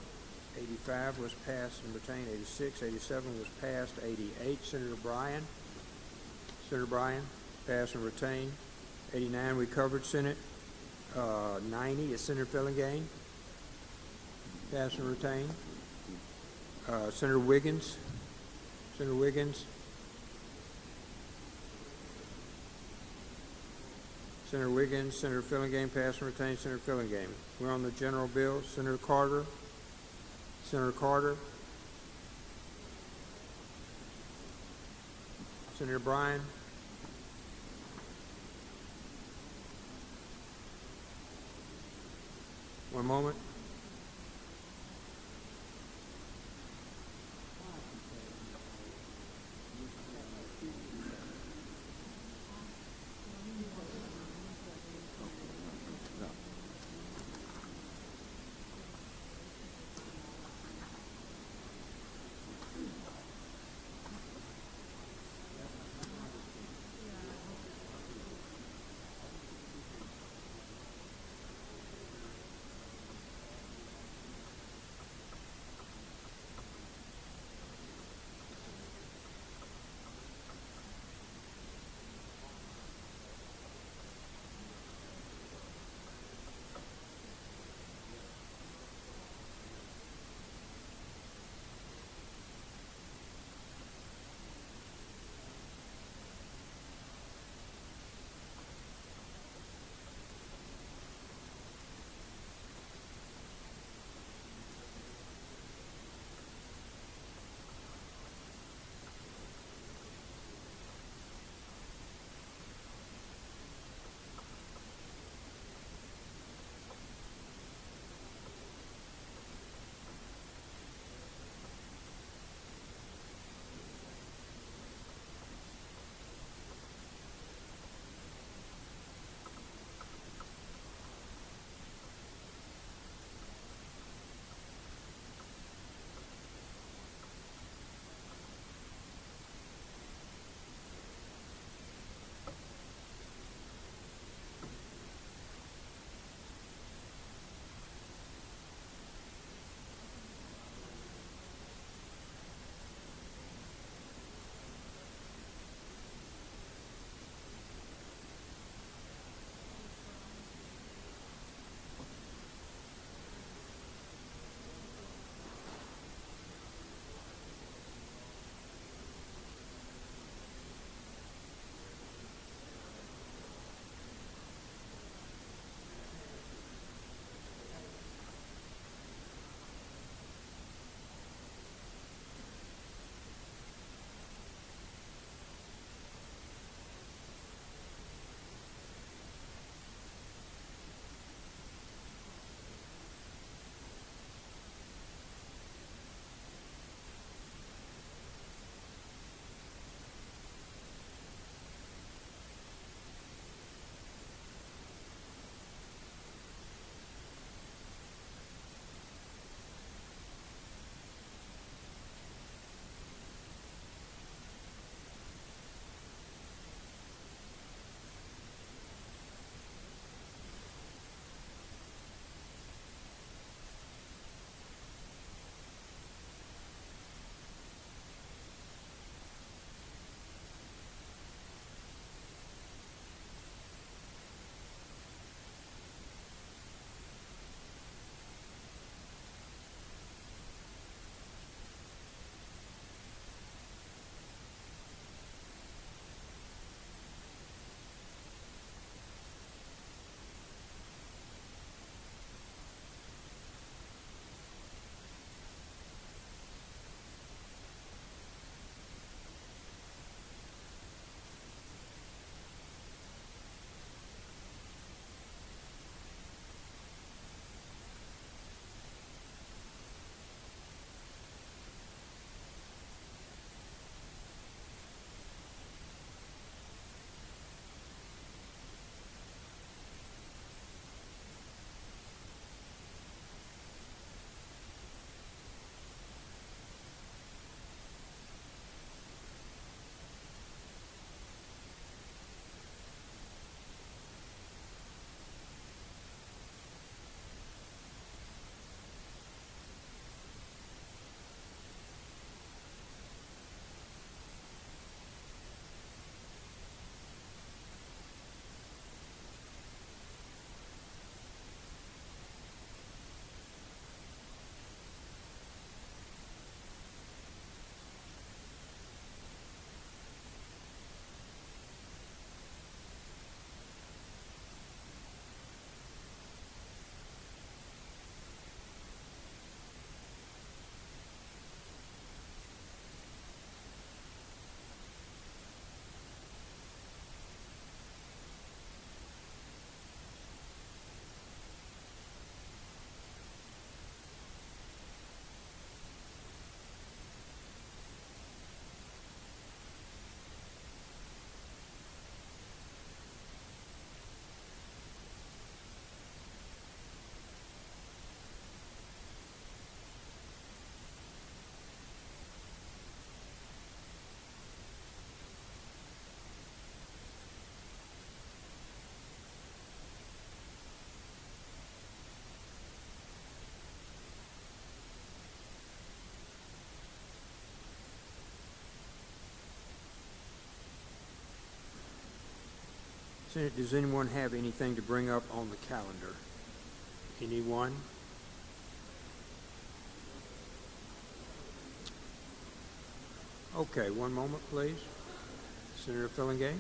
85 was passed and retained, 86, 87 was passed, 88, Senator Bryan, passed and retained. 89 we covered, Senate. 90 is Senator Fillingane, passed and retained. Senator Wiggins, Senator Fillingane, passed and retained. Senator Fillingane. We're on the general bill. Senator Carter. Senator Bryan. One moment. Senate, does anyone have anything to bring up on the calendar? Anyone? Okay, one moment, please. Senator Fillingane.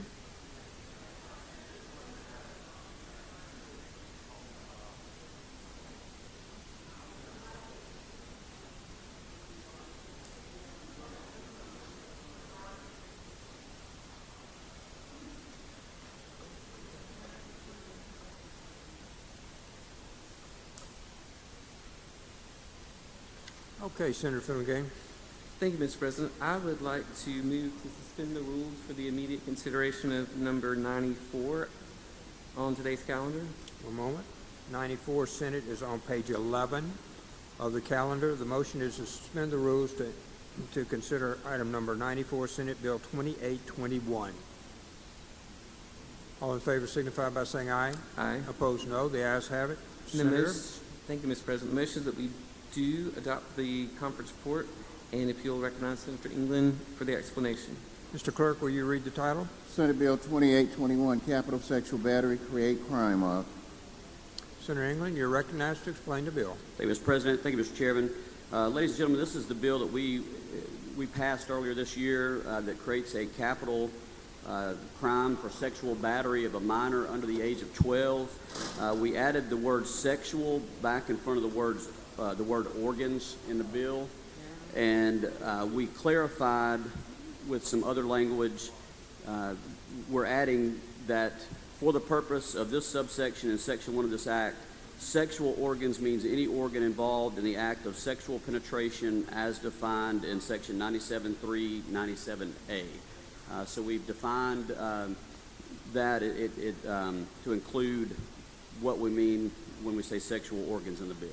Okay, Senator Fillingane. Thank you, Mr. President. I would like to move to suspend the rules for the immediate consideration of number 94 on today's calendar. One moment. 94, Senate, is on page 11 of the calendar. The motion is to suspend the rules to consider item number 94, Senate Bill 2821. All in favor signify by saying aye. Aye. Opposed, no. The ayes have it. And Senator? thank you, Mr. President. The motion is that we do adopt the conference report, and if you'll recognize Senator England for the explanation. Mr. Clerk, will you read the title? Senate Bill 2821, Capital Sexual Battery, Create Crime of. Senator England, you're recognized to explain the bill. Thank you, Mr. President. Thank you, Mr. Chairman. Ladies and gentlemen, this is the bill that we passed earlier this year that creates a capital crime for sexual battery of a minor under the age of 12. We added the word sexual back in front of the word organs in the bill, and we clarified with some other language. We're adding that for the purpose of this subsection in Section 1 of this Act, sexual organs means any organ involved in the act of sexual penetration as defined in Section 97.3, 97A. So we've defined that to include what we mean when we say sexual organs in the bill.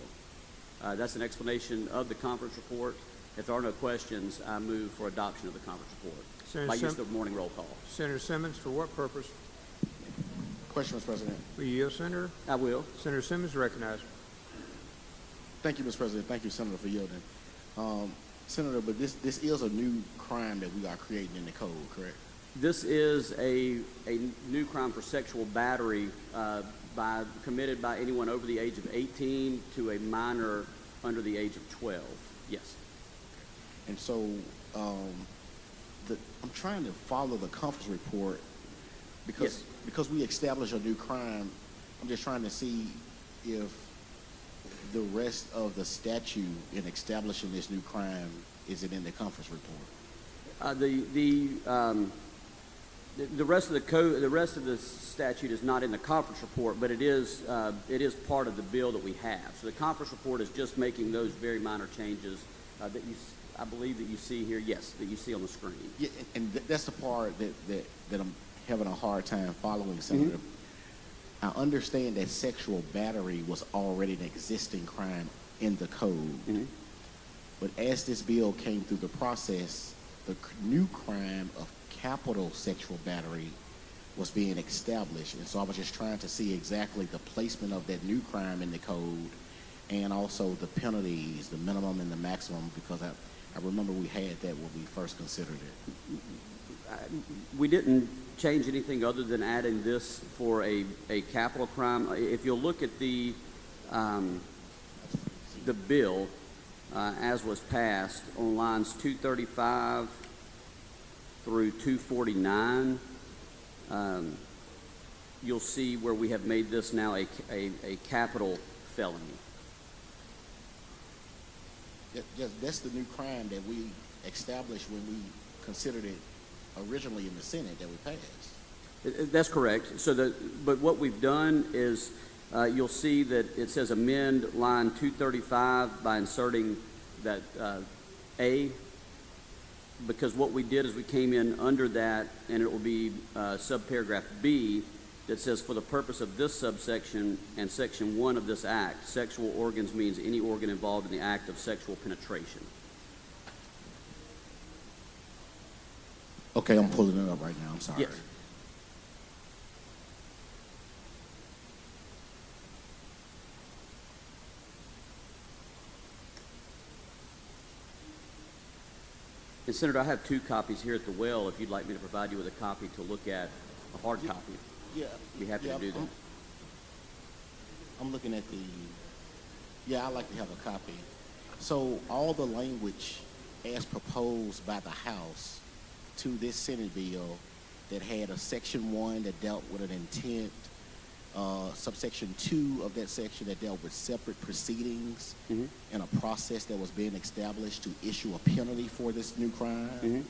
That's an explanation of the conference report. If there are no questions, I move for adoption of the conference report by use of the morning roll call. Senator Simmons, for what purpose? Question, Mr. President. Will you yield, Senator? I will. Senator Simmons, recognized. Thank you, Mr. President. Thank you, Senator, for yielding. Senator, but this is a new crime that we are creating in the code, correct? This is a new crime for sexual battery committed by anyone over the age of 18 to a minor under the age of 12. Yes. And so I'm trying to follow the conference report because we established a new crime. I'm just trying to see if the rest of the statute in establishing this new crime is it in the conference report? The rest of the code, the rest of the statute is not in the conference report, but it is part of the bill that we have. So the conference report is just making those very minor changes that I believe that you see here. Yes, that you see on the screen. Yeah, and that's the part that I'm having a hard time following, Senator. I understand that sexual battery was already an existing crime in the code. But as this bill came through the process, the new crime of capital sexual battery was being established. And so I was just trying to see exactly the placement of that new crime in the code and also the penalties, the minimum and the maximum, because I remember we had that when we first considered it. We didn't change anything other than adding this for a capital crime. If you'll look at the bill as was passed on lines 235 through 249, you'll see where we have made this now a capital felony. That's the new crime that we established when we considered it originally in the Senate that we passed. That's correct. But what we've done is you'll see that it says amend line 235 by inserting that A, because what we did is we came in under that, and it will be subparagraph B that says for the purpose of this subsection and section 1 of this act, sexual organs means any organ involved in the act of sexual penetration. Okay, I'm pulling it up right now. I'm sorry. Yes. And Senator, I have 2 copies here at the well if you'd like me to provide you with a copy to look at, a hard copy. Yeah. be happy to do that. I'm looking at I'd like to have a copy. So all the language as proposed by the House to this Senate bill that had a section 1 that dealt with an intent, subsection 2 of that section that dealt with separate proceedings and a process that was being established to issue a penalty for this new crime.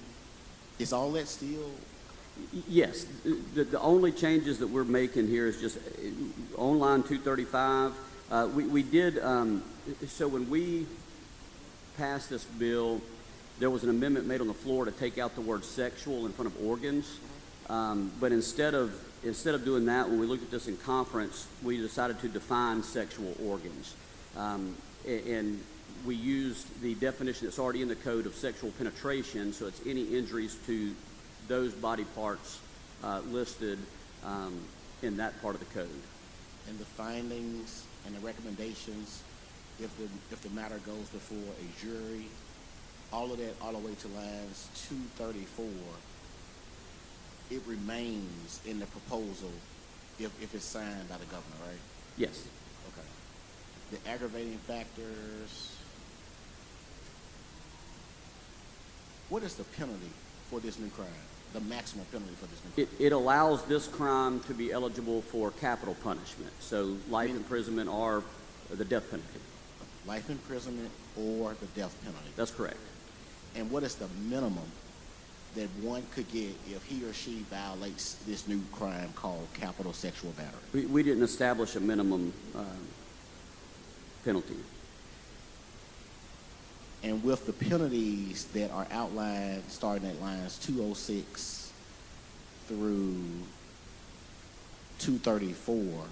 Is all that still? Yes. The only changes that we're making here is just on line 235. We did, so when we passed this bill, there was an amendment made on the floor to take out the word sexual in front of organs. But instead of doing that, when we looked at this in conference, we decided to define sexual organs. And we used the definition that's already in the code of sexual penetration, so it's any injuries to those body parts listed in that part of the code. And the findings and the recommendations, if the matter goes before a jury, all of that, all the way to lines 234, it remains in the proposal if it's signed by the governor, right? Yes. Okay. The aggravating factors, what is the penalty for this new crime? The maximum penalty for this new crime? It allows this crime to be eligible for capital punishment, so life imprisonment or the death penalty. Life imprisonment or the death penalty? That's correct. And what is the minimum that one could get if he or she violates this new crime called capital sexual battery? We didn't establish a minimum penalty. And with the penalties that are outlined starting at lines 206 through 234,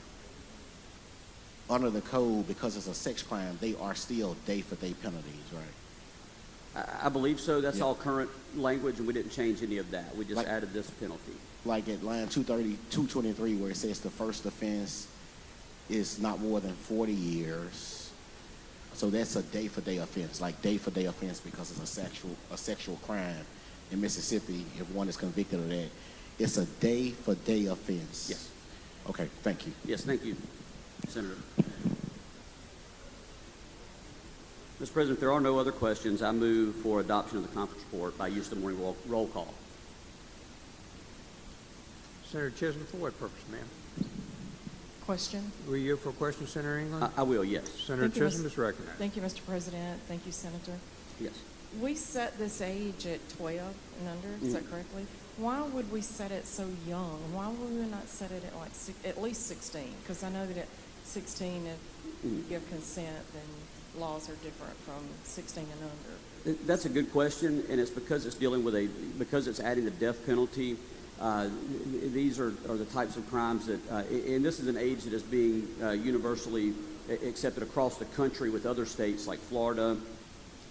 under the code, because it's a sex crime, they are still day-for-day penalties, right? I believe so. That's all current language, and we didn't change any of that. We just added this penalty. Like at line 223, where it says the first offense is not more than 40 years. So that's a day-for-day offense, like day-for-day offense because it's a sexual crime in Mississippi. If one is convicted of that, it's a day-for-day offense. Yes. Okay, thank you. Yes, thank you, Senator. Mr. President, if there are no other questions, I move for adoption of the conference report by use of the morning roll call. Senator Chisholm, for what purpose, ma'am? Question? Will you for a question, Senator England? I will, yes. Senator Chisholm is recognized. Thank you, Mr. President. Thank you, Senator. Yes. We set this age at 12 and under, is that correctly? Why would we set it so young? Why would we not set it at like at least 16? Because I know that at 16, if you give consent, then laws are different from 16 and under. That's a good question, and it's because it's dealing with because it's adding the death penalty. These are the types of crimes that, and this is an age that is being universally accepted across the country with other states like Florida,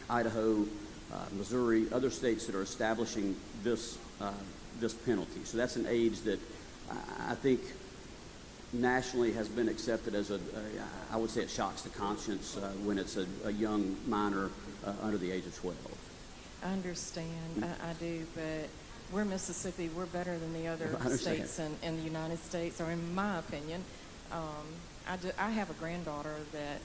Idaho, Missouri, other states that are establishing this penalty. So that's an age that I think nationally has been accepted as I would say it shocks the conscience when it's a young minor under the age of 12. I understand, I do, but we're Mississippi, we're better than the other states in the United States, or in my opinion. I have a granddaughter that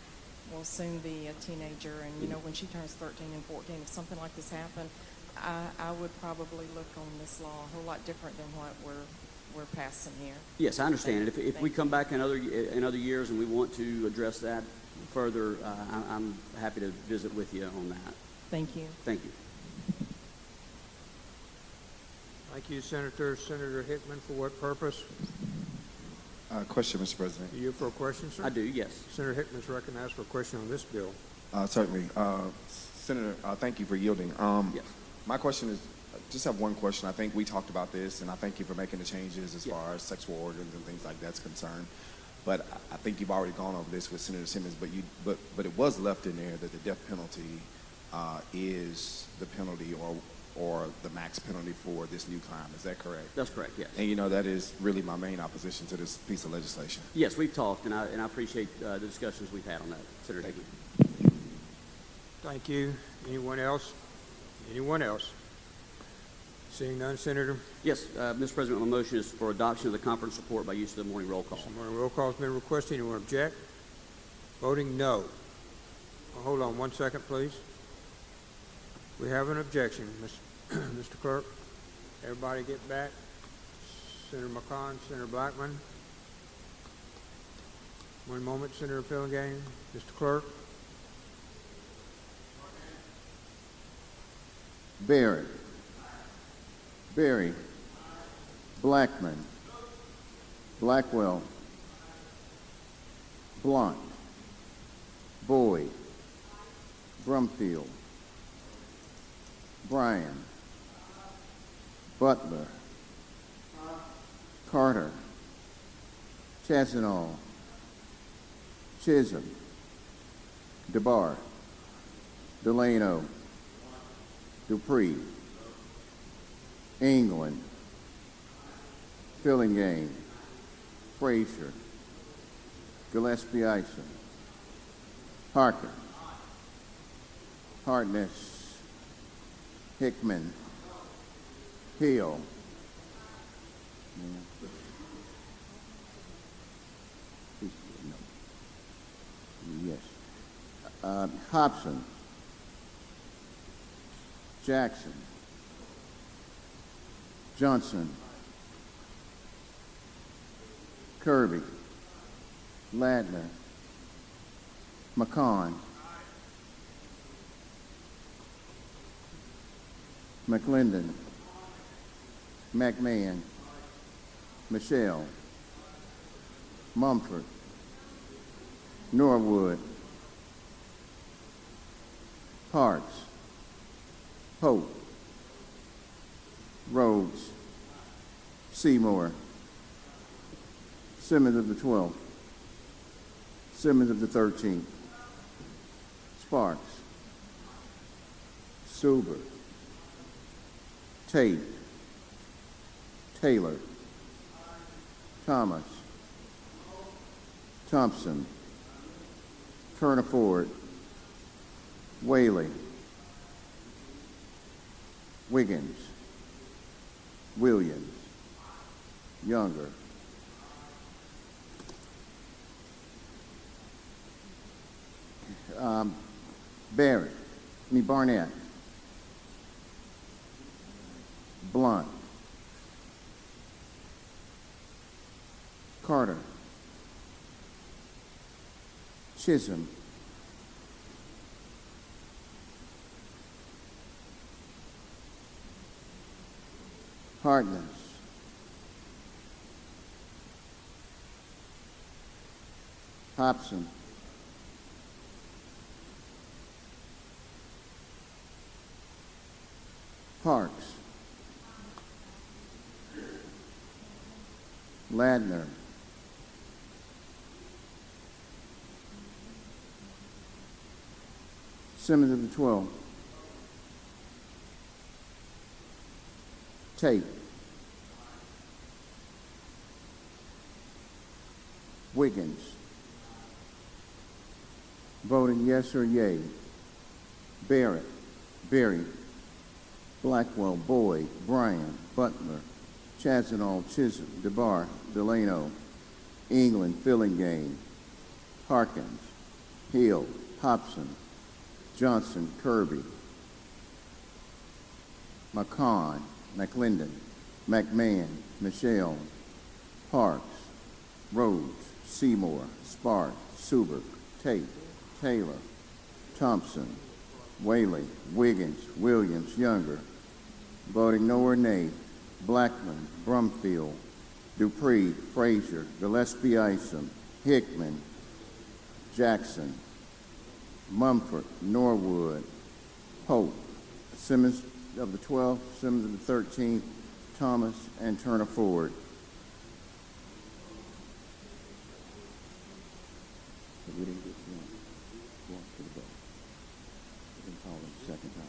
will soon be a teenager, and when she turns 13 and 14, if something like this happened, I would probably look on this law a whole lot different than what we're passing here. Yes, I understand. If we come back in other years and we want to address that further, I'm happy to visit with you on that. Thank you. Thank you. Thank you, Senator. Senator Hickman, for what purpose? Question, Mr. President. Are you for a question, sir? I do, yes. Senator Hickman is recognized for a question on this bill. Certainly. Senator, thank you for yielding. Yes. My question is, just have one question. I think we talked about this, and I thank you for making the changes as far as sexual organs and things like that's concerned. But I think you've already gone over this with Senator Simmons, but it was left in there that the death penalty is the penalty or the max penalty for this new crime. Is that correct? That's correct, yes. And that is really my main opposition to this piece of legislation. Yes, we've talked, and I appreciate the discussions we've had on that, Senator Hickman. Thank you. Anyone else? Anyone else? Seeing none, Senator? Yes, Mr. President, my motion is for adoption of the conference report by use of the morning roll call. Morning roll call has been requested. Anyone object? Voting no. Hold on 1 second, please. We have an objection. Mr. Clerk, everybody get back. Senator McCon, Senator Blackman. 1 moment, Senator Fillingane. Mr. Clerk. Barrett. Berry. Blackman. Blackwell. Blunt. Boyd. Brumfield. Bryan. Butler. Carter. Chazanall. Chisholm. DeBar. Delano. Dupree. England. Fillingane. Frazier. Gillespie Ison. Harker. Hartness. Hickman. Hill. Yes. Hobson. Jackson. Johnson. Kirby. Ladner. McCon. McClendon. McMahon. Michelle. Mumford. Norwood. Parks. Pope. Rhodes. Seymour. Simmons of the 12th. Simmons of the 13th. Sparks. Suber. Tate. Taylor. Thomas. Thompson. Turner Ford. Whaley. Wiggins. Williams. Younger. Barnett. Blunt. Carter. Chisholm. Hartness. Hobson. Parks. Ladner. Simmons of the 12. Tate. Wiggins. Voting yes or yea. Barrett. Berry. Blackwell. Boyd. Bryan. Butler. Chazanall. Chisholm. DeBar. Delano. England. Fillingane. Harkins. Hill. Hobson. Johnson. Kirby. McCon. McClendon. McMahon. Michelle. Parks. Rhodes. Seymour. Sparks. Suber. Tate. Taylor. Thompson. Whaley. Wiggins. Williams. Younger. Voting no or nay. Blackman. Brumfield. Dupree. Frazier. Gillespie Isom. Hickman. Jackson. Mumford. Norwood. Pope. Simmons of the 12th. Simmons of the 13th. Thomas and Turner Ford. We didn't get one to the vote. We didn't call it the second time.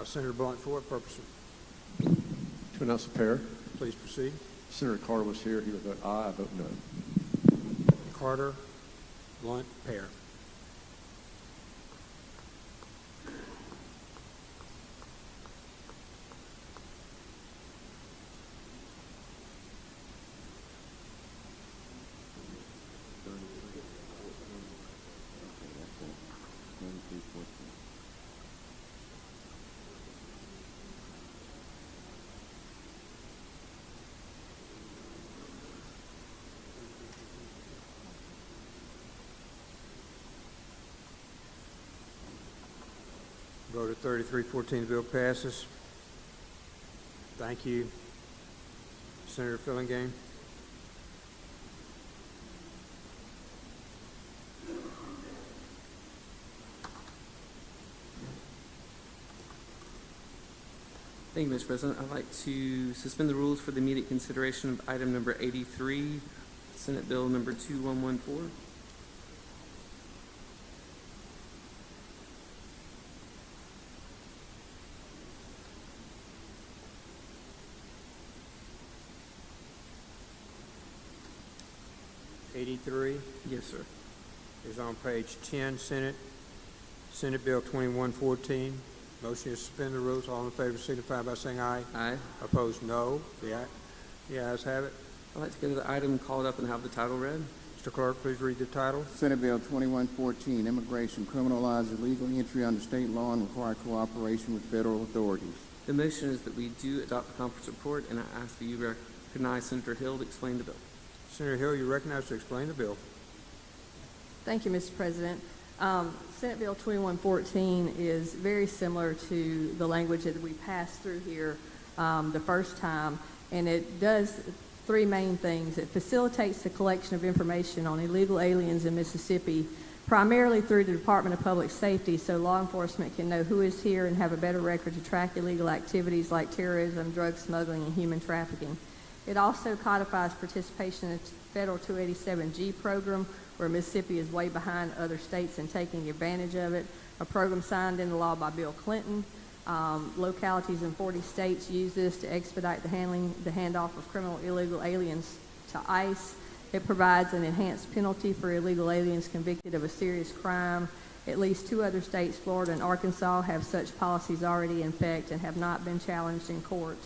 Senator Blunt, for what purpose? To announce a pair. Please proceed. Senator Carter was here. He would vote aye. I vote no. Carter, Blunt, pair. Voted 33-14, the bill passes. Thank you. Senator Fillingane. Thank you, Mr. President. I'd like to suspend the rules for the immediate consideration of item number 83, Senate Bill number 2114. Yes, sir. Is on page 10, Senate Bill 2114. Motion to suspend the rules. All in favor signify by saying aye. Aye. Opposed, no. The ayes have it. I'd like to go to the item called up and have the title read. Mr. Clerk, please read the title. Senate Bill 2114, Immigration criminalizes illegal entry under state law and require cooperation with federal authorities. The motion is that we do adopt the conference report, and I ask that you recognize Senator Hill to explain the bill. Senator Hill, you recognize to explain the bill. Thank you, Mr. President. Senate Bill 2114 is very similar to the language that we passed through here the first time, and it does three main things. It facilitates the collection of information on illegal aliens in Mississippi, primarily through the Department of Public Safety, so law enforcement can know who is here and have a better record to track illegal activities like terrorism, drug smuggling, and human trafficking. It also codifies participation in the federal 287G program, where Mississippi is way behind other states in taking advantage of it, a program signed into law by Bill Clinton. Localities in 40 states use this to expedite the handoff of criminal illegal aliens to ICE. It provides an enhanced penalty for illegal aliens convicted of a serious crime. At least 2 other states, Florida and Arkansas, have such policies already in effect and have not been challenged in court.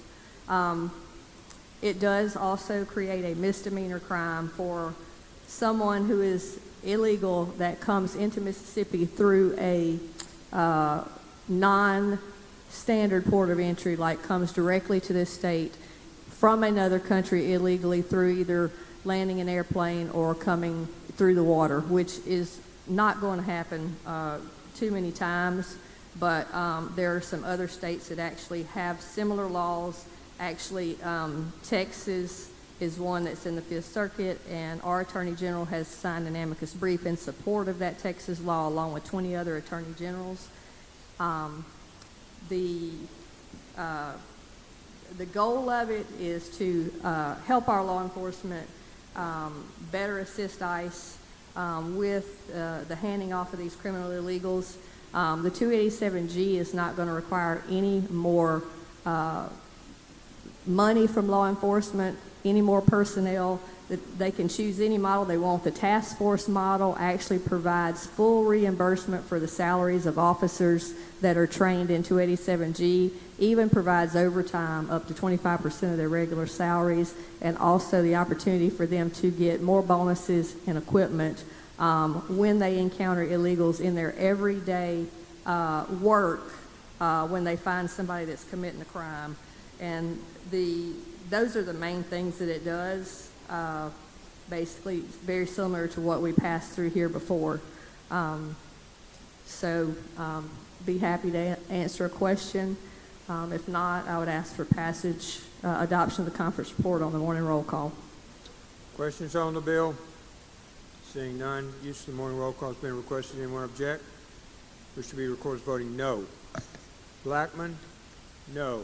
It does also create a misdemeanor crime for someone who is illegal that comes into Mississippi through a non-standard port of entry, like comes directly to this state from another country illegally through either landing an airplane or coming through the water, which is not going to happen too many times, but there are some other states that actually have similar laws. Actually, Texas is one that's in the Fifth Circuit, and our Attorney General has signed an amicus brief in support of that Texas law, along with 20 other Attorney Generals. The goal of it is to help our law enforcement better assist ICE with the handing off of these criminal illegals. The 287G is not going to require any more money from law enforcement, any more personnel. That they can choose any model they want. The task force model actually provides full reimbursement for the salaries of officers that are trained in 287G, even provides overtime up to 25% of their regular salaries, and also the opportunity for them to get more bonuses and equipment when they encounter illegals in their everyday work when they find somebody that's committing a crime. And those are the main things that it does. Basically, very similar to what we passed through here before. Be happy to answer a question. If not, I would ask for passage, adoption of the conference report on the morning roll call. Questions on the bill? Seeing none, use of the morning roll call has been requested. Anyone object? Wish to be recorded as voting no. Blackman? No.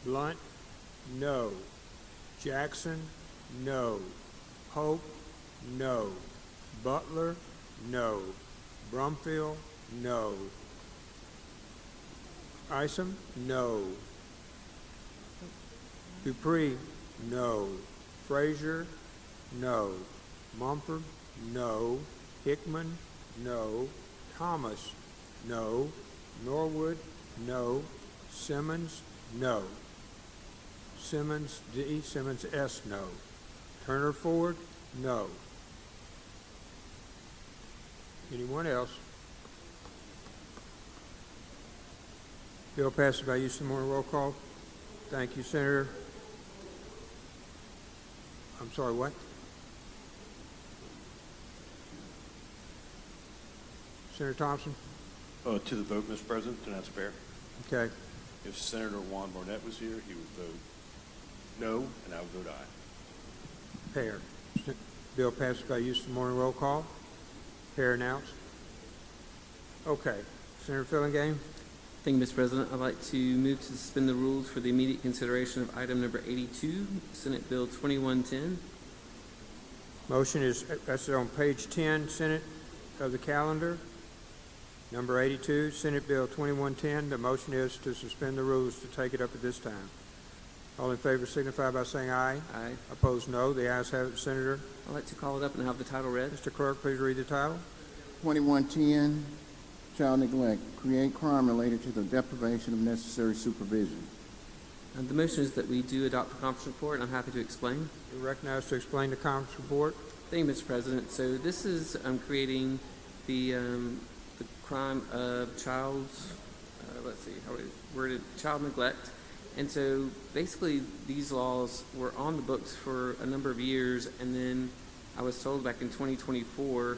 Blunt? No. Jackson? No. Pope? No. Butler? No. Brumfield? No. Isom? No. Dupree? No. Frazier? No. Mumford? No. Hickman? No. Thomas? No. Norwood? No. Simmons? No. Simmons D. Simmons S. No. Turner Ford? No. Anyone else? Bill passes by use of the morning roll call. Thank you, Senator. I'm sorry, what? Senator Thompson? To the vote, Mr. President, to announce fair. Okay. If Senator Juan Barnett was here, he would vote no, and I would vote aye. Pair. Bill passes by use of the morning roll call. Pair announced. Okay. Senator Fillingame? Thank you, Mr. President. I'd like to move to suspend the rules for the immediate consideration of item number 82, Senate Bill 2110. Motion is, that's on page 10, Senate of the calendar. Number 82, Senate Bill 2110. The motion is to suspend the rules to take it up at this time. All in favor signify by saying aye. Aye. Opposed, no. The ayes have it, Senator. I'd like to call it up and have the title read. Mr. Clerk, please read the title. 2110, child neglect, create crime related to the deprivation of necessary supervision. The motion is that we do adopt the conference report, and I'm happy to explain. You're recognized to explain the conference report. Thank you, Mr. President. So this is creating the crime of child neglect. And so basically these laws were on the books for a number of years, and then I was told back in 2024,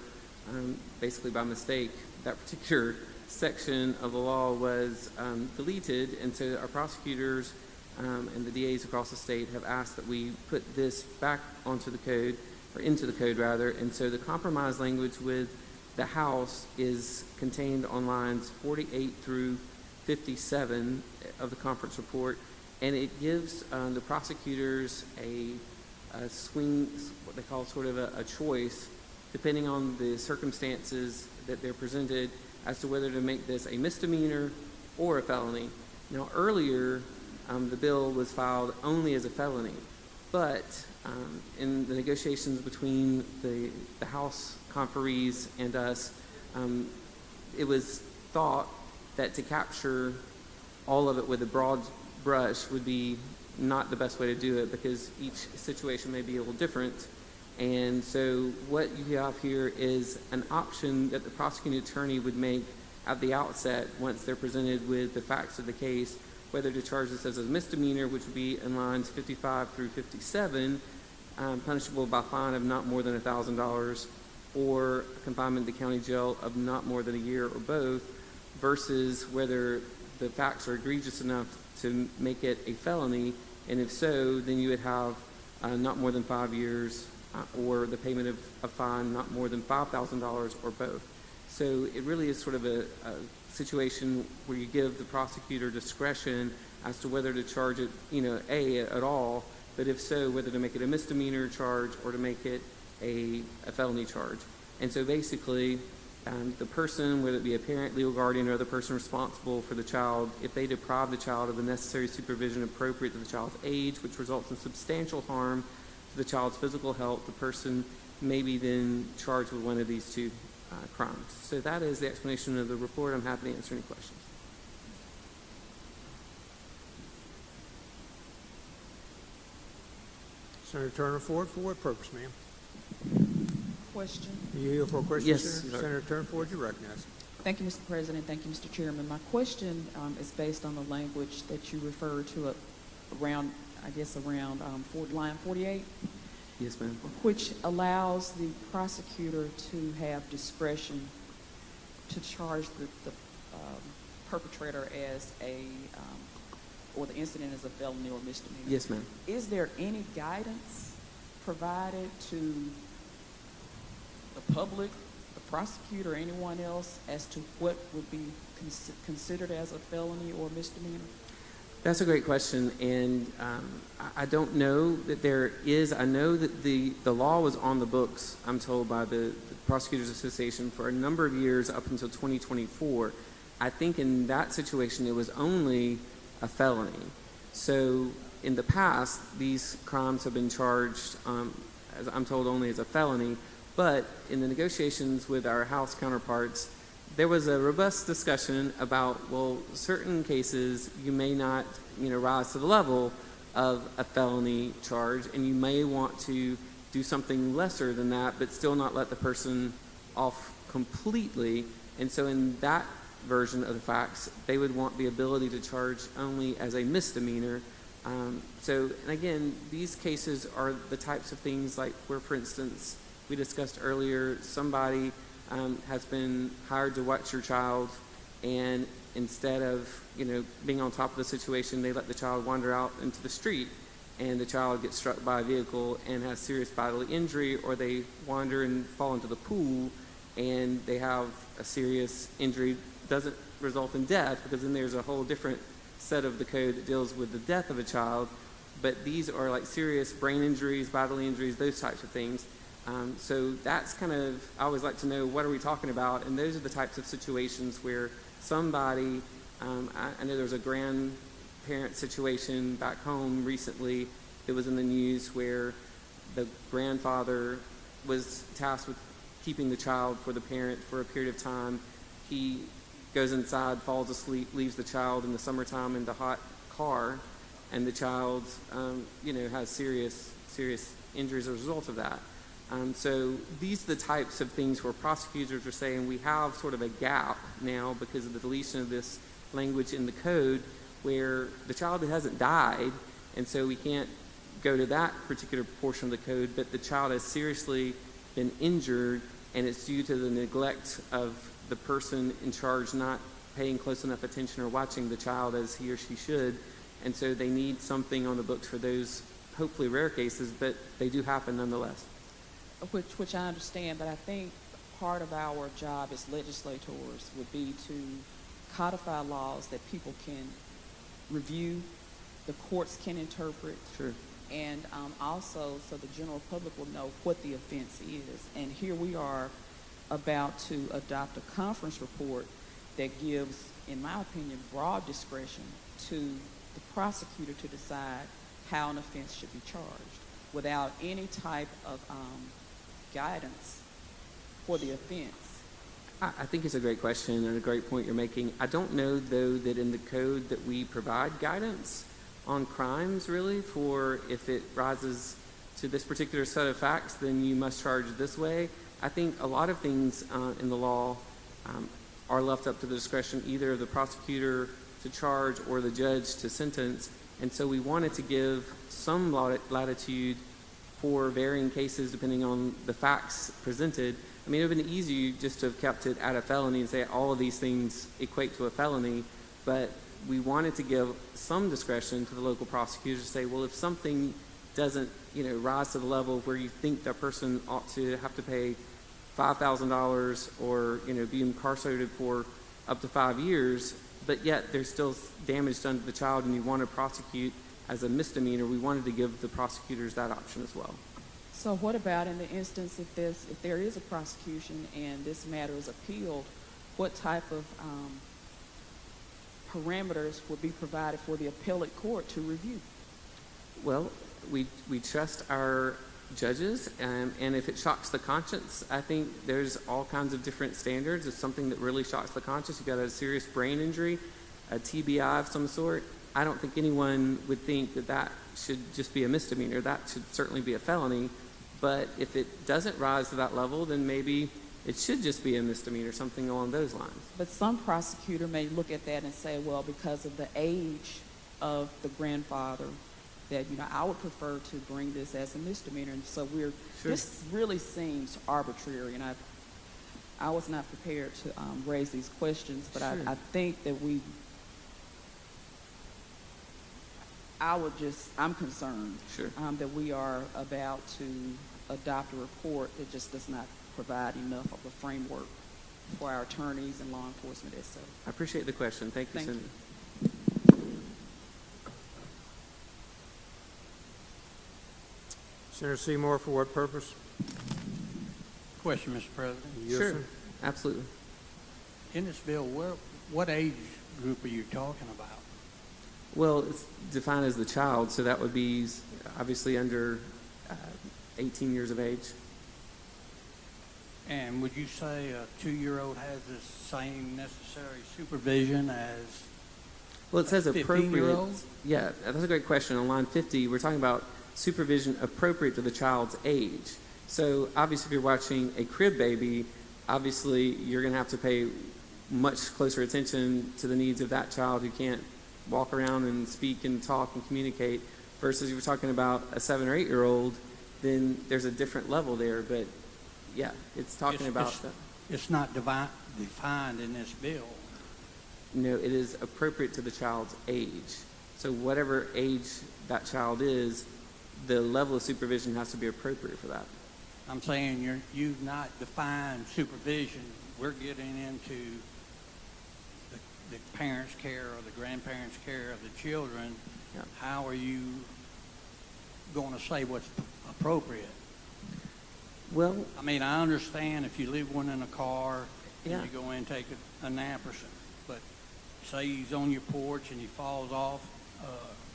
basically by mistake, that particular section of the law was deleted, and so our prosecutors and the DAs across the state have asked that we put this back onto the code, or into the code rather, and so the compromise language with the House is contained on lines 48 through 57 of the conference report, and it gives the prosecutors a swing, what they call sort of a choice, depending on the circumstances that they're presented, as to whether to make this a misdemeanor or a felony. Now, earlier, the bill was filed only as a felony, but in the negotiations between the House conferees and us, it was thought that to capture all of it with a broad brush would be not the best way to do it, because each situation may be a little different. And so what you have here is an option that the prosecuting attorney would make at the outset once they're presented with the facts of the case, whether to charge this as a misdemeanor, which would be in lines 55 through 57, punishable by a fine of not more than $1,000, or confinement to county jail of not more than a year, or both, versus whether the facts are egregious enough to make it a felony, and if so, then you would have not more than 5 years, or the payment of a fine not more than $5,000, or both. So it really is sort of a situation where you give the prosecutor discretion as to whether to charge it, at all, but if so, whether to make it a misdemeanor charge or to make it a felony charge. And so basically, the person, whether it be a parent, legal guardian, or other person responsible for the child, if they deprive the child of the necessary supervision appropriate to the child's age, which results in substantial harm to the child's physical health, the person may be then charged with one of these two crimes. So that is the explanation of the report. I'm happy to answer any questions. Senator Turner Ford, for what purpose, ma'am? Question. Are you here for a question, Yes, Senator? sir. Senator Turner Ford, you recognize. Thank you, Mr. President. Thank you, Mr. Chairman. My question is based on the language that you referred to around line 48. Yes, ma'am. Which allows the prosecutor to have discretion to charge the perpetrator as or the incident as a felony or misdemeanor. Yes, ma'am. Is there any guidance provided to the public, the prosecutor, or anyone else as to what would be considered as a felony or misdemeanor? That's a great question, and I don't know that there is. I know that the law was on the books, I'm told, by the Prosecutors Association for a number of years up until 2024. I think in that situation, it was only a felony. So in the past, these crimes have been charged, as I'm told, only as a felony. But in the negotiations with our House counterparts, there was a robust discussion about, well, certain cases you may not, rise to the level of a felony charge, and you may want to do something lesser than that, but still not let the person off completely. And so in that version of the facts, they would want the ability to charge only as a misdemeanor. And again, these cases are the types of things like where, for instance, we discussed earlier, somebody has been hired to watch your child, and instead of, being on top of the situation, they let the child wander out into the street, and the child gets struck by a vehicle and has serious bodily injury, or they wander and fall into the pool, and they have a serious injury, doesn't result in death, because then there's a whole different set of the code that deals with the death of a child. But these are like serious brain injuries, bodily injuries, those types of things. So that's kind of, I always like to know, what are we talking about? And those are the types of situations where somebody, I know there was a grandparent situation back home recently that was in the news where the grandfather was tasked with keeping the child for the parent for a period of time. He goes inside, falls asleep, leaves the child in the summertime in the hot car, and the child, has serious injuries as a result of that. So these are the types of things where prosecutors are saying we have sort of a gap now because of the deletion of this language in the code where the child hasn't died, and so we can't go to that particular portion of the code, but the child has seriously been injured, and it's due to the neglect of the person in charge not paying close enough attention or watching the child as he or she should. And so they need something on the books for those hopefully rare cases, but they do happen nonetheless. Which I understand, but I think part of our job as legislators would be to codify laws that people can review, the courts can interpret, sure, and also so the general public will know what the offense is. And here we are about to adopt a conference report that gives, in my opinion, broad discretion to the prosecutor to decide how an offense should be charged without any type of guidance for the offense. I think it's a great question and a great point you're making. I don't know, though, that in the code that we provide guidance on crimes, really, for if it rises to this particular set of facts, then you must charge this way. I think a lot of things in the law are left up to the discretion either of the prosecutor to charge or the judge to sentence. And so we wanted to give some latitude for varying cases depending on the facts presented. I mean, it would have been easy just to have kept it at a felony and say all of these things equate to a felony, but we wanted to give some discretion to the local prosecutors to say, well, if something doesn't, rise to the level where you think that person ought to have to pay $5,000 or, be incarcerated for up to 5 years, but yet there's still damage done to the child and you want to prosecute as a misdemeanor, we wanted to give the prosecutors that option as well. So what about in the instance if there is a prosecution and this matter is appealed, what type of parameters would be provided for the appellate court to review? Well, we trust our judges, and if it shocks the conscience, I think there's all kinds of different standards. If something that really shocks the conscience, you've got a serious brain injury, a TBI of some sort, I don't think anyone would think that that should just be a misdemeanor. That should certainly be a felony. But if it doesn't rise to that level, then maybe it should just be a misdemeanor, something along those lines. But some prosecutor may look at that and say, well, because of the age of the grandfather, that, I would prefer to bring this as a misdemeanor. And so Sure. This really seems arbitrary, and I was not prepared to raise these questions, but Sure. I think that I'm concerned Sure. that we are about to adopt a report that just does not provide enough of a framework for our attorneys and law enforcement itself. I appreciate the question. Thank you, Cindy. Senator Seymour, for what purpose? Question, Mr. President. Yes, Sure. sir. Absolutely. In this bill, What age group are you talking about? Well, it's defined as the child, so that would be obviously under 18 years of age. And would you say a 2-year-old has the same necessary supervision as Well, it says a appropriate. 15-year-old? Yeah, that's a great question. On line 50, we're talking about supervision appropriate to the child's age. So obviously, if you're watching a crib baby, obviously you're going to have to pay much closer attention to the needs of that child who can't walk around and speak and talk and communicate, versus if you're talking about a 7 or 8-year-old, then there's a different level there. But yeah, it's talking about it's not defined in this bill. No, it is appropriate to the child's age. So whatever age that child is, the level of supervision has to be appropriate for that. I'm saying you've not defined supervision. We're getting into the parents' care or the grandparents' care of the children. Yeah. How are you going to say what's appropriate? Well, I mean, I understand if you leave one in a car and Yeah. you go in and take a nap or something, but say he's on your porch and he falls off,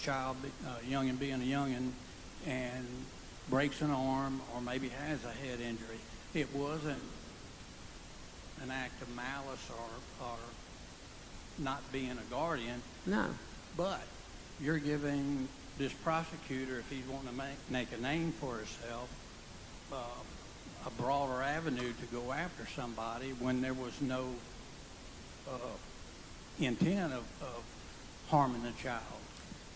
youngin being a youngin, and breaks an arm or maybe has a head injury. It wasn't an act of malice or not being a guardian. No. But you're giving this prosecutor, if he's wanting to make a name for himself, a broader avenue to go after somebody when there was no intent of harming the child.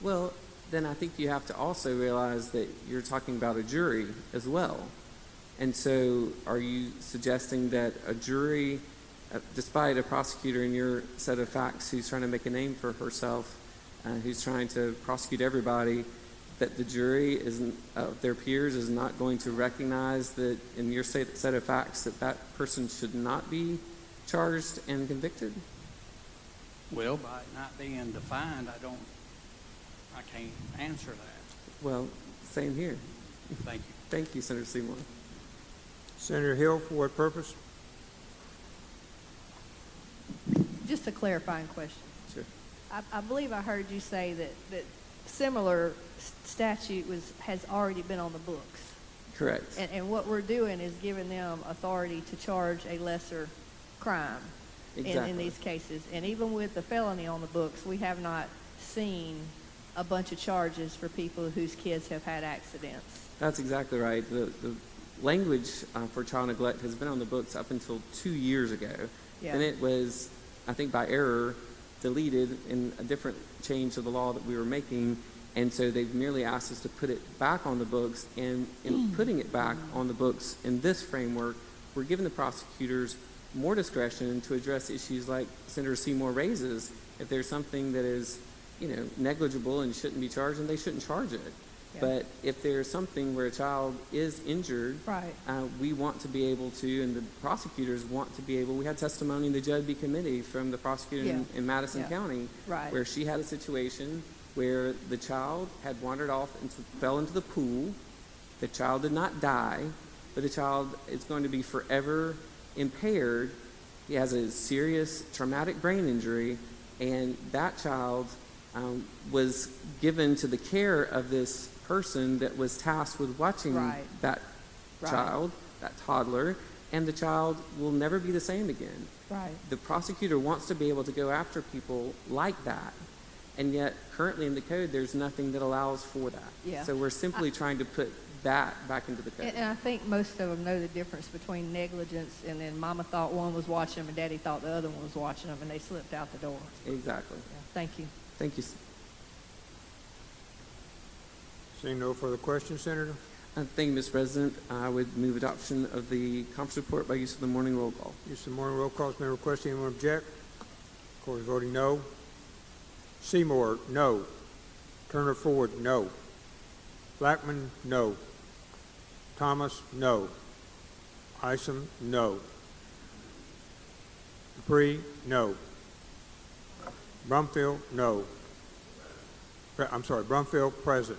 Well, then I think you have to also realize that you're talking about a jury as well. And so are you suggesting that a jury, despite a prosecutor in your set of facts who's trying to make a name for herself, who's trying to prosecute everybody, that the jury their peers is not going to recognize that in your set of facts that person should not be charged and convicted? Well, by it not being defined, I can't answer that. Well, same here. Thank you. Thank you, Senator Seymour. Senator Hill, for what purpose? Just a clarifying question. Sure. I believe I heard you say that similar statute has already been on the books. Correct. And what we're doing is giving them authority to charge a lesser crime in these cases. And even with the felony on the books, we have not seen a bunch of charges for people whose kids have had accidents. That's exactly right. The language for child neglect has been on the books up until 2 years ago. Yeah. Then it was, I think by error, deleted in a different change of the law that we were making. And so they've merely asked us to put it back on the books. And in putting it back on the books in this framework, we're giving the prosecutors more discretion to address issues like Senator Seymour raises. If there's something that is, negligible and shouldn't be charged, then they shouldn't charge it. Yeah. But if there's something where a child is injured, right. We want to be able to, and the prosecutors want to be able, we had testimony in the Judge B committee from the prosecutor in Madison County, right. where she had a situation where the child had wandered off and fell into the pool. The child did not die, but the child is going to be forever impaired. He has a serious traumatic brain injury, and that child was given to the care of this person that was tasked with watching that child, that toddler, and the child will never be the same again. Right. The prosecutor wants to be able to go after people like that, and yet currently in the code there's nothing that allows for that. Yeah. So we're simply trying to put that back into the code. And I think most of them know the difference between negligence and then mama thought one was watching them and daddy thought the other one was watching them and they slipped out the door. Exactly. Yeah. Thank you. Thank you. Seeing no further questions, Senator? Thank you, Mr. President. I would move adoption of the conference report by use of the morning roll call. Use of the morning roll call has been requested. Anyone object? Court is voting no. Seymour, no. Turner Ford, no. Blackman, no. Thomas, no. Isom, no. Dupree, no. Brumfield, no. Brumfield, present.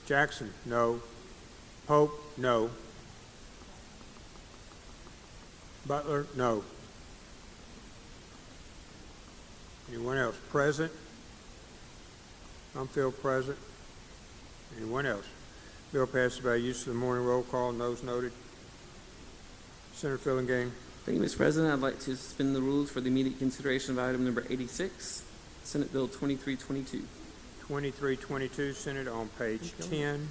Jackson, no. Pope, no. Butler, no. Anyone else? Present? Brumfield present. Anyone else? Bill passes by use of the morning roll call. Noes noted. Senator Fillingame. Thank you, Mr. President. I'd like to suspend the rules for the immediate consideration of item number 86, Senate Bill 2322. 2322, Senate, on page 10.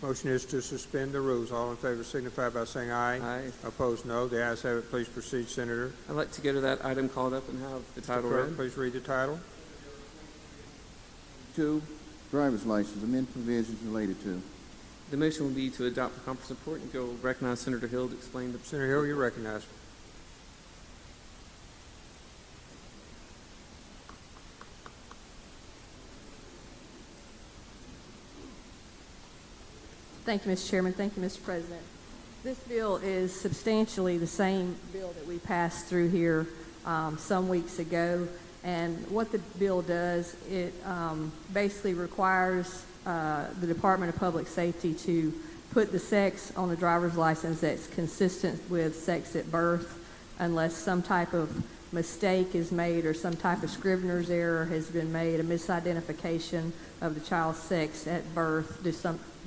Motion is to suspend the rules. All in favor signify by saying aye. Aye. Opposed, no. The ayes have it. Please proceed, Senator. I'd like to go to that item called up and have the title Clerk, read. please read the title. 2, driver's license, amend provisions related to. The motion will be to adopt the conference report, and you'll recognize Senator Hill to explain the... Senator Hill, you're recognized. Thank you, Mr. Chairman. Thank you, Mr. President. This bill is substantially the same bill that we passed through here some weeks ago. And what the bill does, it basically requires the Department of Public Safety to put the sex on the driver's license that's consistent with sex at birth, unless some type of mistake is made or some type of scrivener's error has been made, a misidentification of the child's sex at birth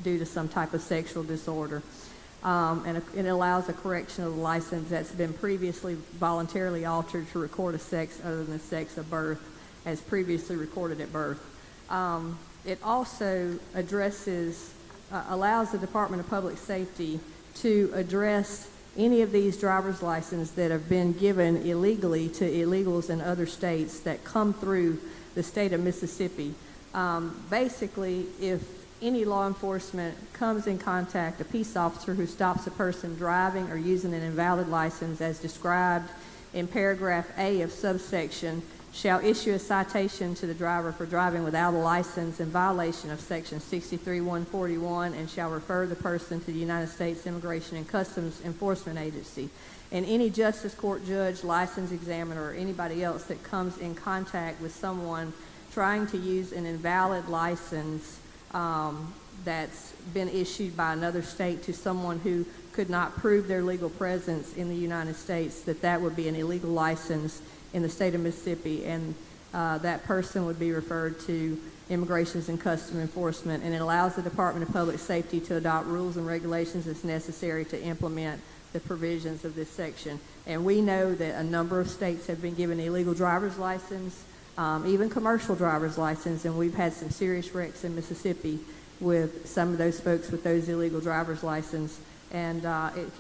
due to some type of sexual disorder. And it allows a correction of the license that's been previously voluntarily altered to record a sex other than the sex of birth as previously recorded at birth. It also allows the Department of Public Safety to address any of these driver's licenses that have been given illegally to illegals in other states that come through the state of Mississippi. Basically, if any law enforcement comes in contact, a peace officer who stops a person driving or using an invalid license as described in paragraph A of subsection, shall issue a citation to the driver for driving without a license in violation of section 63-141 and shall refer the person to the United States Immigration and Customs Enforcement Agency. And any justice court judge, license examiner, or anybody else that comes in contact with someone trying to use an invalid license that's been issued by another state to someone who could not prove their legal presence in the United States, that would be an illegal license in the state of Mississippi, and that person would be referred to Immigration and Customs Enforcement, and it allows the Department of Public Safety to adopt rules and regulations as necessary to implement the provisions of this section. And we know that a number of states have been given illegal driver's license, even commercial driver's license, and we've had some serious wrecks in Mississippi with some of those folks with those illegal driver's license. And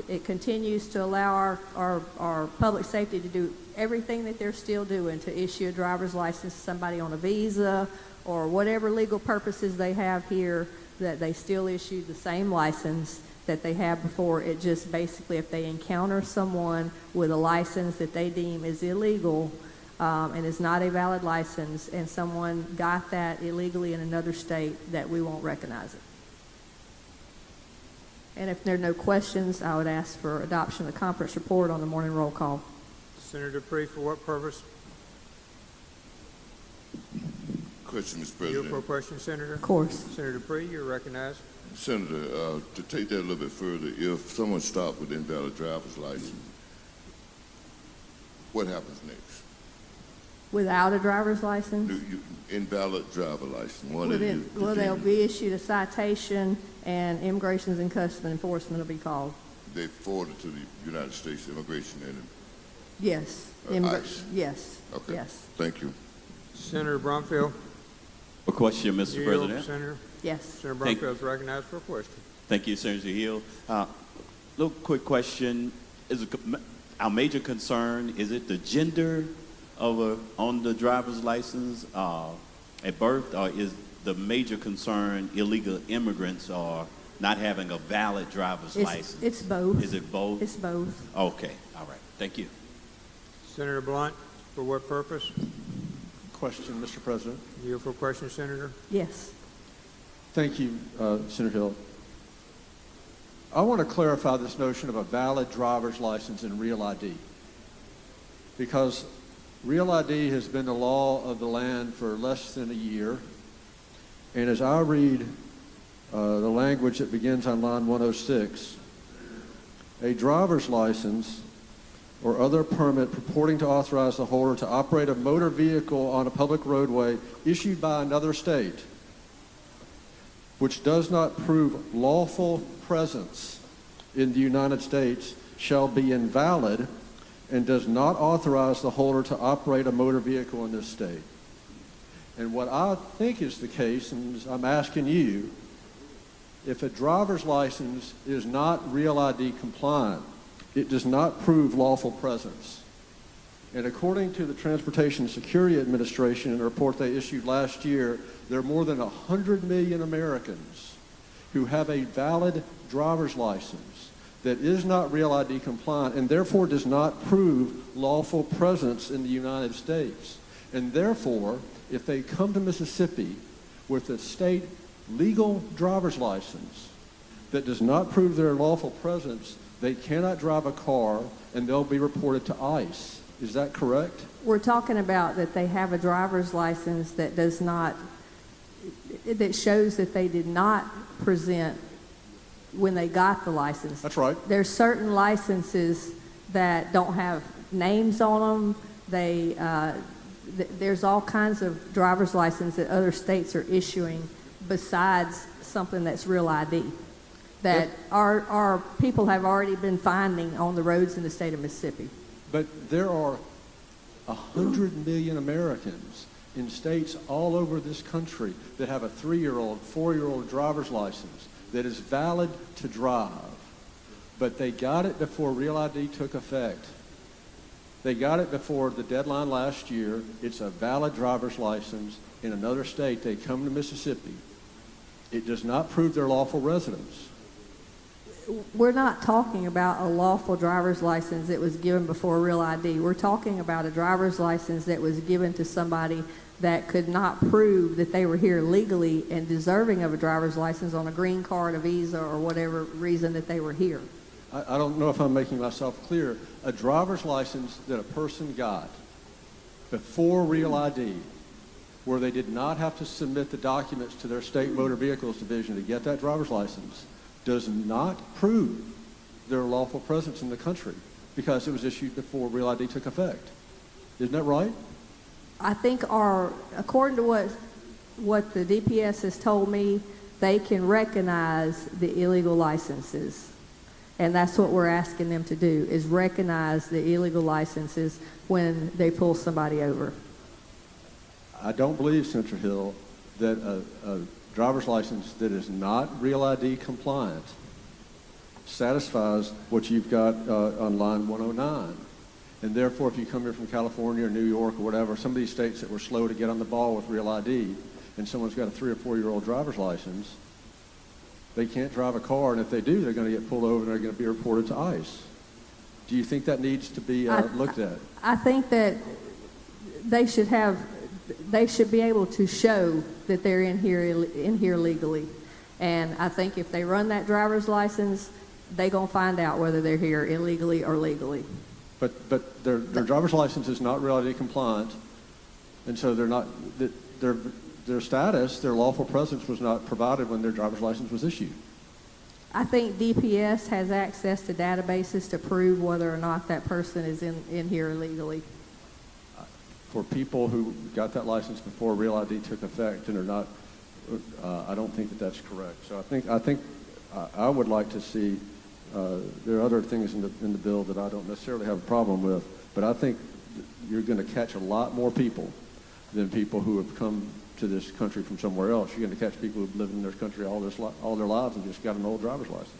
it continues to allow our public safety to do everything that they're still doing to issue a driver's license to somebody on a visa or whatever legal purposes they have here, that they still issue the same license that they have before. It just basically, if they encounter someone with a license that they deem is illegal and is not a valid license, and someone got that illegally in another state, that we won't recognize it. And if there are no questions, I would ask for adoption of the conference report on the morning roll call. Senator Dupree, for what purpose? Question, Mr. You President. for a question, Senator? Of course. Senator Dupree, you're recognized. Senator, to take that a little bit further, if someone stopped with invalid driver's license, what happens next? Without a driver's license? Invalid driver license. Well, they'll be issued a citation, and Immigration and Customs Enforcement will be called. They forward it to the United States Immigration and Yes. ICE. Yes. Okay. Yes. Thank you. Senator Brumfield. A question, Mr. You President. yield, Senator? Yes. Senator Brumfield is recognized for a question. Thank you, Senator Hill. Little quick question. Our major concern, is it the gender on the driver's license at birth, or is the major concern illegal immigrants are not having a valid driver's license? It's both. Is it both? It's both. Okay. All right. Thank you. Senator Blunt, for what purpose? Question, Mr. President. You for a question, Senator? Yes. Thank you, Senator Hill. I want to clarify this notion of a valid driver's license and real ID, because real ID has been the law of the land for less than a year, and as I read the language that begins on line 106, a driver's license or other permit purporting to authorize the holder to operate a motor vehicle on a public roadway issued by another state, which does not prove lawful presence in the United States, shall be invalid and does not authorize the holder to operate a motor vehicle in this state. And what I think is the case, and I'm asking you, if a driver's license is not Real ID compliant, it does not prove lawful presence. And according to the Transportation Security Administration in a report they issued last year, there are more than 100 million Americans who have a valid driver's license that is not Real ID compliant and therefore does not prove lawful presence in the United States. And therefore, if they come to Mississippi with a state legal driver's license that does not prove their lawful presence, they cannot drive a car and they'll be reported to ICE. Is that correct? We're talking about that they have a driver's license that does not, that shows that they did not present when they got the license. That's right. There's certain licenses that don't have names on them. There's all kinds of driver's license that other states are issuing besides something that's Real ID that our people have already been finding on the roads in the state of Mississippi. But there are 100 million Americans in states all over this country that have a 3-year-old, 4-year-old driver's license that is valid to drive, but they got it before Real ID took effect. They got it before the deadline last year. It's a valid driver's license in another state. They come to Mississippi. It does not prove their lawful residence. We're not talking about a lawful driver's license that was given before Real ID. We're talking about a driver's license that was given to somebody that could not prove that they were here legally and deserving of a driver's license on a green card, a visa, or whatever reason that they were here. I don't know if I'm making myself clear. A driver's license that a person got before Real ID, where they did not have to submit the documents to their state motor vehicles division to get that driver's license, does not prove their lawful presence in the country because it was issued before Real ID took effect. Isn't that right? I think according to what the DPS has told me, they can recognize the illegal licenses. And that's what we're asking them to do, is recognize the illegal licenses when they pull somebody over. I don't believe, Senator Hill, that a driver's license that is not Real ID compliant satisfies what you've got on line 109. And therefore, if you come here from California or New York or whatever, some of these states that were slow to get on the ball with Real ID, and someone's got a 3 or 4-year-old driver's license, they can't drive a car, and if they do, they're going to get pulled over and they're going to be reported to ICE. Do you think that needs to be looked at? I think that they should be able to show that they're in here legally. And I think if they run that driver's license, they're going to find out whether they're here illegally or legally. But their driver's license is not Real ID compliant, and so they're not, their status, their lawful presence was not provided when their driver's license was issued. I think DPS has access to databases to prove whether or not that person is in here illegally. For people who got that license before Real ID took effect and are not, I don't think that that's correct. So I think I would like to see, there are other things in the bill that I don't necessarily have a problem with, but I think you're going to catch a lot more people than people who have come to this country from somewhere else. You're going to catch people who've lived in this country all their lives and just got an old driver's license,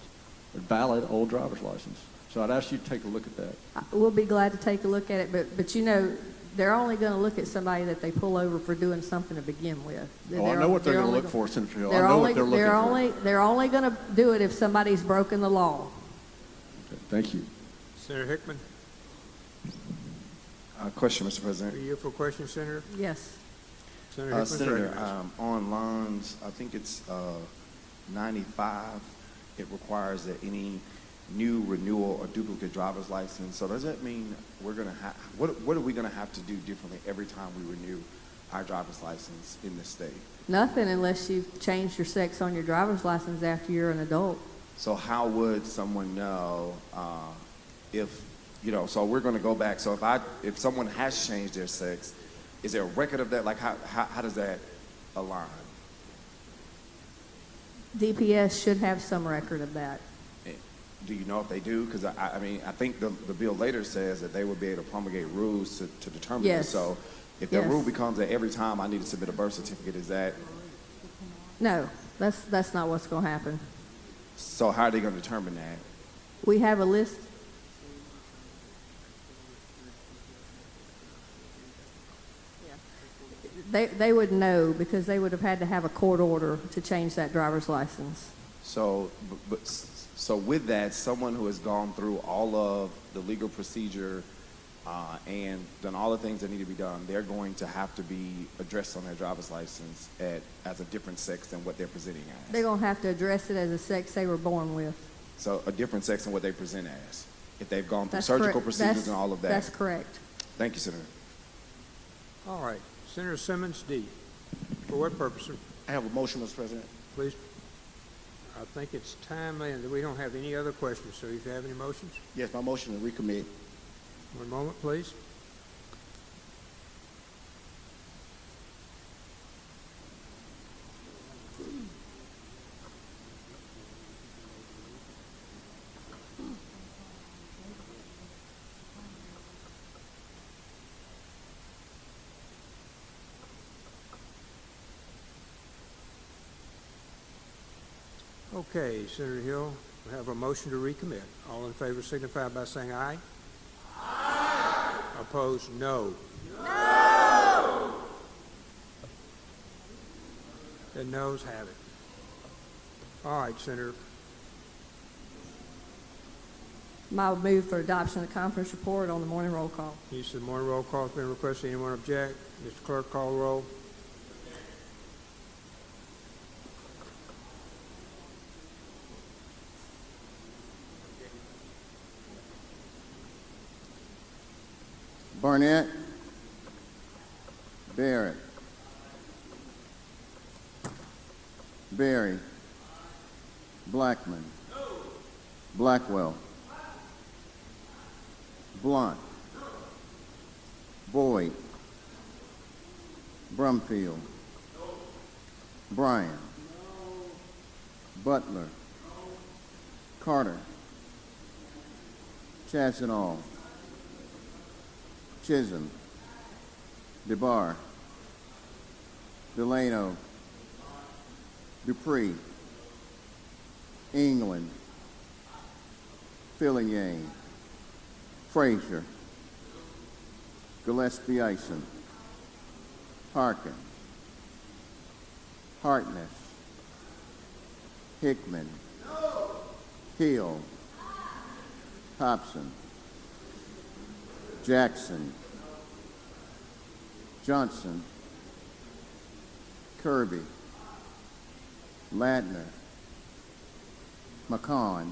a valid old driver's license. So I'd ask you to take a look at that. We'll be glad to take a look at it, but you know, they're only going to look at somebody that they pull over for doing something to begin with. I know what they're going to look for, Senator Hill. I know what they're looking for. They're only going to do it if somebody's broken the law. Okay, thank you. Senator Hickman? Question, Mr. President. Are you here for a question, Senator? Yes. Senator Hickman, Senator, on lines, I think it's 95, it requires that any new renewal or duplicate driver's license. So does that mean we're going to have, what are we going to have to do differently every time we renew our driver's license in this state? Nothing unless you've changed your sex on your driver's license after you're an adult. So how would someone know if You know, so we're going to go back. So if someone has changed their sex, is there a record of that? Like, how does that align? DPS should have some record of that. Do you know if they do? Because I mean, I think the bill later says that they would be able to promulgate rules to determine Yes. this. So if the Yes. rule becomes that every time I need to submit a birth certificate, is that, No, that's not what's going to happen. so how are they going to determine that? We have a list. They would know because they would have had to have a court order to change that driver's license. So, so with that, someone who has gone through all of the legal procedure and done all the things that need to be done, they're going to have to be addressed on their driver's license as a different sex than what they're presenting as. They're going to have to address it as a sex they were born with. So a different sex than what they present as, if they've gone through That's surgical correct. procedures and all of that. That's correct. Thank you, Senator. All right. Senator Simmons, D. For what purpose, sir? I have a motion, Mr. President. Please. I think it's timely, and we don't have any other questions, so if you have any motions? Yes, my motion to recommit. One moment, please. Okay, Senator Hill, we have a motion to recommit. All in favor signify by saying aye. Aye. Opposed, no. No. The noes have it. All right, Senator. I move for adoption of the conference report on the morning roll call. Use of the morning roll call has been requested. Anyone object? Mr. Clerk, call the roll. Barnett, Barrett, Berry, Blackman, Blackwell, Blunt, Boyd, Brumfield, Bryan, Butler, Carter, Chassenall, Chisholm, DeBar, Delano, Dupree, England, Fillinger, Frazier, Gillespie Ison, Harkin, Hartness, Hickman, Hill, Hobson, Jackson, Johnson, Kirby, Ladner, McCon,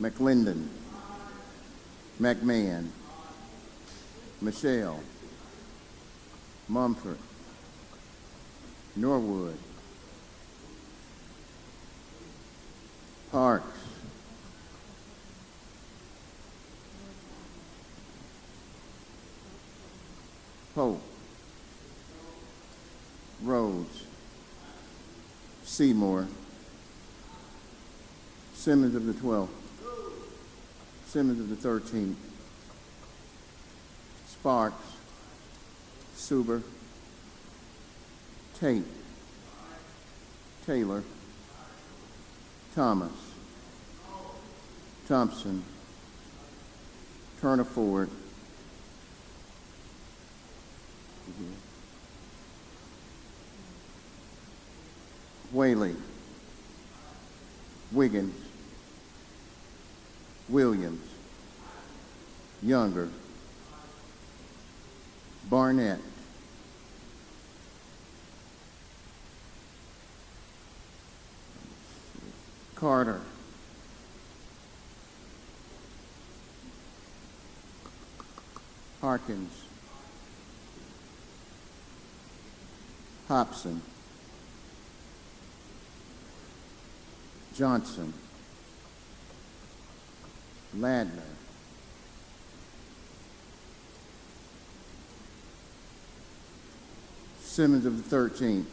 McLendon, McMahon, Michelle, Mumford, Norwood, Parks, Pope, Rhodes, Seymour, Simmons of the 12th, Simmons of the 13th, Sparks, Suber, Tate, Taylor, Thomas, Thompson, Turner Ford, Whaley, Wiggins, Williams, Younger, Barnett, Carter, Harkins, Hobson, Johnson, Ladner, Simmons of the 13th,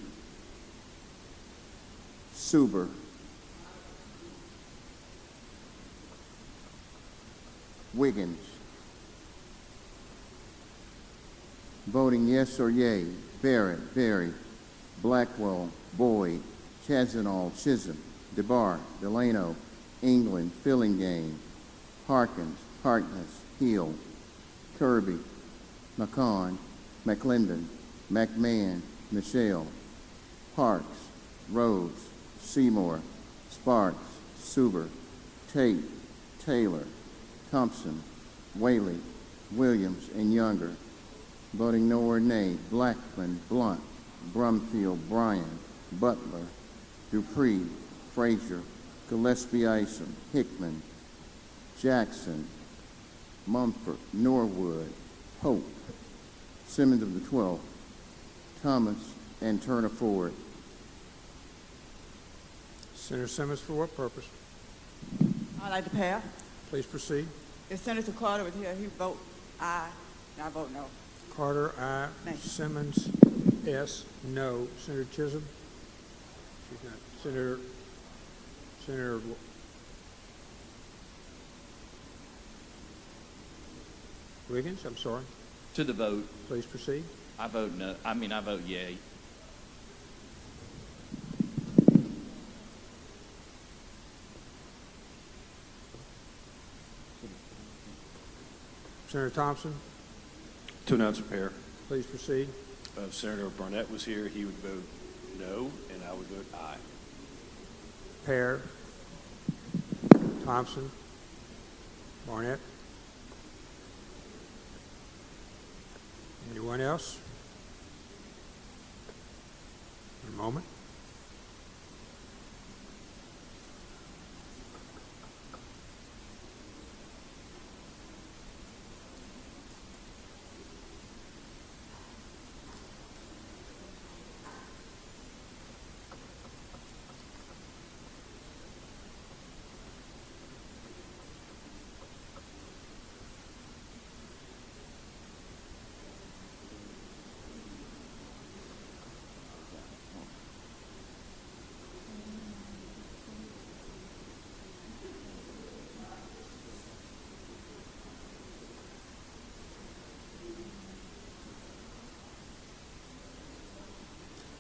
Suber, Wiggins. Voting yes or yea: Barrett, Berry, Blackwell, Boyd, Chazanall, Chisholm, DeBar, Delano, England, Fillingane, Harkins, Harkness, Hill, Kirby, McCon, McClendon, McMahon, Michelle, Parks, Rhodes, Seymour, Sparks, Suber, Tate, Taylor, Thompson, Whaley, Williams, and Younger. Voting no or nay: Blackman, Blunt, Brumfield, Bryan, Butler, Dupree, Frazier, Gillespie Isom, Hickman, Jackson, Mumford, Norwood, Pope, Simmons of the 12th, Thomas, and Turner Ford. Senator Simmons, for what purpose? I'd like to pass. Please proceed. If Senator Carter was here, he'd vote aye, and I vote no. Carter, aye. Simmons, yes. No. Senator Chisholm? She's not. Senator Wiggins, I'm sorry. To the vote. Please proceed. I vote no. I vote yea. Senator Thompson? To announce a pair. Please proceed. If Senator Barnett was here, he would vote no, and I would vote aye. Pear, Thompson, Barnett. Anyone else? A moment.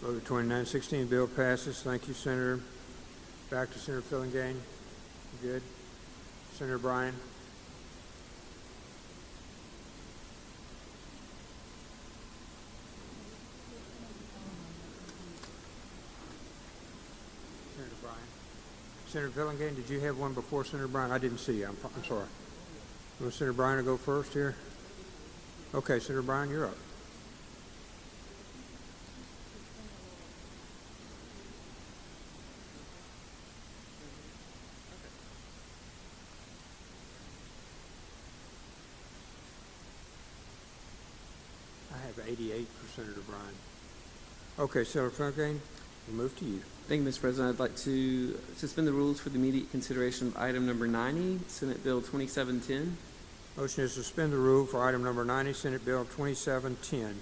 Vote of 2916, bill passes. Thank you, Senator. Back to Senator Fillingane. Good. Senator Bryan. Senator Bryan. Senator Fillingane, did you have one before Senator Bryan? I didn't see you. I'm sorry. You want Senator Bryan to go first here? Okay, Senator Bryan, you're up. I have 88 for Senator Bryan. Okay, Senator Fillingane, we'll move to you. Thank you, Mr. President. I'd like to suspend the rules for the immediate consideration of item number 90, Senate Bill 2710. Motion is to suspend the rule for item number 90, Senate Bill 2710.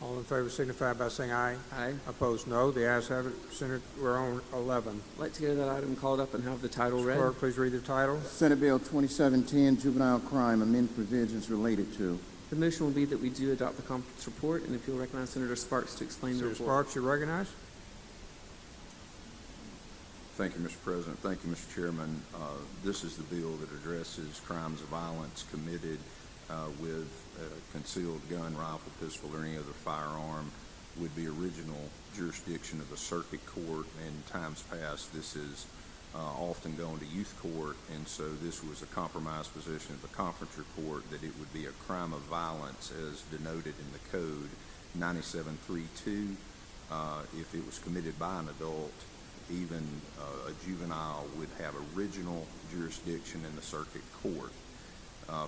All in favor signify by saying aye. Aye. Opposed, no. The ayes have it. Senator, we're on 11. I'd like to get that item called up and have the title read. Clerk, please read the title. Senate Bill 2710, Juvenile Crime, amend provisions related to. The motion will be that we do adopt the conference report, and if you'll recognize Senator Sparks to explain the Senator report. Sparks, you're recognized. Thank you, Mr. President. Thank you, Mr. Chairman. This is the bill that addresses crimes of violence committed with a concealed gun, rifle, pistol, or any other firearm would be original jurisdiction of the circuit court. In times past, this is often gone to youth court, and so this was a compromise position of the conference report that it would be a crime of violence as denoted in the code 9732. If it was committed by an adult, even a juvenile would have original jurisdiction in the circuit court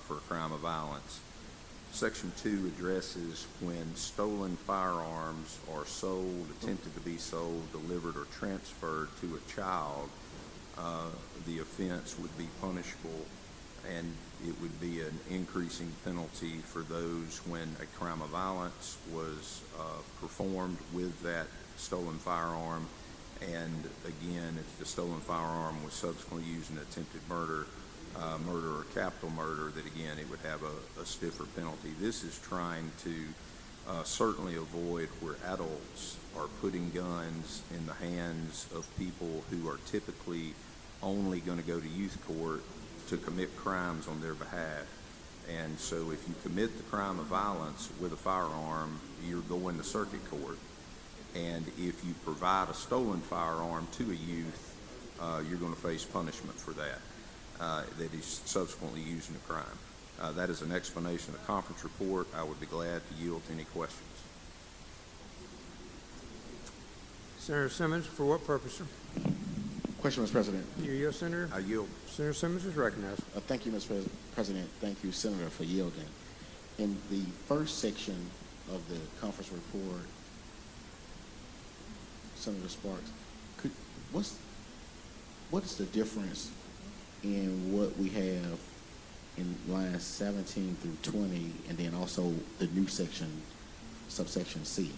for a crime of violence. Section 2 addresses when stolen firearms are sold, attempted to be sold, delivered, or transferred to a child, the offense would be punishable and it would be an increasing penalty for those when a crime of violence was performed with that stolen firearm. And again, if the stolen firearm was subsequently used in attempted murder, murder or capital murder, that again, it would have a stiffer penalty. This is trying to certainly avoid where adults are putting guns in the hands of people who are typically only going to go to youth court to commit crimes on their behalf. And so if you commit the crime of violence with a firearm, you're going to circuit court. And if you provide a stolen firearm to a youth, you're going to face punishment for that, that is subsequently used in a crime. That is an explanation of the conference report. I would be glad to yield to any questions. Senator Simmons, for what purpose, sir? Question, Mr. President. You yield, Senator? I yield. Senator Simmons is recognized. Thank you, Mr. President. Thank you, Senator, for yielding. In the first section of the conference report, Senator Sparks, what is the difference in what we have in lines 17 through 20, and then also the new section, subsection C,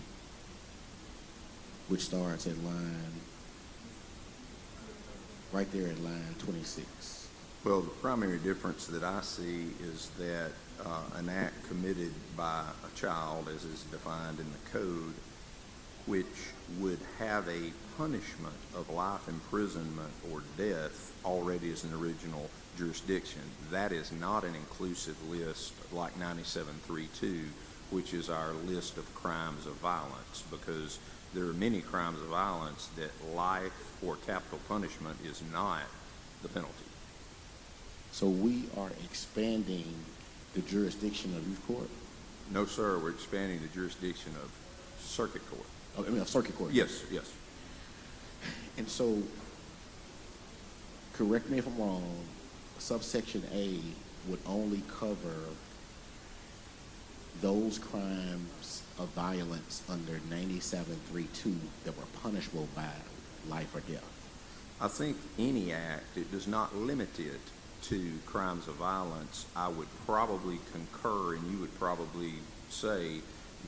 which starts at right there at line 26? Well, the primary difference that I see is that an act committed by a child, as is defined in the code, which would have a punishment of life imprisonment or death, already is an original jurisdiction. That is not an inclusive list like 9732, which is our list of crimes of violence, because there are many crimes of violence that life or capital punishment is not the penalty. So we are expanding the jurisdiction of youth court? No, sir. We're expanding the jurisdiction of circuit court. Oh, I mean, of circuit court? Yes, yes. And so, correct me if I'm wrong, subsection A would only cover those crimes of violence under 9732 that were punishable by life or death. I think any act, it does not limit it to crimes of violence. I would probably concur, and you would probably say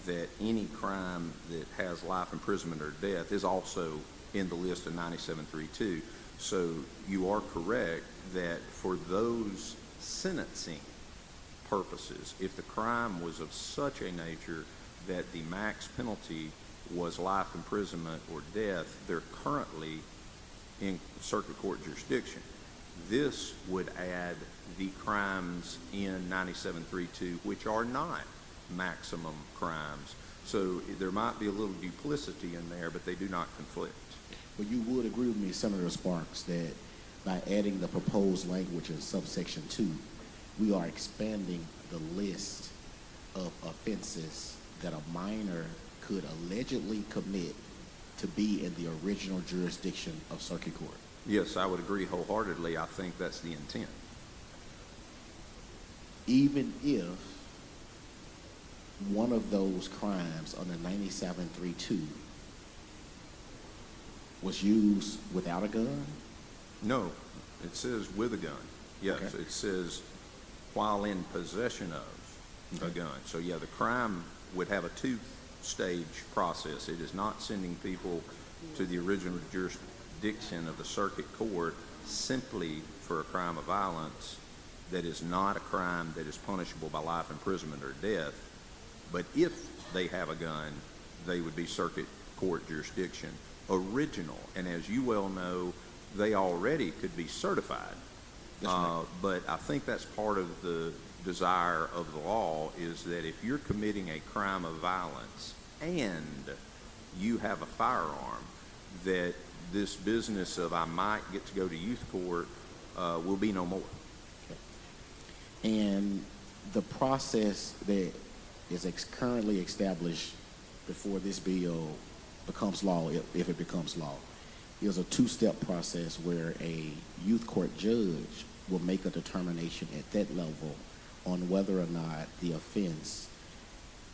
that any crime that has life imprisonment or death is also in the list of 9732. So you are correct that for those sentencing purposes, if the crime was of such a nature that the max penalty was life imprisonment or death, they're currently in circuit court jurisdiction. This would add the crimes in 9732 which are not maximum crimes. So there might be a little duplicity in there, but they do not conflict. Well, you would agree with me, Senator Sparks, that by adding the proposed language in subsection 2, we are expanding the list of offenses that a minor could allegedly commit to be in the original jurisdiction of circuit court. Yes, I would agree wholeheartedly. I think that's the intent. Even if one of those crimes under 9732 was used without a gun? No, it says with a gun. Yes, okay. It says while in possession of a gun. So yeah, the crime would have a two-stage process. It is not sending people to the original jurisdiction of the circuit court simply for a crime of violence that is not a crime that is punishable by life imprisonment or death. But if they have a gun, they would be circuit court jurisdiction original. And as you well know, they already could be certified. Right. But I think that's part of the desire of the law, is that if you're committing a crime of violence and you have a firearm, that this business of I might get to go to youth court will be no more. Okay. And the process that is currently established before this bill becomes law, if it becomes law, is a two-step process where a youth court judge will make a determination at that level on whether or not the offense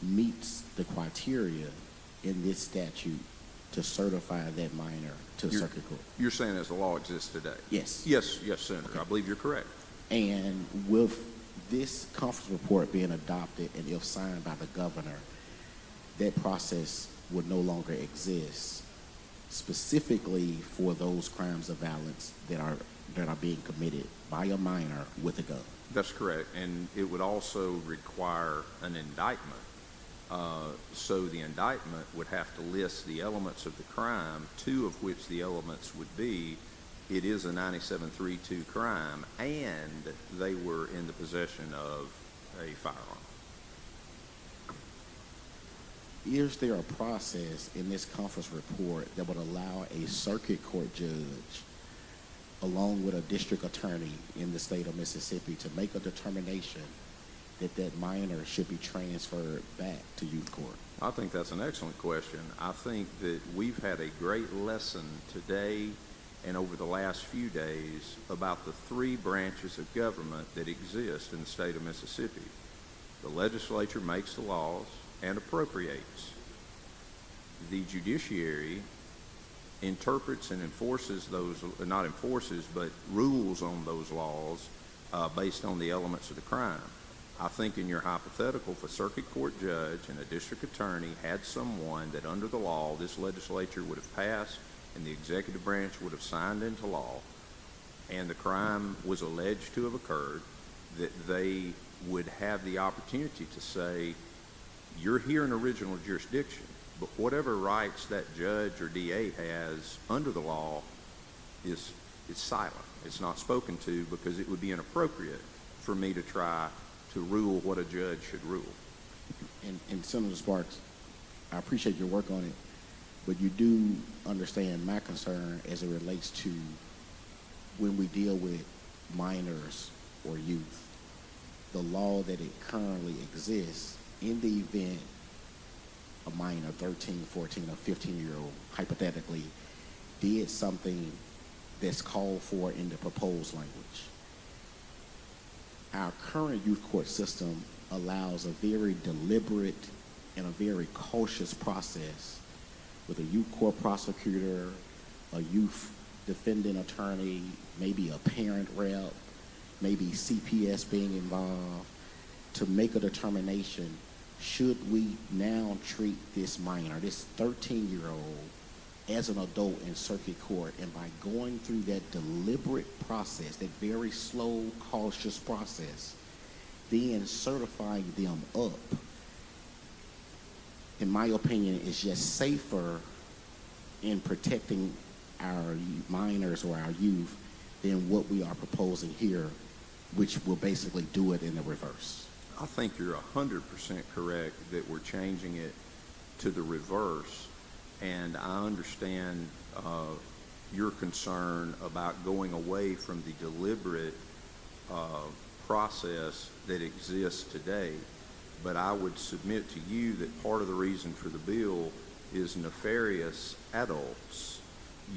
meets the criteria in this statute to certify that minor to circuit court. You're saying as the law exists today? Yes. Yes, Senator. Okay. I believe you're correct. And with this conference report being adopted and if signed by the governor, that process would no longer exist specifically for those crimes of violence that are being committed by a minor with a gun. That's correct, and it would also require an indictment. So the indictment would have to list the elements of the crime, two of which the elements would be it is a 9732 crime and they were in the possession of a firearm. Is there a process in this conference report that would allow a circuit court judge, along with a district attorney in the state of Mississippi, to make a determination that that minor should be transferred back to youth court? I think that's an excellent question. I think that we've had a great lesson today and over the last few days about the three branches of government that exist in the state of Mississippi. The legislature makes the laws and appropriates. The judiciary interprets and enforces those, not enforces, but rules on those laws based on the elements of the crime. I think in your hypothetical, if a circuit court judge and a district attorney had someone that under the law this legislature would have passed and the executive branch would have signed into law, and the crime was alleged to have occurred, that they would have the opportunity to say, you're here in original jurisdiction, but whatever rights that judge or DA has under the law is silent. It's not spoken to because it would be inappropriate for me to try to rule what a judge should rule. And Senator Sparks, I appreciate your work on it, but you do understand my concern as it relates to when we deal with minors or youth, the law that it currently exists in the event a minor, 13, 14, or 15-year-old, hypothetically, did something that's called for in the proposed language. Our current youth court system allows a very deliberate and a very cautious process with a youth court prosecutor, a youth defendant attorney, maybe a parent rep, maybe CPS being involved, to make a determination, should we now treat this minor, this 13-year-old, as an adult in circuit court? And by going through that deliberate process, that very slow, cautious process, then certifying them up, in my opinion, is just safer in protecting our minors or our youth than what we are proposing here, which will basically do it in the reverse. I think you're 100% correct that we're changing it to the reverse, and I understand your concern about going away from the deliberate process that exists today, but I would submit to you that part of the reason for the bill is nefarious adults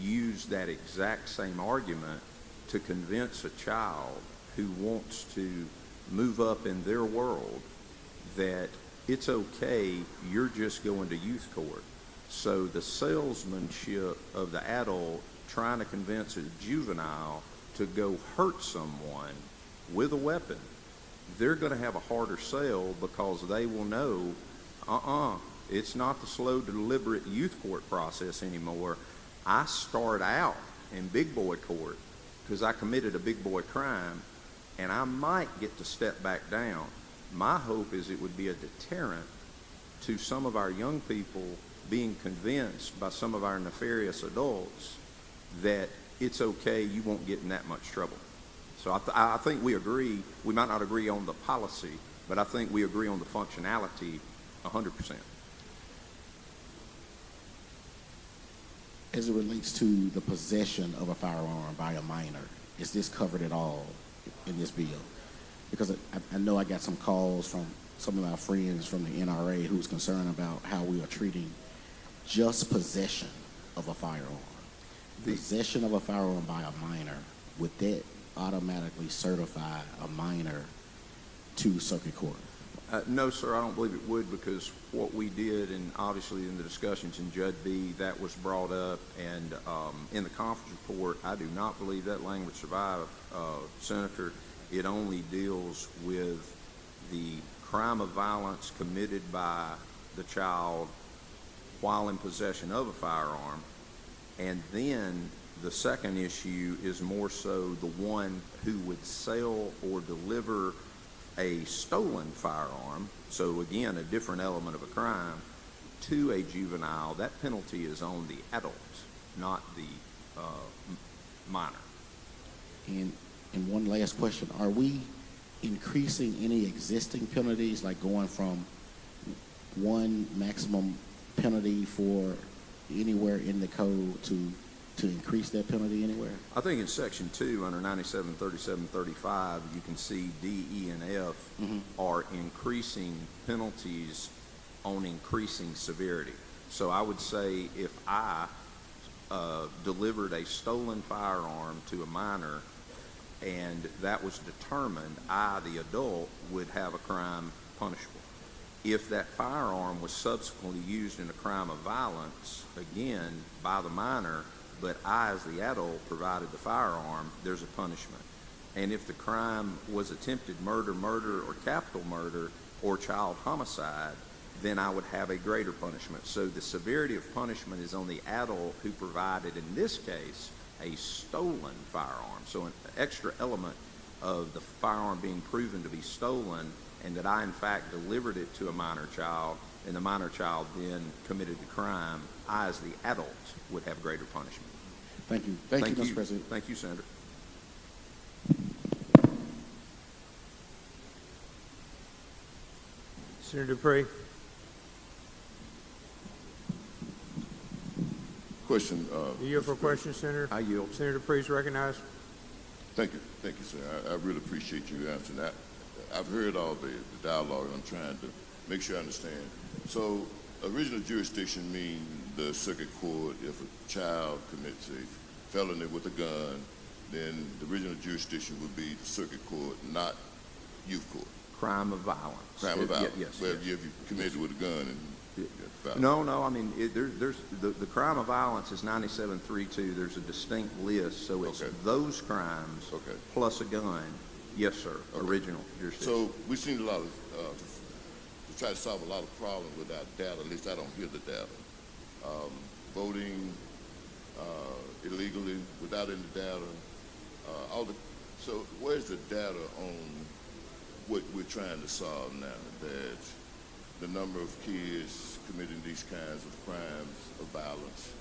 use that exact same argument to convince a child who wants to move up in their world that it's okay, you're just going to youth court. So the salesmanship of the adult trying to convince a juvenile to go hurt someone with a weapon, they're going to have a harder sell because they will know, it's not the slow, deliberate youth court process anymore. I start out in big boy court because I committed a big boy crime, and I might get to step back down. My hope is it would be a deterrent to some of our young people being convinced by some of our nefarious adults that it's okay, you won't get in that much trouble. So I think we agree. We might not agree on the policy, but I think we agree on the functionality 100%. As it relates to the possession of a firearm by a minor, is this covered at all in this bill? Because I know I got some calls from some of my friends from the NRA who's concerned about how we are treating just possession of a firearm. Possession of a firearm by a minor, would that automatically certify a minor to circuit court? No, sir, I don't believe it would, because what we did, and obviously in the discussions in Judd B, that was brought up, and in the conference report, I do not believe that language survived, Senator. It only deals with the crime of violence committed by the child while in possession of a firearm. And then the second issue is more so the one who would sell or deliver a stolen firearm, so again, a different element of a crime, to a juvenile. That penalty is on the adult, not the minor. And one last question, are we increasing any existing penalties, like going from one maximum penalty for anywhere in the code to increase that penalty anywhere? I think in Section 2, under 97, 37, 35, you can see D, E, and F are increasing penalties on increasing severity. So I would say if I delivered a stolen firearm to a minor and that was determined, I, the adult, would have a crime punishable. If that firearm was subsequently used in a crime of violence, again, by the minor, but I, as the adult, provided the firearm, there's a punishment. And if the crime was attempted murder, or capital murder, or child homicide, then I would have a greater punishment. So the severity of punishment is on the adult who provided, in this case, a stolen firearm. So an extra element of the firearm being proven to be stolen, and that I, in fact, delivered it to a minor child, and the minor child then committed the crime, I, as the adult, would have greater punishment. Thank you. Thank you, Mr. President. Thank you, Senator. Senator Dupree. Question. You yield for a question, Senator? I yield. Senator Dupree is recognized. Thank you, sir. I really appreciate you answering that. I've heard all the dialogue, and I'm trying to make sure I understand. So, original jurisdiction means the circuit court. If a child commits a felony with a gun, then the original jurisdiction would be the circuit court, not youth court. Crime of violence. Crime of violence. Yes. Well, if you committed with a gun and No. I mean, there's the crime of violence is 9732. There's a distinct list, so it's those crimes plus a gun. Yes, sir. Original jurisdiction. So we've seen a lot of to try to solve a lot of problems without data. At least I don't hear the data. Voting illegally without any data. So where's the data on what we're trying to solve now? That the number of kids committing these kinds of crimes of violence.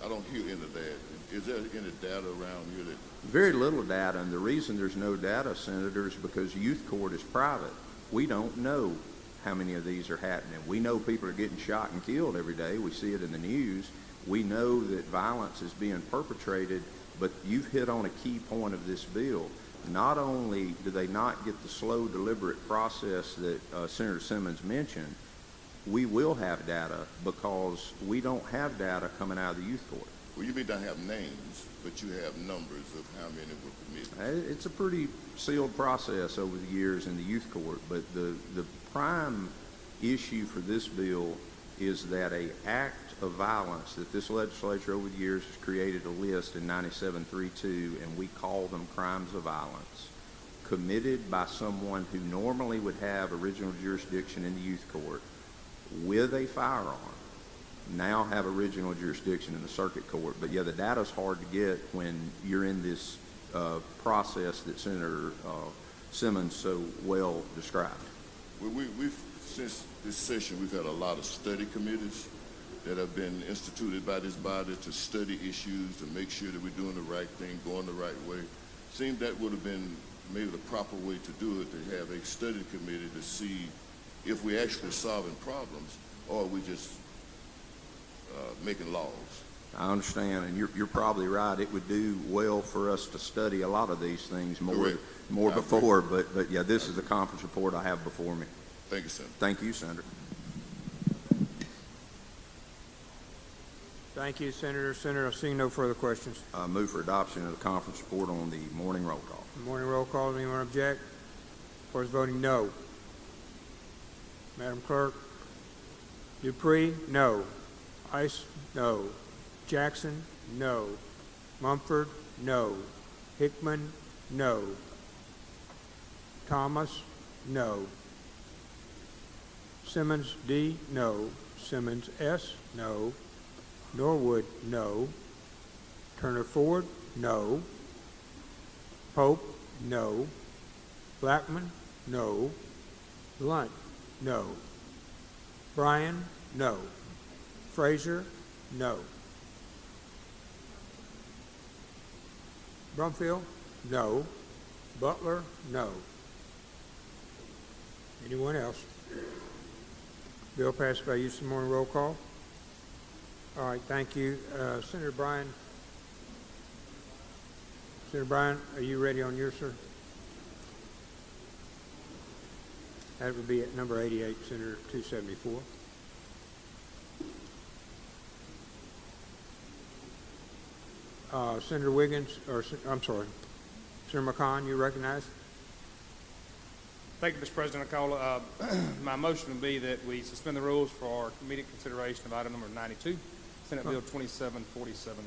I don't hear any of that. Is there any data around here that... Very little data, and the reason there's no data, Senator, is because youth court is private. We don't know how many of these are happening. We know people are getting shot and killed every day. We see it in the news. We know that violence is being perpetrated, but you've hit on a key point of this bill. Not only do they not get the slow, deliberate process that Senator Simmons mentioned, we will have data because we don't have data coming out of the youth court. Well, you may not have names, but you have numbers of how many were committed. It's a pretty sealed process over the years in the youth court, but the prime issue for this bill is that a act of violence that this legislature over the years has created a list in 9732, and we call them crimes of violence, committed by someone who normally would have original jurisdiction in the youth court with a firearm, now have original jurisdiction in the circuit court. But yeah, the data's hard to get when you're in this process that Senator Simmons so well described. Well, we've since this session, we've had a lot of study committees that have been instituted by this body to study issues, to make sure that we're doing the right thing, going the right way. Seemed that would have been maybe the proper way to do it, to have a study committee to see if we're actually solving problems or are we just making laws. I understand, and you're probably right. It would do well for us to study a lot of these things more before, but yeah, this is the conference report I have before me. Thank you, Senator. Thank you, Senator. Thank you, Senator. Senator, seeing no further questions. I move for adoption of the conference report on the morning roll call. Morning roll call. Anyone object? Or is voting no? Madam Clerk. Dupree, no. Ice, no. Jackson, no. Mumford, no. Hickman, no. Thomas, no. Simmons D, no. Simmons S, no. Norwood, no. Turner Ford, no. Pope, no. Blackman, no. Lunt, no. Bryan, no. Frazier, no. Brumfield, no. Butler, no. Anyone else? Bill passed by use of morning roll call. All right, thank you. Senator Bryan. Senator Bryan, are you ready on yours, sir? That would be at number 88, Senator 274. Senator Wiggins, or I'm sorry, Senator McCon, you recognize? Thank you, Mr. President. I call, my motion would be that we suspend the rules for immediate consideration of item number 92, Senate Bill 2747.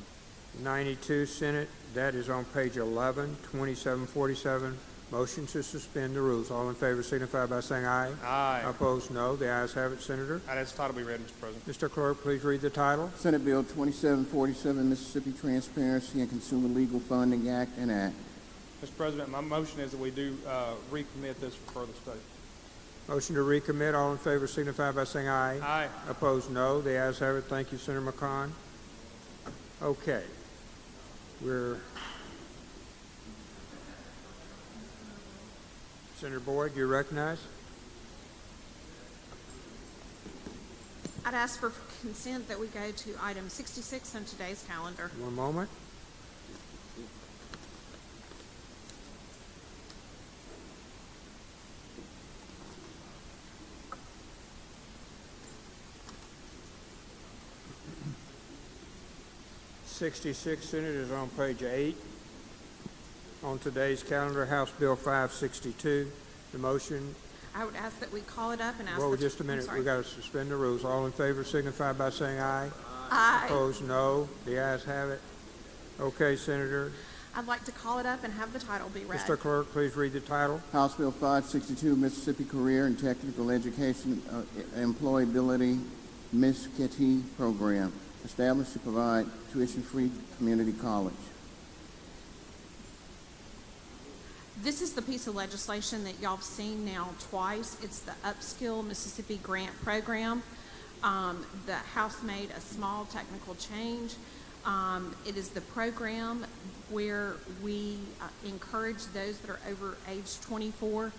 92, Senate, that is on page 11, 2747. Motion to suspend the rules. All in favor signify by saying aye. Aye. Opposed, no. The ayes have it, Senator. I'd ask the title be read, Mr. President. Mr. Clerk, please read the title. Senate Bill 2747, Mississippi Transparency and Consumer Legal Funding Act and Act. Mr. President, my motion is that we do recommit this for further study. Motion to recommit. All in favor signify by saying aye. Aye. Opposed, no. The ayes have it. Thank you, Senator McCon. Okay. Senator Boyd, you're recognized. I'd ask for consent that we go to item 66 on today's calendar. One moment. '66, Senate, is on page 8. On today's calendar, House Bill 562. The motion. I would ask that we call it up and ask. Well, just a minute. We got to suspend the rules. All in favor signify by saying aye. Aye. Opposed, no. The ayes have it. Okay, Senator. I'd like to call it up and have the title be read. Mr. Clerk, please read the title. House Bill 562, Mississippi Career and Technical Education Employability MIS-KETI Program, established to provide tuition-free community college. This is the piece of legislation that y'all have seen now twice. It's the Upskill Mississippi Grant Program. The House made a small technical change. It is the program where we encourage those that are over age 24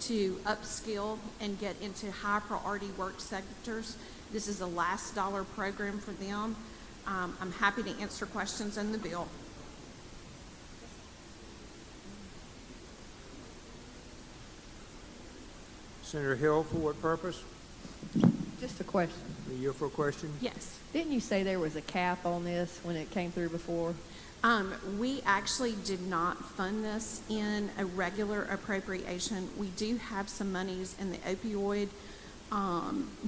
to upskill and get into high priority work sectors. This is a last dollar program for them. I'm happy to answer questions on the bill. Senator Hill, for what purpose? Just a question. Are you for a question? Yes. Didn't you say there was a cap on this when it came through before? We actually did not fund this in a regular appropriation. We do have some monies in the opioid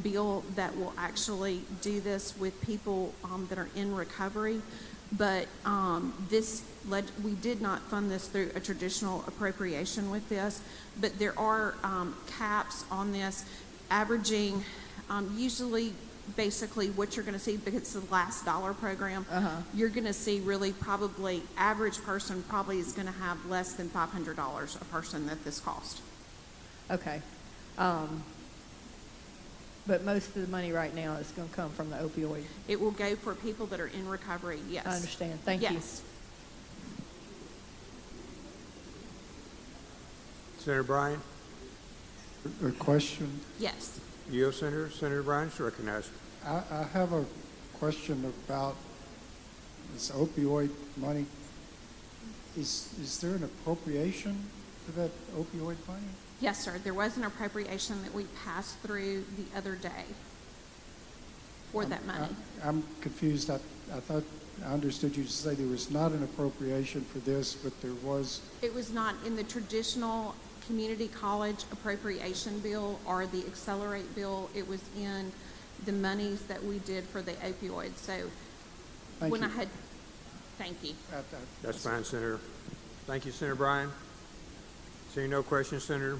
bill that will actually do this with people that are in recovery. But we did not fund this through a traditional appropriation with this, but there are caps on this, averaging usually basically what you're going to see, because it's the last dollar program, you're going to see really probably average person probably is going to have less than $500 a person that this cost. Okay. But most of the money right now is going to come from the opioid. It will go for people that are in recovery, yes. I understand. Thank you. Yes. Senator Bryan? A question? Yes. You, Senator. Senator Bryan is recognized. I have a question about this opioid money. Is there an appropriation for that opioid money? Yes, sir. There was an appropriation that we passed through the other day for that money. I'm confused. I thought I understood you to say there was not an appropriation for this, but there was. It was not in the traditional community college appropriation bill or the accelerate bill. It was in the monies that we did for the opioids. So Thank you. Thank you. That's fine, Senator. Thank you, Senator Bryan. Seeing no questions, Senator.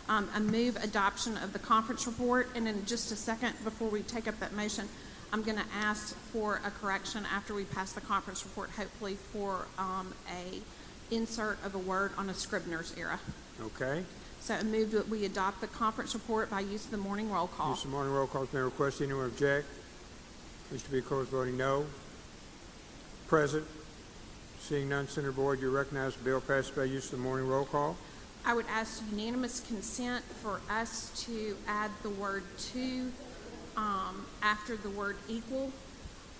I move adoption of the conference report, and in just a second, before we take up that motion, I'm going to ask for a correction after we pass the conference report, hopefully for a insert of a word on a Scribner's error. Okay. So I move that we adopt the conference report by use of the morning roll call. Use of the morning roll call has been requested. Anyone object? Wish to be opposed, voting no. Present. Seeing none, Senator Boyd, you're recognized. The bill passes by use of the morning roll call. I would ask unanimous consent for us to add the word to after the word equal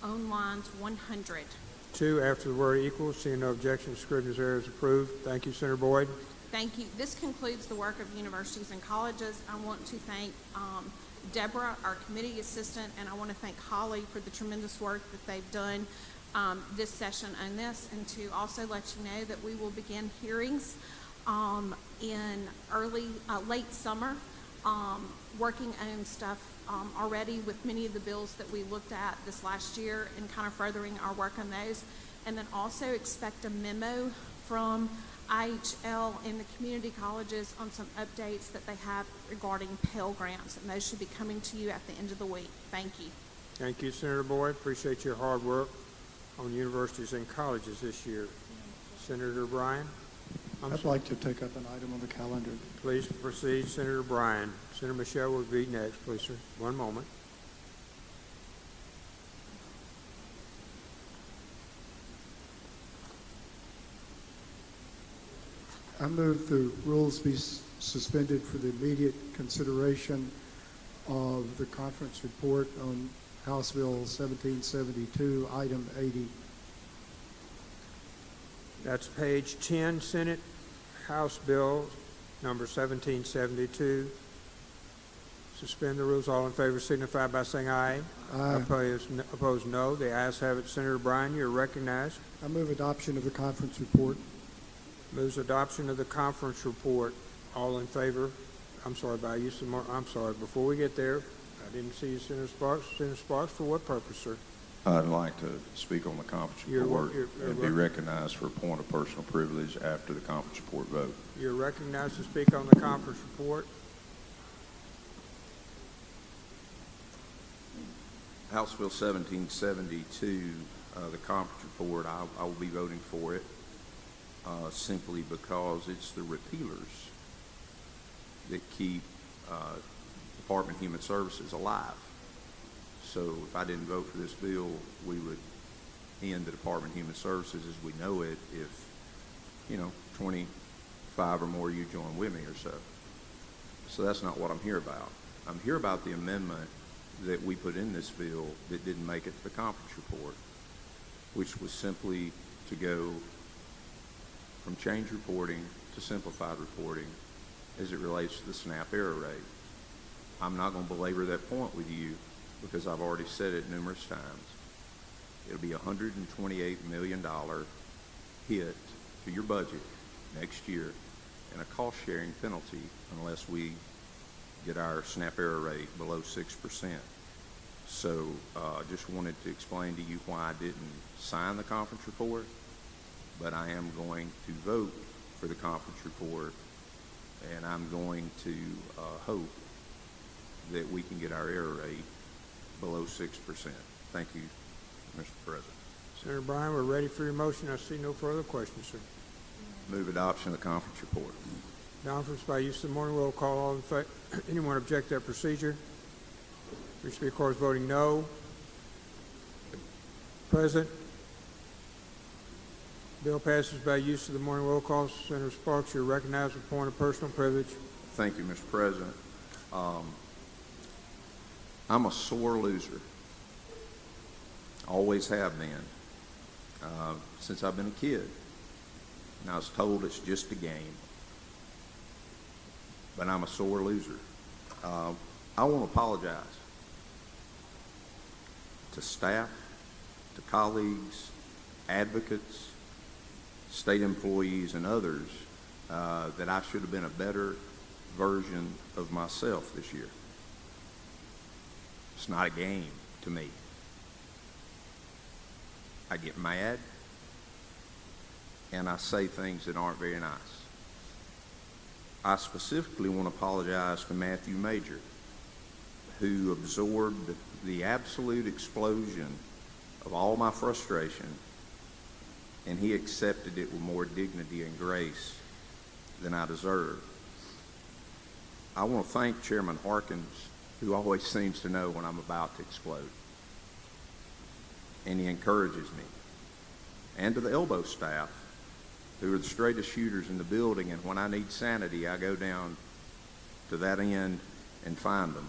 on lines 100. 2 after the word equal. Seeing no objection, Scribner's error is approved. Thank you, Senator Boyd. Thank you. This concludes the work of universities and colleges. I want to thank Deborah, our committee assistant, and I want to thank Holly for the tremendous work that they've done this session on this, and to also let you know that we will begin hearings in late summer, working on stuff already with many of the bills that we looked at this last year and kind of furthering our work on those. And then also expect a memo from IHL and the community colleges on some updates that they have regarding Pell Grants, and those should be coming to you at the end of the week. Thank you. Thank you, Senator Boyd. Appreciate your hard work on universities and colleges this year. Senator Bryan? I'd like to take up an item on the calendar. Please proceed, Senator Bryan. Senator Michelle will be next, please, sir. One moment. I move the rules be suspended for the immediate consideration of the conference report on House Bill 1772, item 80. That's page 10, Senate House Bill number 1772. Suspend the rules. All in favor signify by saying aye. Aye. Opposed, no. The ayes have it. Senator Bryan, you're recognized. I move adoption of the conference report. Moves adoption of the conference report. All in favor? I'm sorry, by use of I'm sorry. Before we get there, I didn't see you, Senator Sparks. Senator Sparks, for what purpose, sir? I'd like to speak on the conference report and be recognized for a point of personal privilege after the conference report vote. You're recognized to speak on the conference report. House Bill 1772, the conference report, I will be voting for it simply because it's the repealers that keep Department of Human Services alive. So if I didn't vote for this bill, we would end the Department of Human Services as we know it if, 25 or more you join with me or so. So that's not what I'm here about. I'm here about the amendment that we put in this bill that didn't make it to the conference report, which was simply to go from change reporting to simplified reporting as it relates to the SNAP error rate. I'm not going to belabor that point with you because I've already said it numerous times. It'll be a $128 million hit to your budget next year and a cost-sharing penalty unless we get our SNAP error rate below 6%. So just wanted to explain to you why I didn't sign the conference report, but I am going to vote for the conference report, and I'm going to hope that we can get our error rate below 6%. Thank you, Mr. President. Senator Bryan, we're ready for your motion. I see no further questions, sir. Move adoption of the conference report. Conference by use of the morning roll call. All in favor? Anyone object to that procedure? Wish to be, of course, voting no. Present. Bill passes by use of the morning roll call. Senator Sparks, you're recognized with point of personal privilege. Thank you, Mr. President. I'm a sore loser. Always have been. Since I've been a kid. And I was told it's just a game. But I'm a sore loser. I want to apologize to staff, to colleagues, advocates, state employees, and others that I should have been a better version of myself this year. It's not a game to me. I get mad, and I say things that aren't very nice. I specifically want to apologize to Matthew Major, who absorbed the absolute explosion of all my frustration, and he accepted it with more dignity and grace than I deserved. I want to thank Chairman Harkins, who always seems to know when I'm about to explode, and he encourages me, and to the elbow staff, who are the straightest shooters in the building, and when I need sanity, I go down to that end and find them.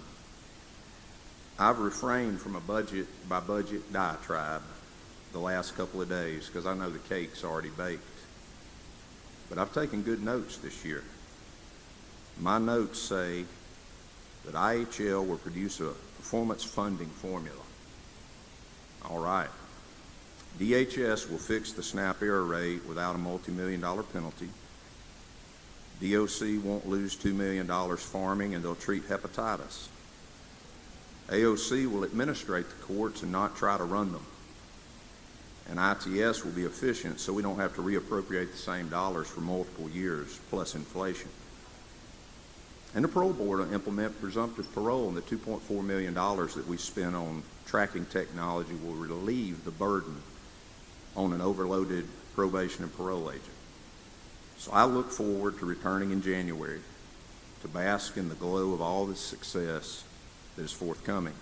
I've refrained from a budget-by-budget diatribe the last couple of days because I know the cake's already baked. But I've taken good notes this year. My notes say that IHL will produce a performance funding formula. All right. DHS will fix the SNAP error rate without a multi-million-dollar penalty. DOC won't lose $2 million farming, and they'll treat hepatitis. AOC will administrate the courts and not try to run them. And ITS will be efficient so we don't have to reappropriate the same dollars for multiple years, plus inflation. And the parole board will implement presumptive parole, and the $2.4 million that we spent on tracking technology will relieve the burden on an overloaded probation and parole agent. So I look forward to returning in January to bask in the glow of all this success that is forthcoming.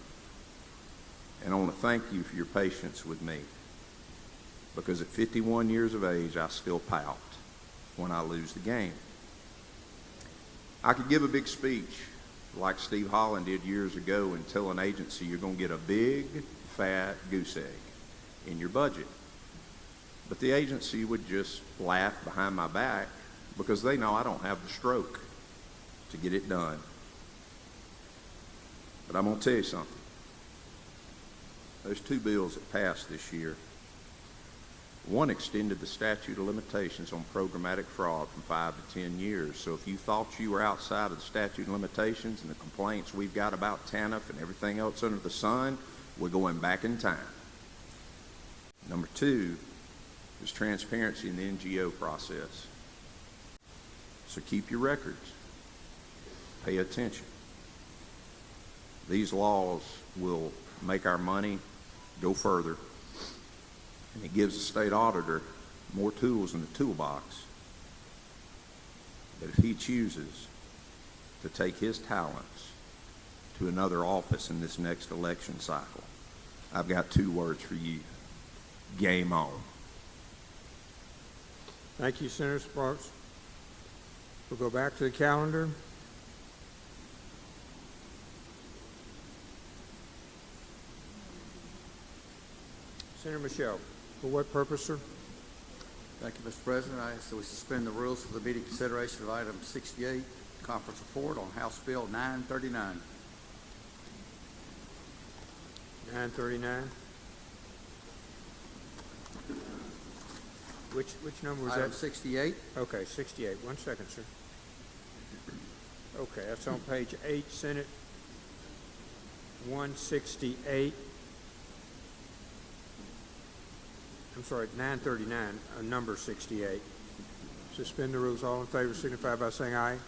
And I want to thank you for your patience with me, because at 51 years of age, I still pout when I lose the game. I could give a big speech like Steve Holland did years ago and tell an agency you're going to get a big, fat goose egg in your budget. But the agency would just laugh behind my back because they know I don't have the stroke to get it done. But I'm going to tell you something. There's two bills that passed this year. One extended the statute of limitations on programmatic fraud from 5 to 10 years. So if you thought you were outside of the statute of limitations and the complaints we've got about TANF and everything else under the sun, we're going back in time. Number two is transparency in the NGO process. So keep your records. Pay attention. These laws will make our money go further, and it gives the state auditor more tools in the toolbox that if he chooses to take his talents to another office in this next election cycle, I've got 2 words for you: game on. Thank you, Senator Sparks. We'll go back to the calendar. Senator Michelle, for what purpose, sir? Thank you, Mr. President. I ask that we suspend the rules for the immediate consideration of item 68, conference report on House Bill 939. 939. Which number was that? Item 68. Okay, 68. 1 second, sir. Okay, that's on page 8, Senate 168. I'm sorry, 939, number 68. Suspend the rules. All in favor signify by saying aye.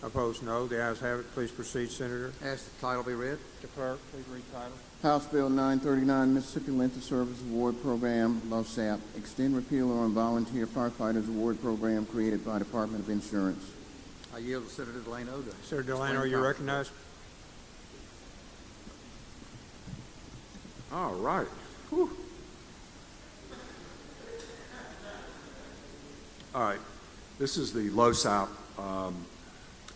Opposed, no. The ayes have it. Please proceed, Senator. Ask the title be read. Mr. Clerk, please read title. House Bill 939, Mississippi Length of Service Award Program, LoSAP, extend repeal on Volunteer Firefighters Award Program created by Department of Insurance. I yield to Senator Delano. Senator Delano, are you recognized? All right. Whew. All right. This is the LoSAP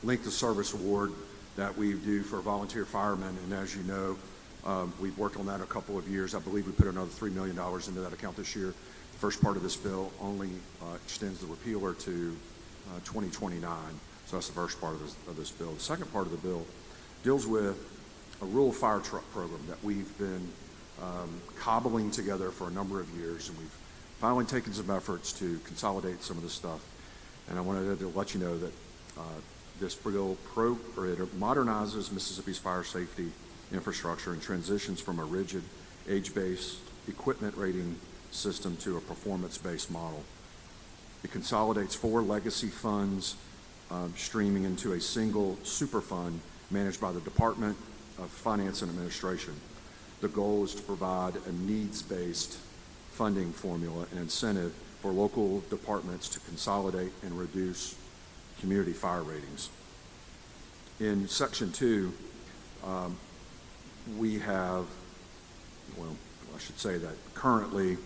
Length of Service Award that we do for volunteer firemen. And as you know, we've worked on that a couple of years. I believe we put another $3 million into that account this year. The first part of this bill only extends the repealer to 2029. So that's the first part of this bill. The second part of the bill deals with a rural fire truck program that we've been cobbling together for a number of years, and we've finally taken some efforts to consolidate some of this stuff. And I wanted to let you know that this bill modernizes Mississippi's fire safety infrastructure and transitions from a rigid age-based equipment rating system to a performance-based model. It consolidates 4 legacy funds streaming into a single super fund managed by the Department of Finance and Administration. The goal is to provide a needs-based funding formula and incentive for local departments to consolidate and reduce community fire ratings. In Section 2, we have, well, I should say that currently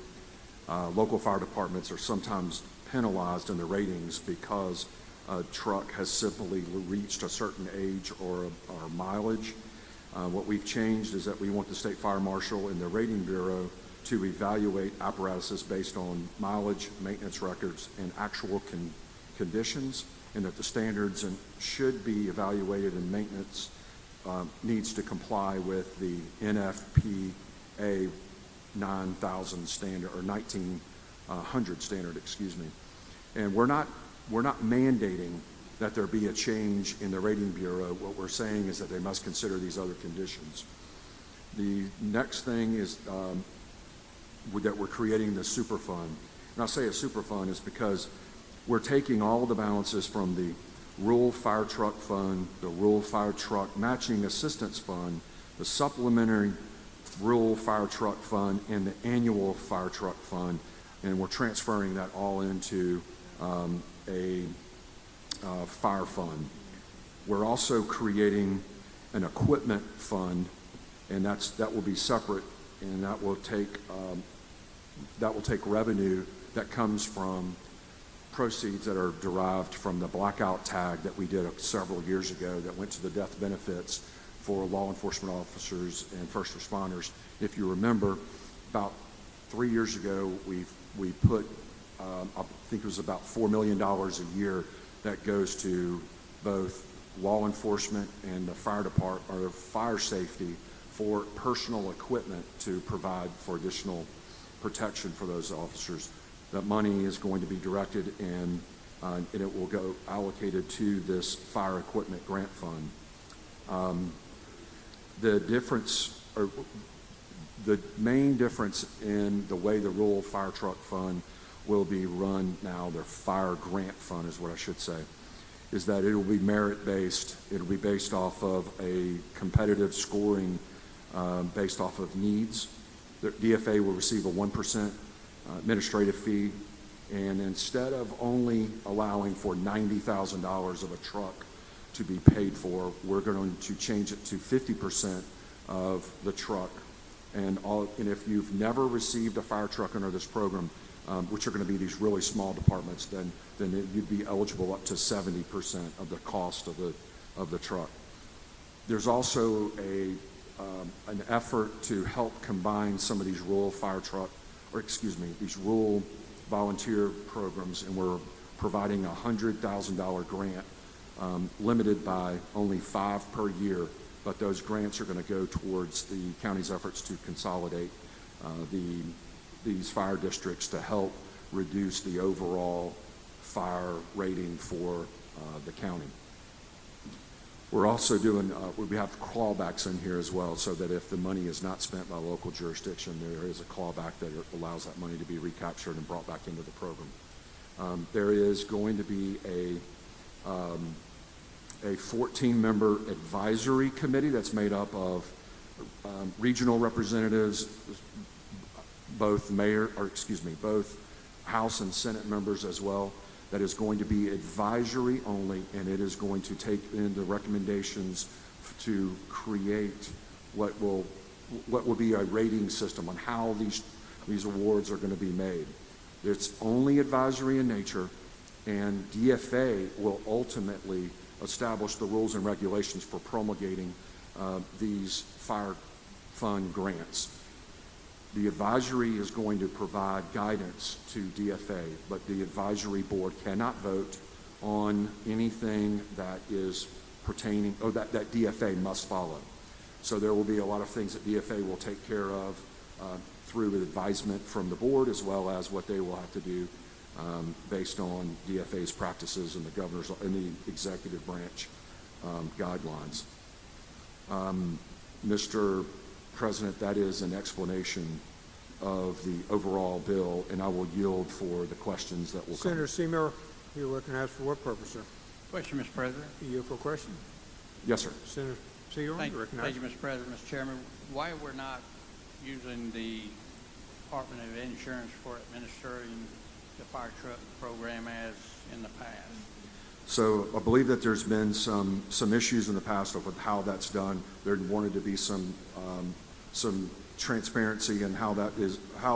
local fire departments are sometimes penalized in the ratings because a truck has simply reached a certain age or mileage. What we've changed is that we want the State Fire Marshal and the Rating Bureau to evaluate apparatuses based on mileage, maintenance records, and actual conditions, and that the standards should be evaluated, and maintenance needs to comply with the NFPA 9,000 standard, or 1900 standard, excuse me. And we're not mandating that there be a change in the Rating Bureau. What we're saying is that they must consider these other conditions. The next thing is that we're creating the super fund. And I say a super fund is because we're taking all the balances from the Rural Fire Truck Fund, the Rural Fire Truck Matching Assistance Fund, the Supplementary Rural Fire Truck Fund, and the Annual Fire Truck Fund, and we're transferring that all into a fire fund. We're also creating an equipment fund, and that will be separate, and that will take revenue that comes from proceeds that are derived from the blackout tag that we did several years ago that went to the death benefits for law enforcement officers and first responders. If you remember, about 3 years ago, we put, I think it was about $4 million a year that goes to both law enforcement and the fire department, or fire safety, for personal equipment to provide for additional protection for those officers. That money is going to be directed and it will go allocated to this fire equipment grant fund. The difference, or the main difference in the way the Rural Fire Truck Fund will be run now, the fire grant fund is what I should say, is that it will be merit-based. It will be based off of a competitive scoring based off of needs. The DFA will receive a 1% administrative fee, and instead of only allowing for $90,000 of a truck to be paid for, we're going to change it to 50% of the truck. And if you've never received a fire truck under this program, which are going to be these really small departments, then you'd be eligible up to 70% of the cost of the truck. There's also an effort to help combine some of these rural these rural volunteer programs, and we're providing a $100,000 grant, limited by only 5 per year, but those grants are going to go towards the county's efforts to consolidate these fire districts to help reduce the overall fire rating for the county. We're also doing, we have clawbacks in here as well, so that if the money is not spent by local jurisdiction, there is a clawback that allows that money to be recaptured and brought back into the program. There is going to be a 14-member advisory committee that's made up of regional representatives, both House and Senate members as well, that is going to be advisory only, and it is going to take in the recommendations to create what will be a rating system on how these awards are going to be made. It's only advisory in nature, and DFA will ultimately establish the rules and regulations for promulgating these fire fund grants. The advisory is going to provide guidance to DFA, but the advisory board cannot vote on anything that is pertaining, or that DFA must follow. So there will be a lot of things that DFA will take care of through advisement from the board, as well as what they will have to do based on DFA's practices and the governor's and the executive branch guidelines. Mr. President, that is an explanation of the overall bill, and I will yield for the questions that will come. Senator Seymour, you're recognized for what purpose, sir? Question, Mr. President. You for a question? Yes, sir. Senator Seagram, Thank recognized. you, Mr. President. Mr. Chairman, why we're not using the Department of Insurance for administering the fire truck program as in the past? So I believe that there's been some issues in the past with how that's done. There wanted to be some transparency in how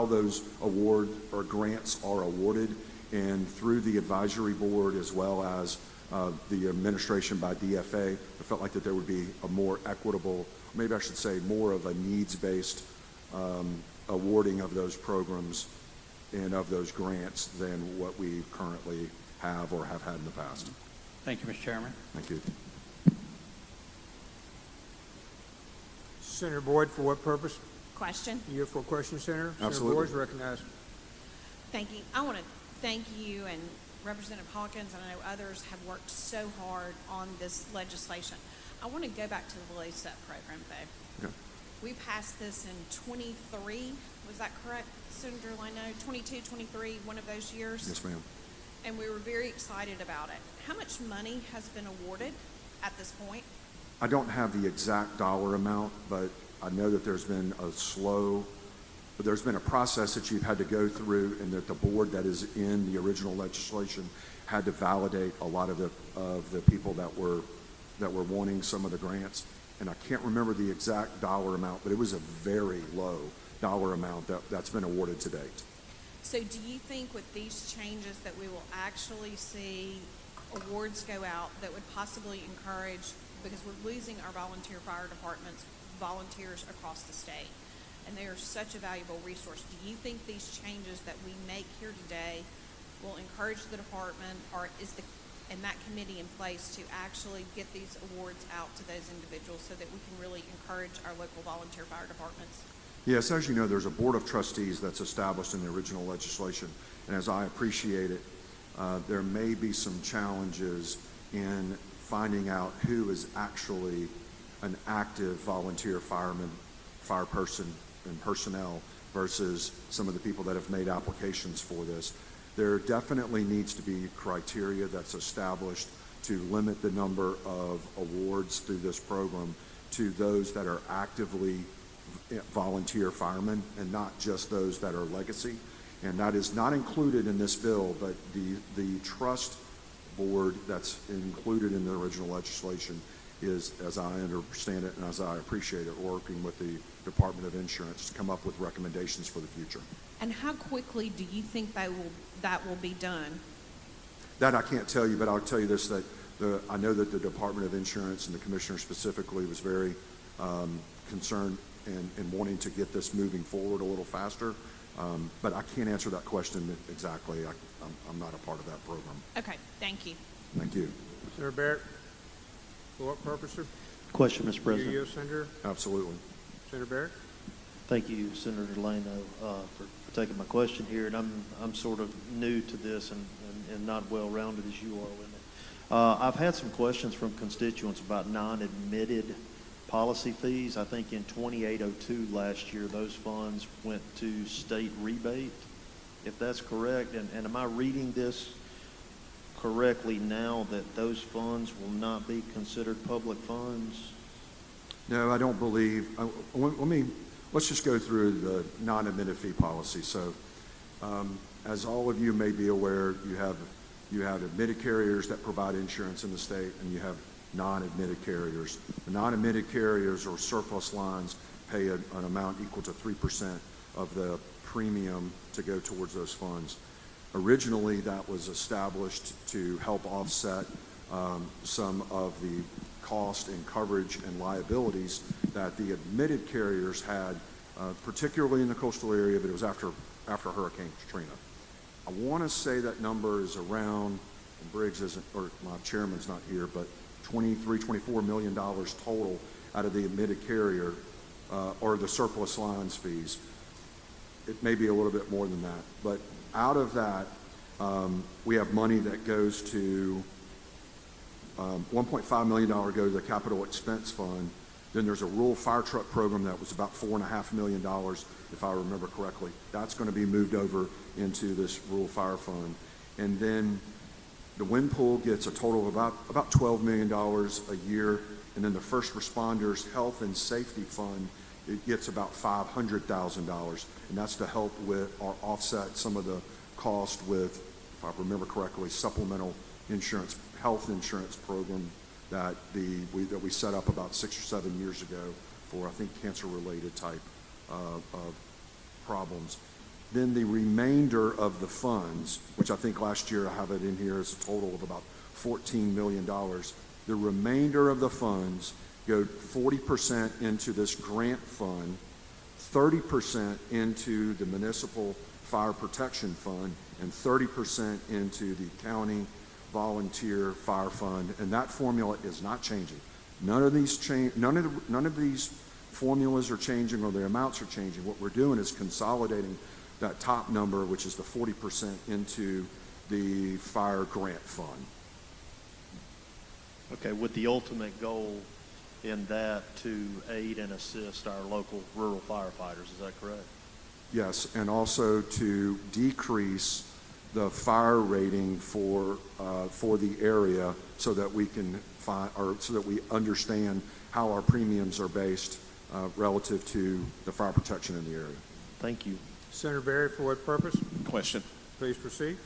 those award or grants are awarded, and through the advisory board as well as the administration by DFA, I felt like that there would be a more equitable, maybe I should say more of a needs-based awarding of those programs and of those grants than what we currently have or have had in the past. Thank you, Mr. Chairman. Thank you. Senator Boyd, for what purpose? Question. You for a question, Senator? Absolutely. Senator Boyd is recognized. Thank you. I want to thank you and Representative Hawkins, and I know others have worked so hard on this legislation. I want to go back to the LASEP program, though. Okay. We passed this in 23, was that correct, Senator Lino? 22, 23, one of those years? Yes, ma'am. And we were very excited about it. How much money has been awarded at this point? I don't have the exact dollar amount, but I know that there's been a process that you've had to go through, and that the board that is in the original legislation had to validate a lot of the people that were wanting some of the grants. And I can't remember the exact dollar amount, but it was a very low dollar amount that's been awarded to date. So do you think with these changes that we will actually see awards go out that would possibly encourage, because we're losing our volunteer fire departments, volunteers across the state, and they are such a valuable resource. Do you think these changes that we make here today will encourage the department, or is that committee in place to actually get these awards out to those individuals so that we can really encourage our local volunteer fire departments? Yes, as you know, there's a board of trustees that's established in the original legislation, and as I appreciate it, there may be some challenges in finding out who is actually an active volunteer fireman, fireperson, and personnel versus some of the people that have made applications for this. There definitely needs to be criteria that's established to limit the number of awards through this program to those that are actively volunteer firemen and not just those that are legacy. And that is not included in this bill, but the trust board that's included in the original legislation is, as I understand it and as I appreciate it, working with the Department of Insurance to come up with recommendations for the future. And how quickly do you think that will be done? That I can't tell you, but I'll tell you this, that I know that the Department of Insurance and the Commissioner specifically was very concerned in wanting to get this moving forward a little faster. But I can't answer that question exactly. I'm not a part of that program. Okay, thank you. Thank you. Senator Barrett, for what purpose, sir? Question, Mr. President. You, Senator? Absolutely. Senator Barrett? Thank you, Senator Delano, for taking my question here. And I'm sort of new to this and not well-rounded as you are with it. I've had some questions from constituents about non-admitted policy fees. I think in 2802 last year, those funds went to state rebate, if that's correct. And am I reading this correctly now that those funds will not be considered public funds? No, I don't believe. Let's just go through the non-admitted fee policy. So, as all of you may be aware, you have admitted carriers that provide insurance in the state, and you have non-admitted carriers. The non-admitted carriers or surplus lines pay an amount equal to 3% of the premium to go towards those funds. Originally, that was established to help offset some of the cost and coverage and liabilities that the admitted carriers had, particularly in the coastal area, but it was after Hurricane Katrina. I want to say that number is around, and Briggs isn't, or my chairman's not here, but $24 million total out of the admitted carrier or the surplus lines fees. It may be a little bit more than that, but out of that, we have money that goes to $1.5 million go to the capital expense fund. Then there's a rural fire truck program that was about $4.5 million, if I remember correctly. That's going to be moved over into this rural fire fund. And then The wind pool gets a total of about $12 million a year, and then the First Responders Health and Safety Fund, it gets about $500,000, and that's to help with or offset some of the cost with, if I remember correctly, supplemental insurance, health insurance program that we set up about 6 or 7 years ago for, I think, cancer-related type of problems. Then the remainder of the funds, which I think last year I have it in here as a total of about $14 million, the remainder of the funds go 40% into this grant fund, 30% into the municipal fire protection fund, and 30% into the county volunteer fire fund, and that formula is not changing. None of these formulas are changing or the amounts are changing. What we're doing is consolidating that top number, which is the 40%, into the fire grant fund. Okay, with the ultimate goal in that to aid and assist our local rural firefighters, is that correct? Yes, and also to decrease the fire rating for the area so that we can find, or so that we understand how our premiums are based relative to the fire protection in the area. Thank you. Senator Barry, for what purpose? Question. Please proceed.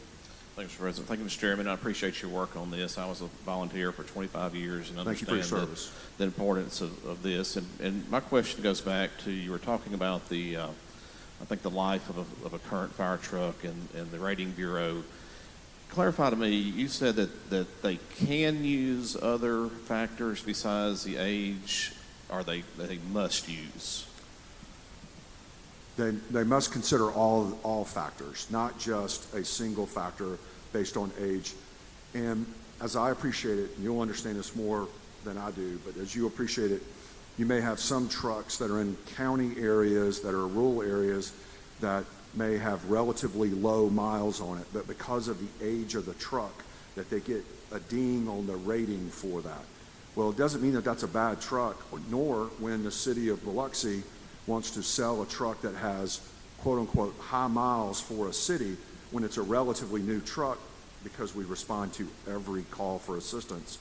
Thanks, Mr. President. Thank you, Mr. Chairman. I appreciate your work on this. I was a volunteer for 25 years and Thank you for your understand service. the importance of this. And my question goes back to, you were talking about the, I think the life of a current fire truck and the rating bureau. Clarify to me, you said that they can use other factors besides the age, or they must use? They must consider all factors, not just a single factor based on age. And as I appreciate it, and you'll understand this more than I do, but as you appreciate it, you may have some trucks that are in county areas that are rural areas that may have relatively low miles on it, but because of the age of the truck, that they get a ding on the rating for that. Well, it doesn't mean that that's a bad truck, nor when the city of Biloxi wants to sell a truck that has quote-unquote high miles for a city when it's a relatively new truck, because we respond to every call for assistance,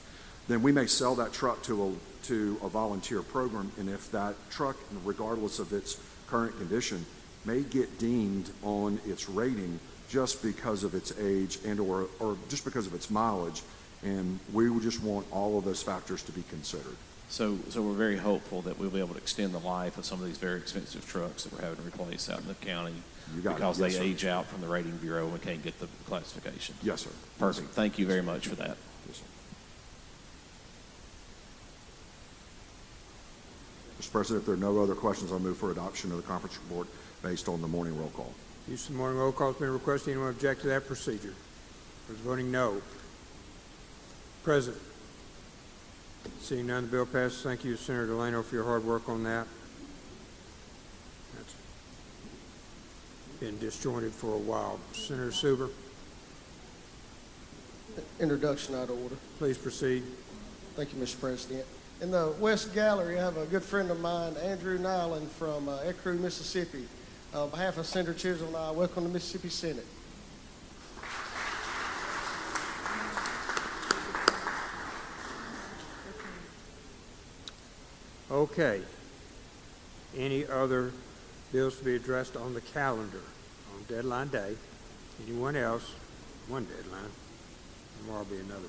then we may sell that truck to a volunteer program, and if that truck, regardless of its current condition, may get deemed on its rating just because of its age and or just because of its mileage, and we would just want all of those factors to be considered. So we're very hopeful that we'll be able to extend the life of some of these very expensive trucks that we're having to replace out in the county because they age out from the rating bureau and we can't get the classification. Yes, sir. Perfect. Yes, sir. Thank you very much for that. Yes, sir. Mr. President, if there are no other questions, I'll move for adoption of the conference report based on the morning roll call. Use of the morning roll call has been requested. Anyone object to that procedure? Those voting no. President. Seeing none, the bill passes. Thank you, Senator Delano, for your hard work on that. That's been disjointed for a while. Senator Suber. Introduction out of order. Please proceed. Thank you, Mr. President. In the West Gallery, I have a good friend of mine, Andrew Nyland from Ecru, Mississippi. On behalf of Senator Chisholm and I, welcome to Mississippi Senate. Okay. Any other bills to be addressed on the calendar on deadline day? Anyone else? One deadline. Tomorrow will be another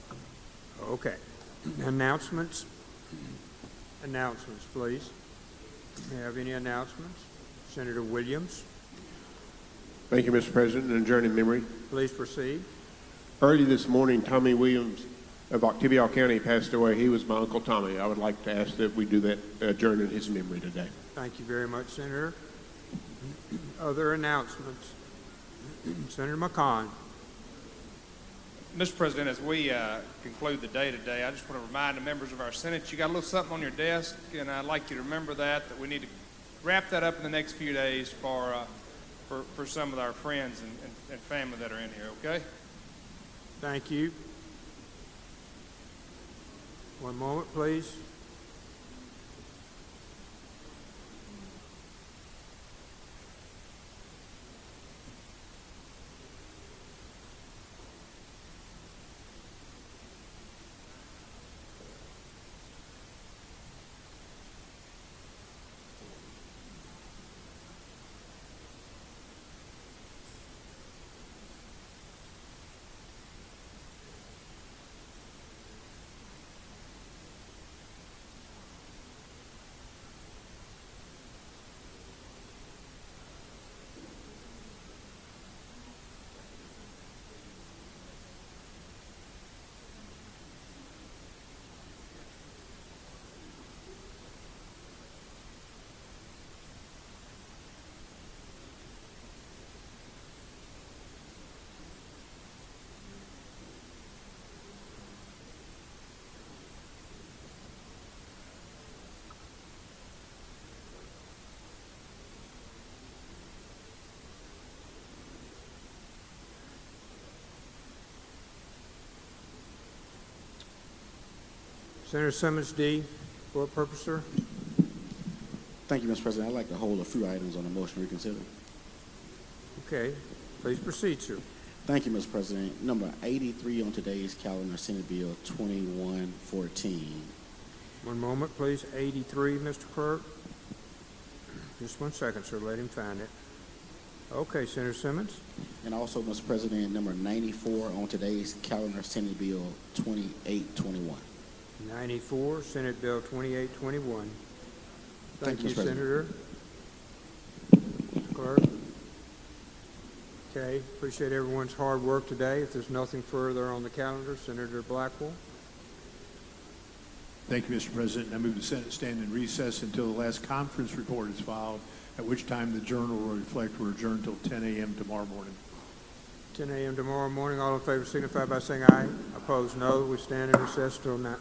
one. Okay. Announcements? Announcements, please. Do you have any announcements? Senator Williams. Thank you, Mr. President. An adjourning memory. Please proceed. Early this morning, Tommy Williams of Octavia County passed away. He was my Uncle Tommy. I would like to ask that we do that adjourn in his memory today. Thank you very much, Senator. Other announcements? Senator McCon. Mr. President, as we conclude the day today, I just want to remind the members of our Senate, you got a little something on your desk, and I'd like you to remember that we need to wrap that up in the next few days for some of our friends and family that are in here, okay? Thank you. One moment, please. Senator Simmons, D. For what purpose, sir? Thank you, Mr. President. I'd like to hold a few items on the motion to reconsider. Okay. Please proceed, sir. Thank you, Mr. President. Number 83 on today's calendar, Senate Bill 2114. One moment, please. 83, Mr. Clerk. Just 1 second, sir. Let him find it. Okay, Senator Simmons. And also, Mr. President, number 94 on today's calendar, Senate Bill 2821. 94, Senate Bill 2821. Thank you, you, Mr. President. Senator. Clerk. Okay, appreciate everyone's hard work today. If there's nothing further on the calendar, Senator Blackwell. Thank you, Mr. President. I move the Senate stand in recess until the last conference report is filed, at which time the journal will reflect we're adjourned until 10 a.m. tomorrow morning. 10 a.m. tomorrow morning. All in favor signify by saying aye. Opposed, no. We stand in recess till 9.